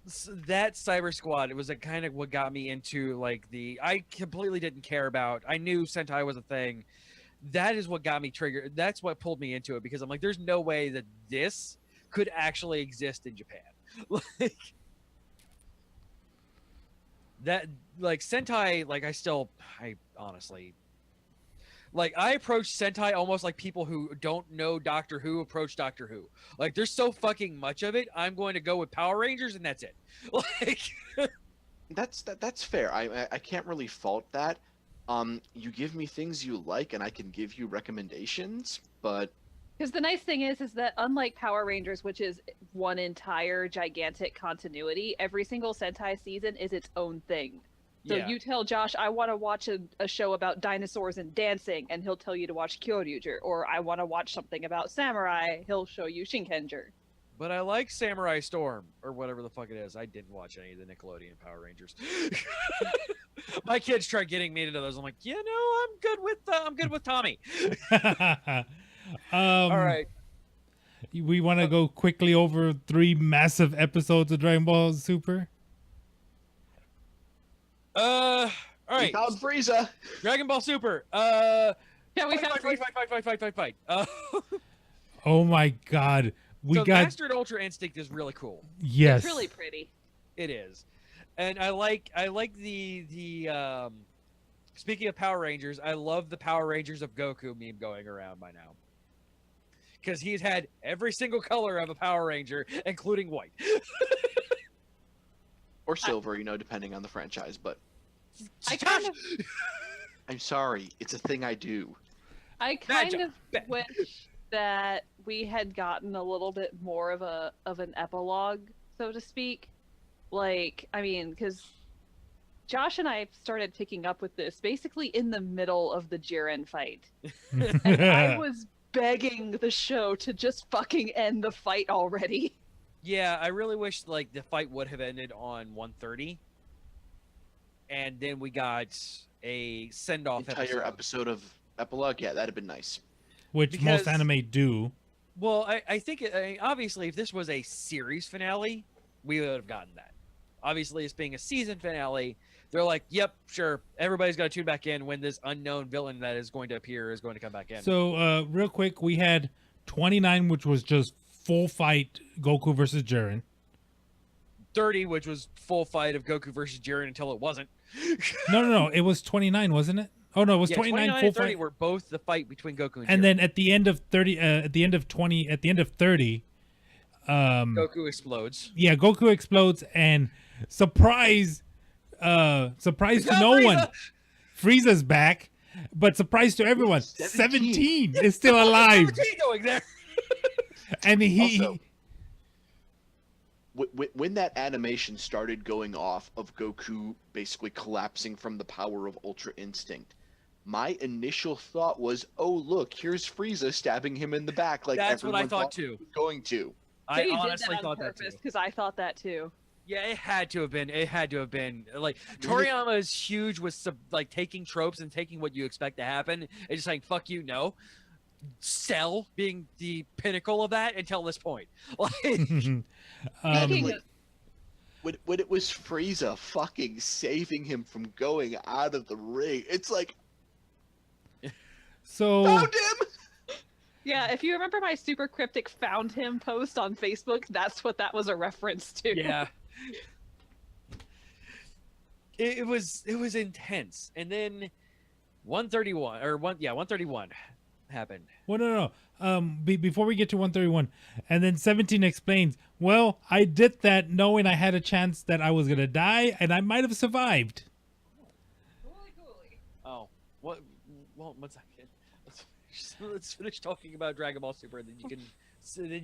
Cyber Squad, it was a kind of what got me into like I completely didn't care about. I knew Sentai was a thing. That is what got me triggered. That's what pulled me into it, because I'm like, there's no way that this could actually exist in Japan. Like that, like Sentai, like I honestly, like I approach Sentai almost like people who don't know Doctor Who approach Doctor Who. Like there's so fucking much of it. I'm going to go with Power Rangers and that's it. Like that's fair. I can't really fault that. You give me things you like and I can give you recommendations, but Because the nice thing is that unlike Power Rangers, which is one entire gigantic continuity, every single Sentai season is its own thing. So yeah. you tell Josh, I want to watch a show about dinosaurs and dancing, and he'll tell you to watch Kyoryuger. Or I want to watch something about samurai, he'll show you Shinkenger. But I like Samurai Storm, or whatever the fuck it is. I didn't watch any of the Nickelodeon Power Rangers. My kids tried getting me into those. I'm like, I'm good with Tommy. All right. We want to go quickly over 3 massive episodes of Dragon Ball Super. All right. We found Frieza. Dragon Ball Super. Yeah, we found fight. Oh my god. We got Mastered Ultra Instinct is really cool. Yes. It's really pretty. It is. And I like the speaking of Power Rangers, I love the Power Rangers of Goku meme going around by now. Because he's had every single color of a Power Ranger, including white. Or silver, depending on the franchise, but I kind of I'm sorry, it's a thing I do. I kind of wish that we had gotten a little bit more of an epilogue, so to speak. Like, I mean, because Josh and I started picking up with this basically in the middle of the Jiren fight. And I was begging the show to just fucking end the fight already. Yeah, I really wish like the fight would have ended on 1:30, and then we got a send-off entire episode of epilogue. Yeah, that'd have been nice. Which most anime do. Well, I think obviously if this was a series finale, we would have gotten that. Obviously, it's being a season finale. They're like, yep, sure. Everybody's got to tune back in when this unknown villain that is going to appear is going to come back in. So, real quick, we had 29, which was just full fight Goku versus Jiren. 30, which was full fight of Goku versus Jiren until it wasn't. No. It was 29, wasn't it? Oh no, it was 29 full and 30 fight. Were both the fight between Goku and Jiren. And then at the end of 30, at the end of 30, Goku explodes. Yeah, Goku explodes, and surprise to no one, Frieza's back. But surprise to everyone, 17 is still alive. 17 going there. And also, when that animation started going off of Goku basically collapsing from the power of Ultra Instinct, my initial thought was, oh look, here's Frieza stabbing him in the back like that's what I everyone thought too. He was going to. I So honestly did that on thought that purpose, too. because I thought that too. Yeah, it had to have been. It had to have been like Toriyama is huge with like taking tropes and taking what you expect to happen and just saying "fuck you." No, Cell being the pinnacle of that until this point. Like, When it was Frieza fucking saving him from going out of the ring, it's like, so found him. Yeah, if you remember my super cryptic "found him" post on Facebook, that's what that was a reference to. yeah, it was intense, and then 131 happened. Well, no. Before we get to 131, and then 17 explains, well, I did that knowing I had a chance that I was gonna die, and I might have survived. Oh, what? Well, one second. Let's finish talking about Dragon Ball Super, and then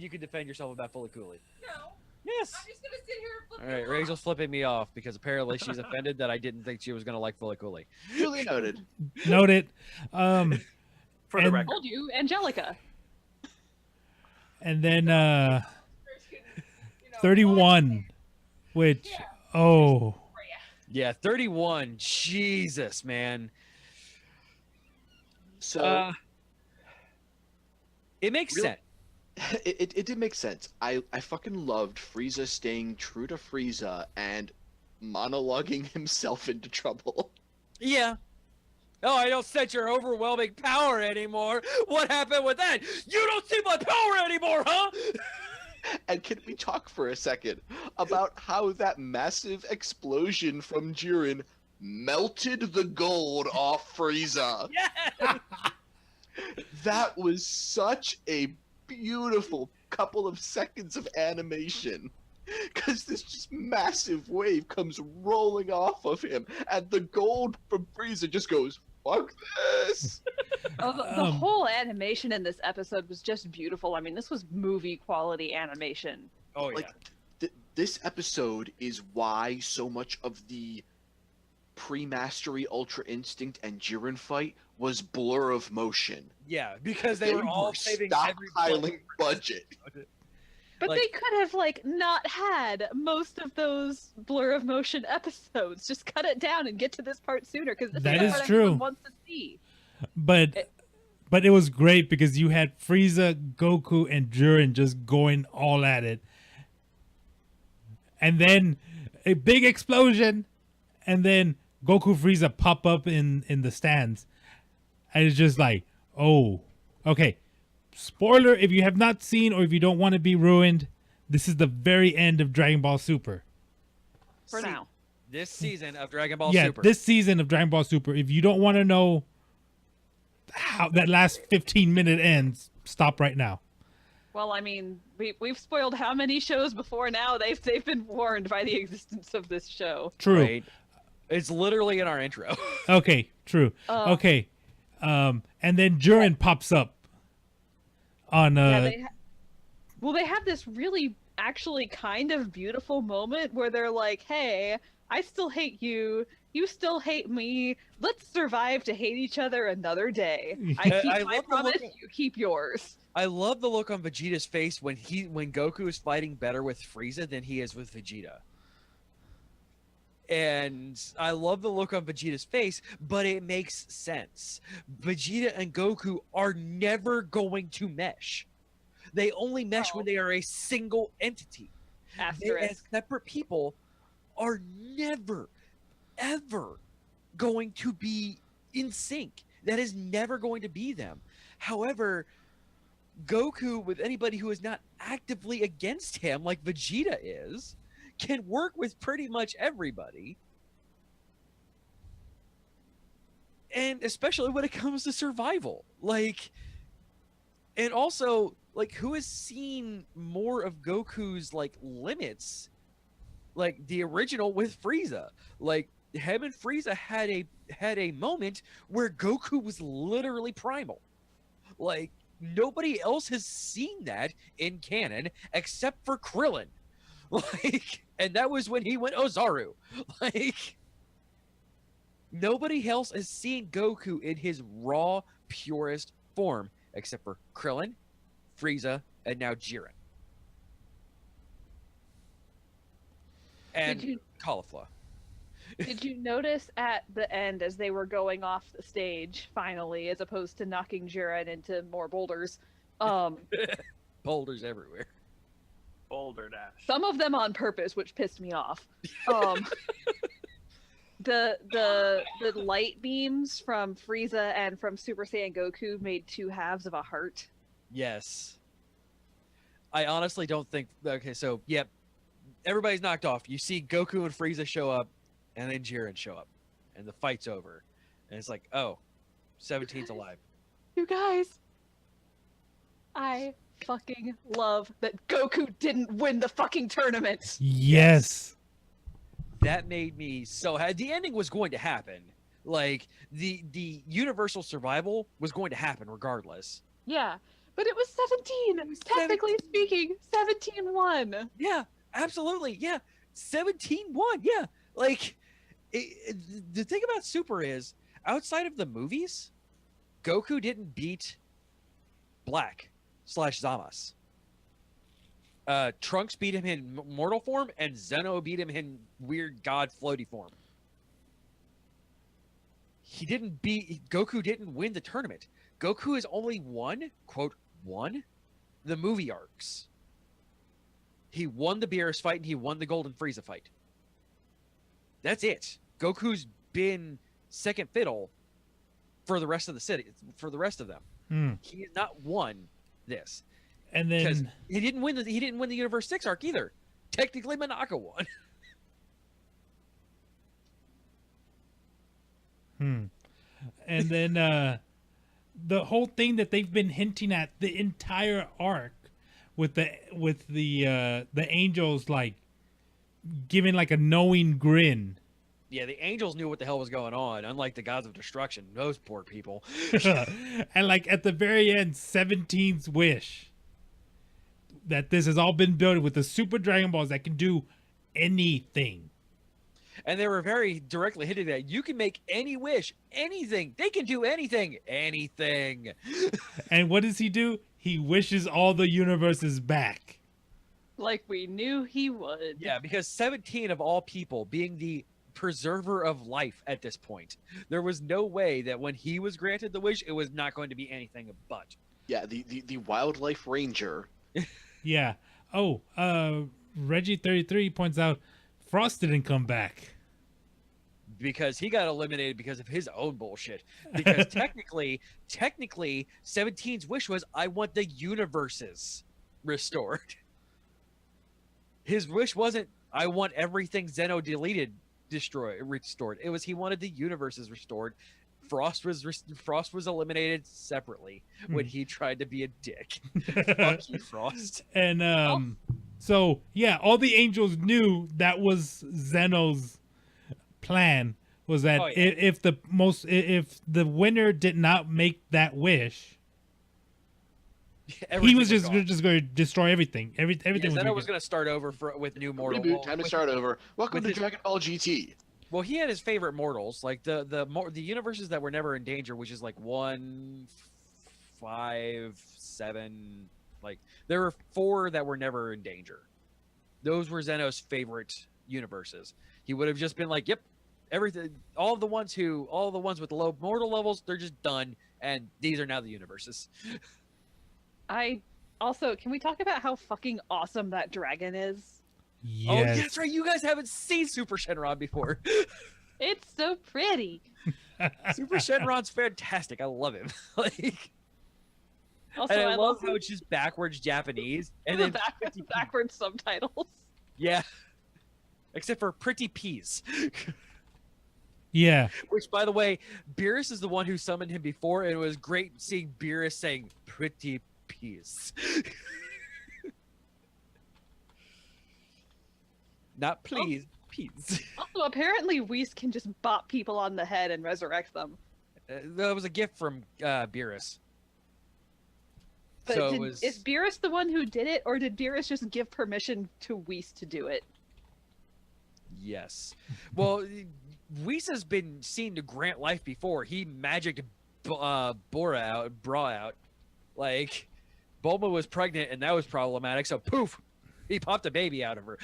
you can defend yourself about Fully Cooley. No. Yes. I'm just gonna sit here and flip. All right, Rachel's flipping me off because apparently she's offended that I didn't think she was gonna like Fully Cooley. Duly noted. Noted. For the And- I record. told you, Angelica. And then 31. which oh Yeah, 31. Jesus, man. So It makes Real- sense. it did make sense. I fucking loved Frieza staying true to Frieza and monologuing himself into trouble. Yeah. Oh, I don't sense your overwhelming power anymore. What happened with that? You don't see my power anymore, huh? And can we talk for a second about how that massive explosion from Jiren melted the gold off Frieza? Yeah. That was such a beautiful couple of seconds of animation. Because this just massive wave comes rolling off of him, and the gold from Frieza just goes, fuck this! Oh, the whole animation in this episode was just beautiful. I mean, this was movie quality animation. Oh yeah. Like, this episode is why so much of the pre-mastery Ultra Instinct and Jiren fight was blur of motion. Yeah, because they were all saving every stockpiling budget. But Like- they could have not had most of those blur of motion episodes. Just cut it down and get to this part sooner, because this That is is what true. everyone wants to see. but it was great because you had Frieza, Goku, and Jiren just going all at it, and then a big explosion, and then Goku, Frieza pop up in the stands, and it's just like, oh, okay. Spoiler: if you have not seen or if you don't want to be ruined, this is the very end of Dragon Ball Super. For now. This season of Dragon Ball Yeah, Super. this season of Dragon Ball Super. If you don't want to know how that last 15-minute ends, stop right now. Well, I mean, we've spoiled how many shows before now? They've been warned by the existence of this show. True. Right? It's literally in our intro. Okay, true. Okay. And then Jiren pops up on Yeah, they have this really actually kind of beautiful moment where they're like, hey, I still hate you. You still hate me. Let's survive to hate each other another day. I keep I my love the promise, look- you keep yours. I love the look on Vegeta's face when Goku is fighting better with Frieza than he is with Vegeta. And I love the look on Vegeta's face, but it makes sense. Vegeta and Goku are never going to mesh. They only mesh when they are a single entity. They, as Asterisk. separate people, are never, ever going to be in sync. That is never going to be them. However, Goku, with anybody who is not actively against him, like Vegeta is, can work with pretty much everybody. And especially when it comes to survival. Like, and also, like, who has seen more of Goku's, like, limits? Like, the original with Frieza. Like, him and Frieza had a moment where Goku was literally primal. Like, nobody else has seen that in canon except for Krillin. Like, and that was when he went Ozaru. Like, nobody else has seen Goku in his raw, purest form except for Krillin, Frieza, and now Jiren. And Caulifla. Did you notice at the end as they were going off the stage, finally, as opposed to knocking Jiren into more boulders, Boulders everywhere. Boulder Dash. some of them on purpose, which pissed me off. The light beams from Frieza and from Super Saiyan Goku made two halves of a heart. Yes. I honestly don't think. Okay, so, yep. Everybody's knocked off. You see Goku and Frieza show up, and then Jiren show up, and the fight's over. And it's like, oh, 17's alive. You guys, I fucking love that Goku didn't win the fucking tournament. Yes. That made me so happy. The ending was going to happen. Like, the universal survival was going to happen regardless. Yeah, but it was 17. Technically speaking, 17-1. Yeah, absolutely. Yeah. 17-1. Yeah. Like, the thing about Super is, outside of the movies, Goku didn't beat Black / Zamasu. Trunks beat him in mortal form, and Zeno beat him in weird god floaty form. Goku didn't win the tournament. Goku has only won, quote, won the movie arcs. He won the Beerus fight and he won the Golden Frieza fight. That's it. Goku's been second fiddle for the rest of the city, for the rest of them. He has not won this. And then he didn't win the Universe 6 arc either. Technically Monaka won. And then the whole thing that they've been hinting at the entire arc with the angels like giving like a knowing grin. Yeah, the angels knew what the hell was going on, unlike the gods of destruction. Those poor people. And like at the very end, 17's wish that this has all been built with the Super Dragon Balls that can do anything. And they were very directly hitting that. You can make any wish, anything. They can do anything, anything. And what does he do? He wishes all the universes back. Like we knew he would. Yeah, because 17 of all people being the preserver of life at this point, there was no way that when he was granted the wish, it was not going to be anything but. Yeah, the wildlife ranger. Yeah. Oh, Reggie33 points out Frost didn't come back. Because he got eliminated because of his own bullshit. Because technically, 17's wish was, I want the universes restored. His wish wasn't, I want everything Zeno deleted restored. It was he wanted the universes restored. Frost was eliminated separately when he tried to be a dick. Fuck you, Frost. And so yeah, all the angels knew that was Zeno's plan, was that if the winner did not make that wish, he was just going to destroy everything. Everything. Zeno was going to start over with new mortal. Reboot, time to start over. Welcome to Dragon Ball GT. Well, he had his favorite mortals, like the universes that were never in danger, which is like 1, 5, 7. Like there were 4 that were never in danger. Those were Zeno's favorite universes. He would have just been like, "Yep, everything. All the ones with low mortal levels, they're just done, and these are now the universes." I also, can we talk about how fucking awesome that dragon is? Yes. Oh, that's right. You guys haven't seen Super Shenron before. It's so pretty. Super Shenron's fantastic. I love him. Like, Also, and I love how it's just backwards Japanese and then backwards subtitles. Yeah, except for Pretty Peas. Yeah. Which, by the way, Beerus is the one who summoned him before, and it was great seeing Beerus saying "Pretty Peas." Not please, peas. Also, apparently Whis can just bop people on the head and resurrect them. That was a gift from Beerus. But So is Beerus the one who did it, or did Beerus just give permission to Whis to do it? Yes. Well, Whis has been seen to grant life before. He magicked Bra out. Like, Bulma was pregnant, and that was problematic, so poof, he popped a baby out of her.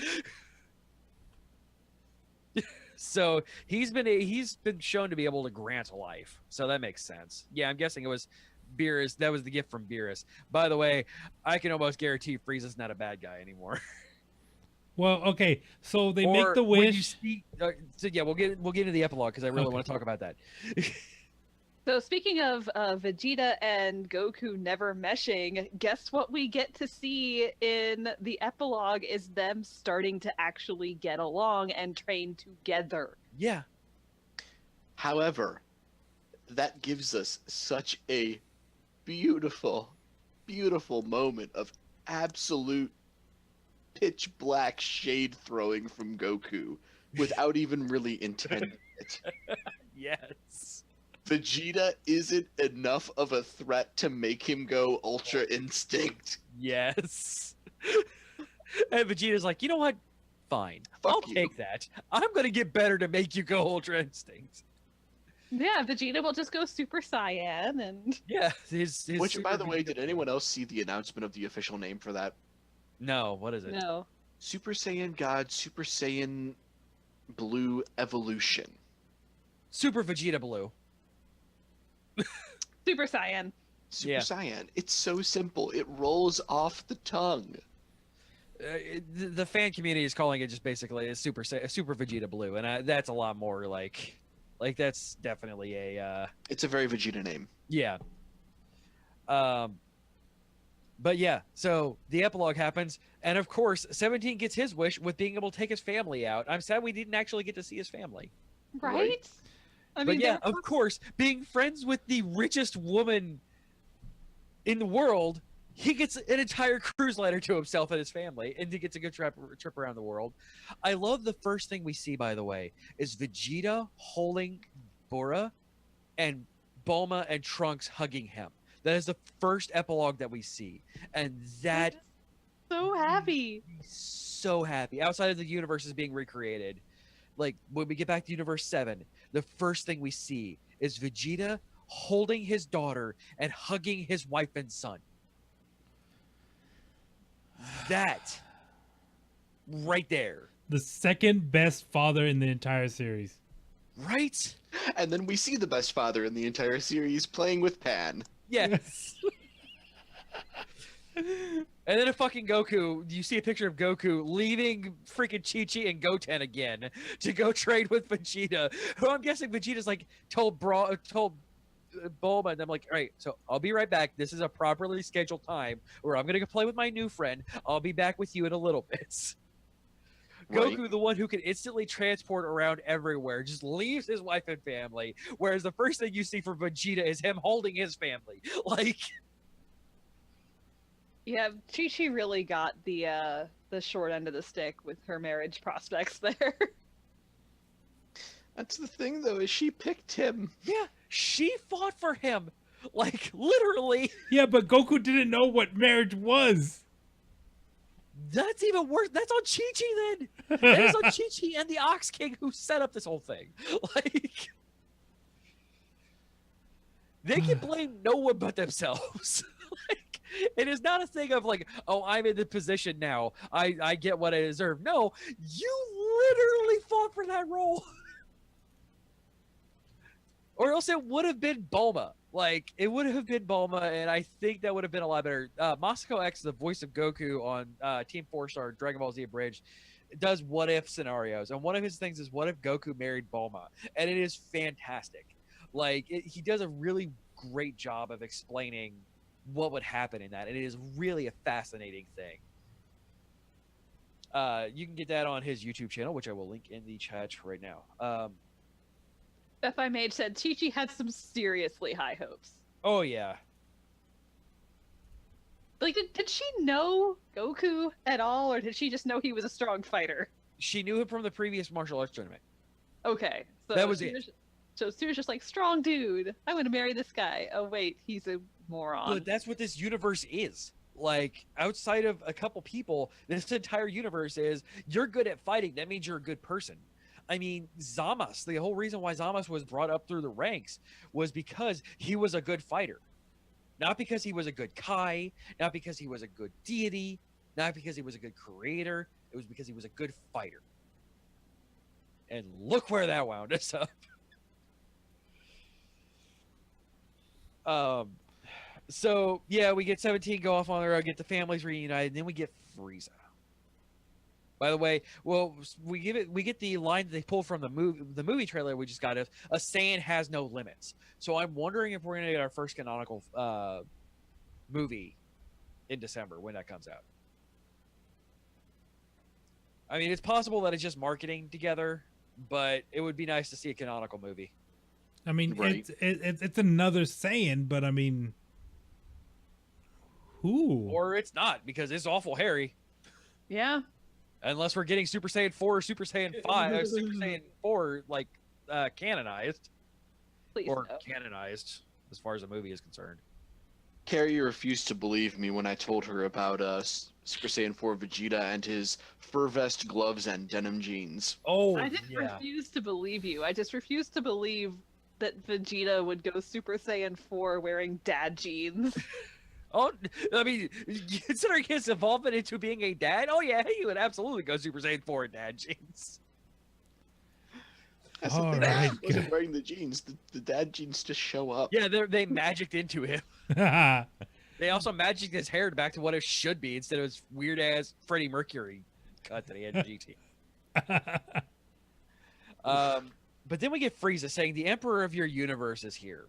So he's been shown to be able to grant life. So that makes sense. Yeah, I'm guessing it was Beerus. That was the gift from Beerus. By the way, I can almost guarantee Frieza's not a bad guy anymore. Well, okay, so they make the wish. So yeah, we'll get into the epilogue because I really want to talk about that. So speaking of Vegeta and Goku never meshing, guess what we get to see in the epilogue is them starting to actually get along and train together. Yeah. However, that gives us such a beautiful, beautiful moment of absolute pitch black shade throwing from Goku without even really intending it. Yes. Vegeta isn't enough of a threat to make him go Ultra Instinct. Yes. And Vegeta's like, you know what? Fine. I'll take that. I'm going to get better to make you go Ultra Instinct. Yeah, Vegeta will just go Super Saiyan and... Yeah. Which, by the way, did anyone else see the announcement of the official name for that? No, what is it? No. Super Saiyan God, Super Saiyan Blue Evolution. Super Vegeta Blue. Super Saiyan. Super Yeah. Saiyan. It's so simple. It rolls off the tongue. The fan community is calling it just basically a Super Vegeta Blue, and that's a lot more like that's definitely a It's a very Vegeta name. yeah. But yeah, so the epilogue happens, and of course, 17 gets his wish with being able to take his family out. I'm sad we didn't actually get to see his family. Right? I But yeah, they're of course, being friends with the richest woman in the world, he gets an entire cruise liner to himself and his family, and he gets a good trip around the world. I love the first thing we see, by the way, is Vegeta holding Bora, and Bulma and Trunks hugging him. That is the first epilogue that we see, and that so happy. so happy. Outside of the universe is being recreated. Like when we get back to Universe 7, the first thing we see is Vegeta holding his daughter and hugging his wife and son. That right there. The second best father in the entire series. Right? And then we see the best father in the entire series playing with Pan. Yes. And then a fucking Goku, you see a picture of Goku leaving freaking Chi-Chi and Goten again to go trade with Vegeta, who I'm guessing Vegeta's like told Bulma, and I'm like, all right, so I'll be right back. This is a properly scheduled time where I'm going to go play with my new friend. I'll be back with you in a little bit. Right. Goku, the one who can instantly transport around everywhere, just leaves his wife and family, whereas the first thing you see from Vegeta is him holding his family. Like... Yeah, Chi-Chi really got the short end of the stick with her marriage prospects there. That's the thing, though, is she picked him. Yeah, she fought for him. Like, literally. Yeah, but Goku didn't know what marriage was. That's even worse. That's on Chi-Chi then. That is on Chi-Chi and the Ox King who set up this whole thing. Like, they can blame no one but themselves. Like, it is not a thing of like, oh, I'm in the position now. I get what I deserve. No, you literally fought for that role. Or else it would have been Bulma. Like, it would have been Bulma, and I think that would have been a lot better. Masako X, the voice of Goku on Team 4-Star Dragon Ball Z Abridged, does what-if scenarios. And one of his things is, what if Goku married Bulma? And it is fantastic. Like, he does a really great job of explaining what would happen in that. And it is really a fascinating thing. You can get that on his YouTube channel, which I will link in the chat right now. FI Mage said Chi-Chi had some seriously high hopes. Oh, yeah. Like, did she know Goku at all, or did she just know he was a strong fighter? She knew him from the previous martial arts tournament. Okay. So That was she it. So she was just like, strong dude. I want to marry this guy. Oh, wait, he's a moron. But that's what this universe is. Like, outside of a couple people, this entire universe is, you're good at fighting. That means you're a good person. I mean, Zamos, the whole reason why Zamos was brought up through the ranks was because he was a good fighter. Not because he was a good Kai, not because he was a good deity, not because he was a good creator. It was because he was a good fighter. And look where that wound us up. So, yeah, we get 17 go off on the road, get the families reunited, and then we get Frieza. By the way, well, we get the line that they pull from the movie trailer we just got of a Saiyan has no limits. So I'm wondering if we're gonna get our first canonical movie in December when that comes out. I mean, it's possible that it's just marketing together, but it would be nice to see a canonical movie. I mean, Right. it's another Saiyan, but I mean, who? Or it's not, because it's awful hairy. Yeah. Unless we're getting Super Saiyan 4 or Super Saiyan 5, or Super Saiyan 4, like, canonized. Please Or no. canonized, as far as the movie is concerned. Carrie refused to believe me when I told her about Super Saiyan 4 Vegeta and his fur vest, gloves, and denim jeans. Oh, I didn't yeah. refuse to believe you. I just refused to believe that Vegeta would go Super Saiyan 4 wearing dad jeans. Oh, I mean, considering his involvement into being a dad, oh yeah, he would absolutely go Super Saiyan 4 in dad jeans. That's the All thing. right, He wasn't wearing the jeans. The dad jeans just show up. Yeah, they magicked into him. good. They also magicked his hair back to what it should be instead of his weird ass Freddie Mercury cut that he had in GT. But then we get Frieza saying the Emperor of your universe is here.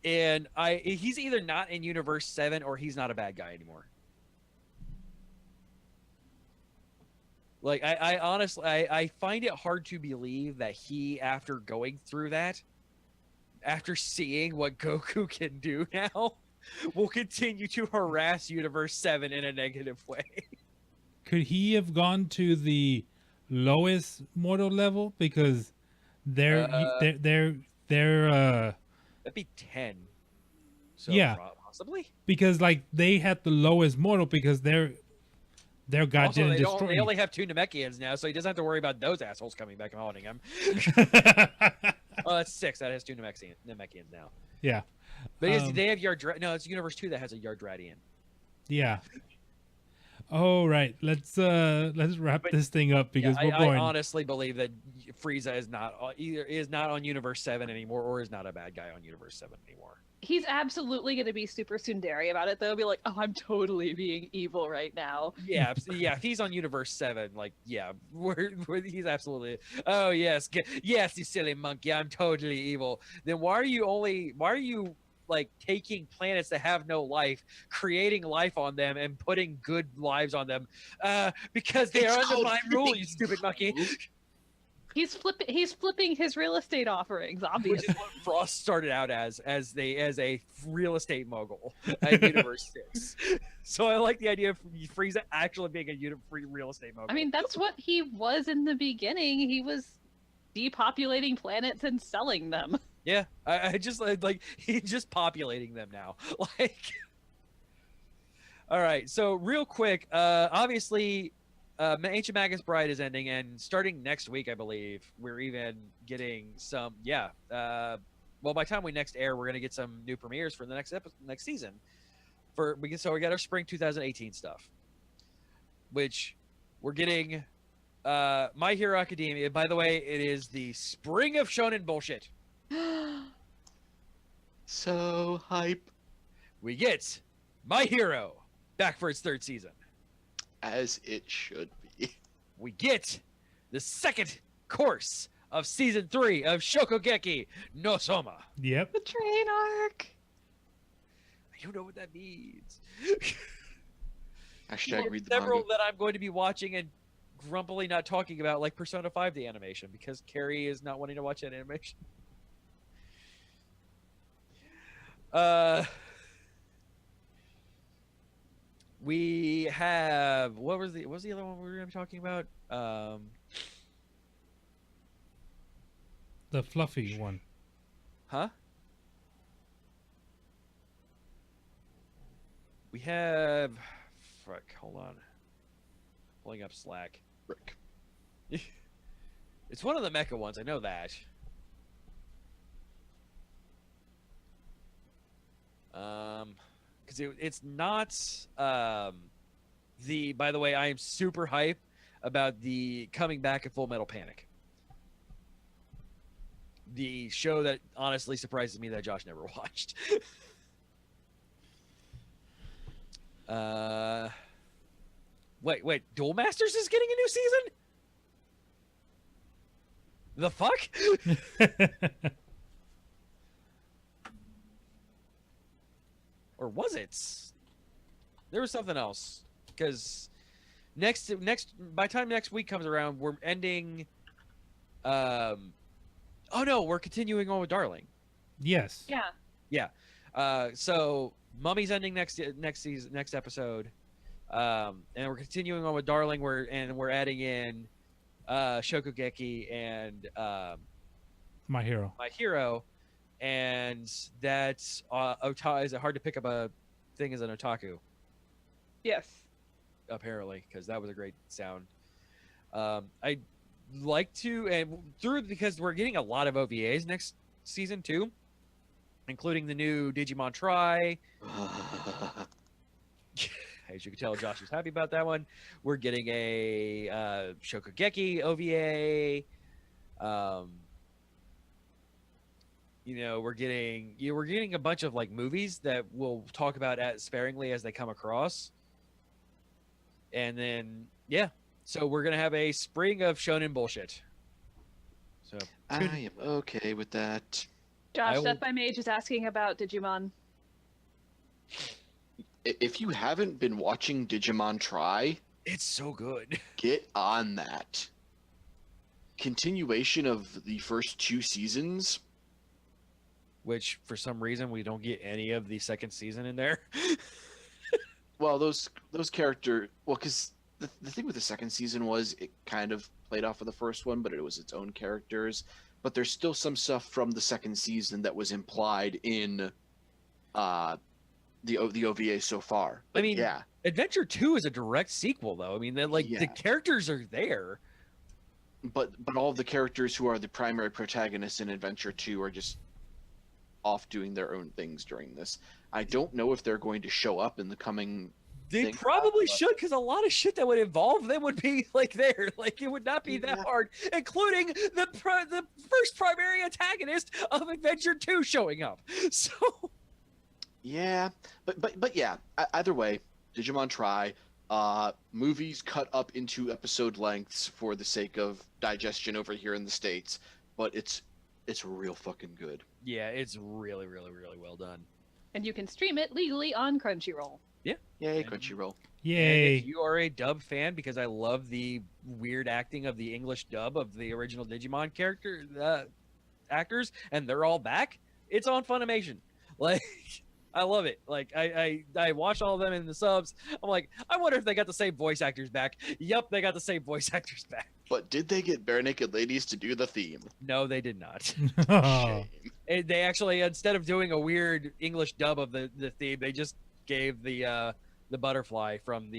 And he's either not in Universe 7 or he's not a bad guy anymore. Like I honestly I find it hard to believe that he, after going through that, after seeing what Goku can do now, will continue to harass Universe 7 in a negative way. Could he have gone to the lowest mortal level because they're That'd be 10. So Yeah. possibly. because like they had the lowest mortal because their god Also, didn't they destroy. only have 2 Namekians now, so he doesn't have to worry about those assholes coming back and haunting him. Oh, that's 6. That has 2 Namekians now. Yeah. But they have no, it's Universe 2 that has a Yardradian. Yeah. Oh right. Let's wrap this thing up because Yeah, we're I going. honestly believe that Frieza is not either is not on Universe 7 anymore, or is not a bad guy on Universe 7 anymore. He's absolutely going to be super tsundere about it, though. Be like, oh, I'm totally being evil right now. Yeah, yeah. If he's on Universe 7, like, yeah, he's absolutely. Oh yes, yes, you silly monkey. I'm totally evil. Then why are you like taking planets that have no life, creating life on them, and putting good lives on them? Because they are under my rule, you stupid monkey. He's flipping his real estate offerings, Which obviously. is what Frost started out as a real estate mogul at Universe 6. So I like the idea of Frieza actually being a real estate mogul. I mean, that's what he was in the beginning. He was depopulating planets and selling them. yeah, I just like he's just populating them now. Like, all right. So real quick, obviously. Ancient Magus Bride is ending, and starting next week, I believe, we're even getting some. Yeah. Well, by the time we next air, we're gonna get some new premieres for the next season. So we got our spring 2018 stuff, which we're getting. My Hero Academia. By the way, it is the spring of shonen bullshit. So hype. We get My Hero back for its 3rd season. As it should be. We get the 2nd course of season 3 of Shokugeki no Soma. Yep. The train arc. I don't know what that means. Hashtag read the Several manga. that I'm going to be watching and grumpily not talking about, like Persona 5 the animation, because Carrie is not wanting to watch that animation. We have what was the other one we were going to be talking about? The fluffy one. Huh? We have. Frick, hold on. Pulling up Slack. Frick. It's one of the mecha ones. I know that. Because it's not the. By the way, I am super hype about the coming back of Full Metal Panic. The show that honestly surprises me that Josh never watched. Wait, Duel Masters is getting a new season? The fuck? Or was it? There was something else. Because next by the time next week comes around, we're ending oh no, we're continuing on with Darling. Yes. Yeah. Yeah. So Mummy's ending next episode. And we're continuing on with Darling. We're adding in Shokugeki and My Hero. My Hero, and that's is it hard to pick up a thing as an otaku? Yes. Apparently, because that was a great sound. I'd like to, and through because we're getting a lot of OVAs next season too. including the new Digimon Tri. As you can tell, Josh is happy about that one. We're getting a Shokugeki OVA. We're getting a bunch of like movies that we'll talk about as sparingly as they come across. And then so we're gonna have a spring of shonen bullshit. So I am okay with that. Josh, Death by Mage is asking about Digimon. If you haven't been watching Digimon Tri, it's so good. Get on that. Continuation of the first 2 seasons. Which, for some reason, we don't get any of the second season in there. Well, those characters... Well, because the thing with the second season was it kind of played off of the first one, but it was its own characters. But there's still some stuff from the second season that was implied in the OVA so far. But Adventure 2 is a direct sequel, though. I mean, the characters are there. But all of the characters who are the primary protagonists in Adventure 2 are just off doing their own things during this. I don't know if they're going to show up in the coming... They probably should, because a lot of shit that would involve them would be like there. Like, it would not be that hard, including the first primary antagonist of Adventure 2 showing up. So... Yeah, but yeah, either way, Digimon Tri, movies cut up into episode lengths for the sake of digestion over here in the States, but it's real fucking good. Yeah, it's really, really, really well done. And you can stream it legally on Crunchyroll. Yeah. Yay, Crunchyroll. Yay. And if you are a dub fan, because I love the weird acting of the English dub of the original Digimon actors, and they're all back, it's on Funimation. Like... I love it. Like I watched all of them in the subs. I'm like, I wonder if they got the same voice actors back. Yep, they got the same voice actors back. But did they get Bare Naked Ladies to do the theme? No, they did not. Shame. They actually, instead of doing a weird English dub of the theme, they just gave the butterfly from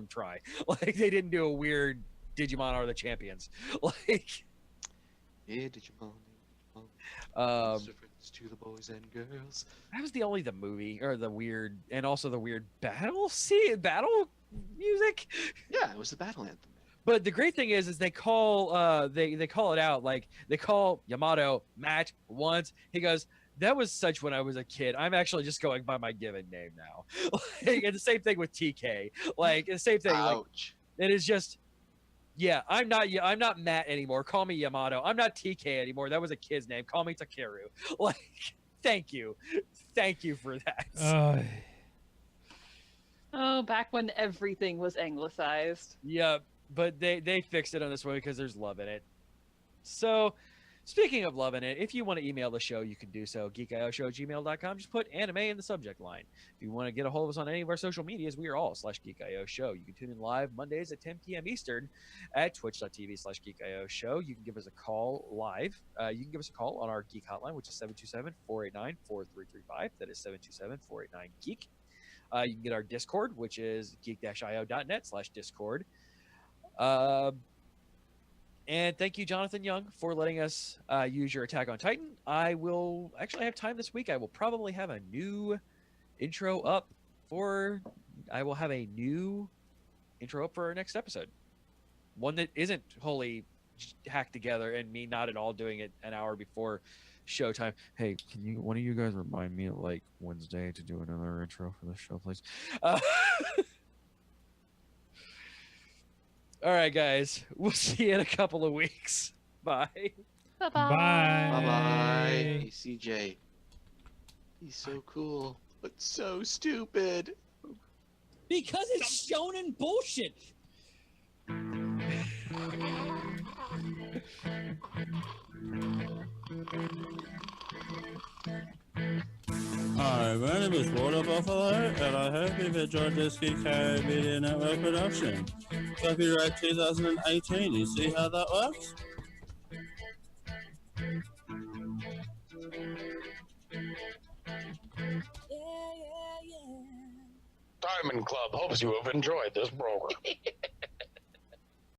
Tri. Like they didn't do a weird Digimon Are the Champions. Like yeah, Digimon. To the boys and girls. That was the movie or the weird, and also the weird battle music. Yeah, it was the battle anthem. But the great thing is they call they call it out. Like they call Yamato Matt once. He goes, "That was such when I was a kid. I'm actually just going by my given name now." Like, and the same thing with TK. Like the same thing. Ouch. Like, it is just. Yeah, I'm not Matt anymore. Call me Yamato. I'm not TK anymore. That was a kid's name. Call me Takeru. Like, thank you for that. Oh, back when everything was anglicized. Yeah, but they fixed it on this one because there's love in it. So, speaking of love in it, if you want to email the show, you can do so. geekioshow@gmail.com. Just put anime in the subject line. If you want to get a hold of us on any of our social medias, we are all /geekioshow. You can tune in live Mondays at 10 p.m. Eastern at twitch.tv/geekioshow. You can give us a call live. You can give us a call on our Geek hotline, which is 727-489-4335. That is 727-489-GEEK. You can get our Discord, which is geek-io.net/Discord. And thank you, Jonathan Young, for letting us use your Attack on Titan. I will actually have time this week. I will probably have a new intro up for our next episode. One that isn't wholly hacked together and me not at all doing it an hour before showtime. Hey, can one of you guys remind me like Wednesday to do another intro for the show, please? All right, guys. We'll see you in a couple of weeks. Bye. Bye-bye. Bye. Bye-bye. Hey, CJ. He's so cool, but so stupid. Because it's shonen bullshit. Hi, my name is Rudolph, and I hope you've enjoyed this Geek Media Network production. Copyright 2018, you see how that works? Diamond Club hopes you have enjoyed this program.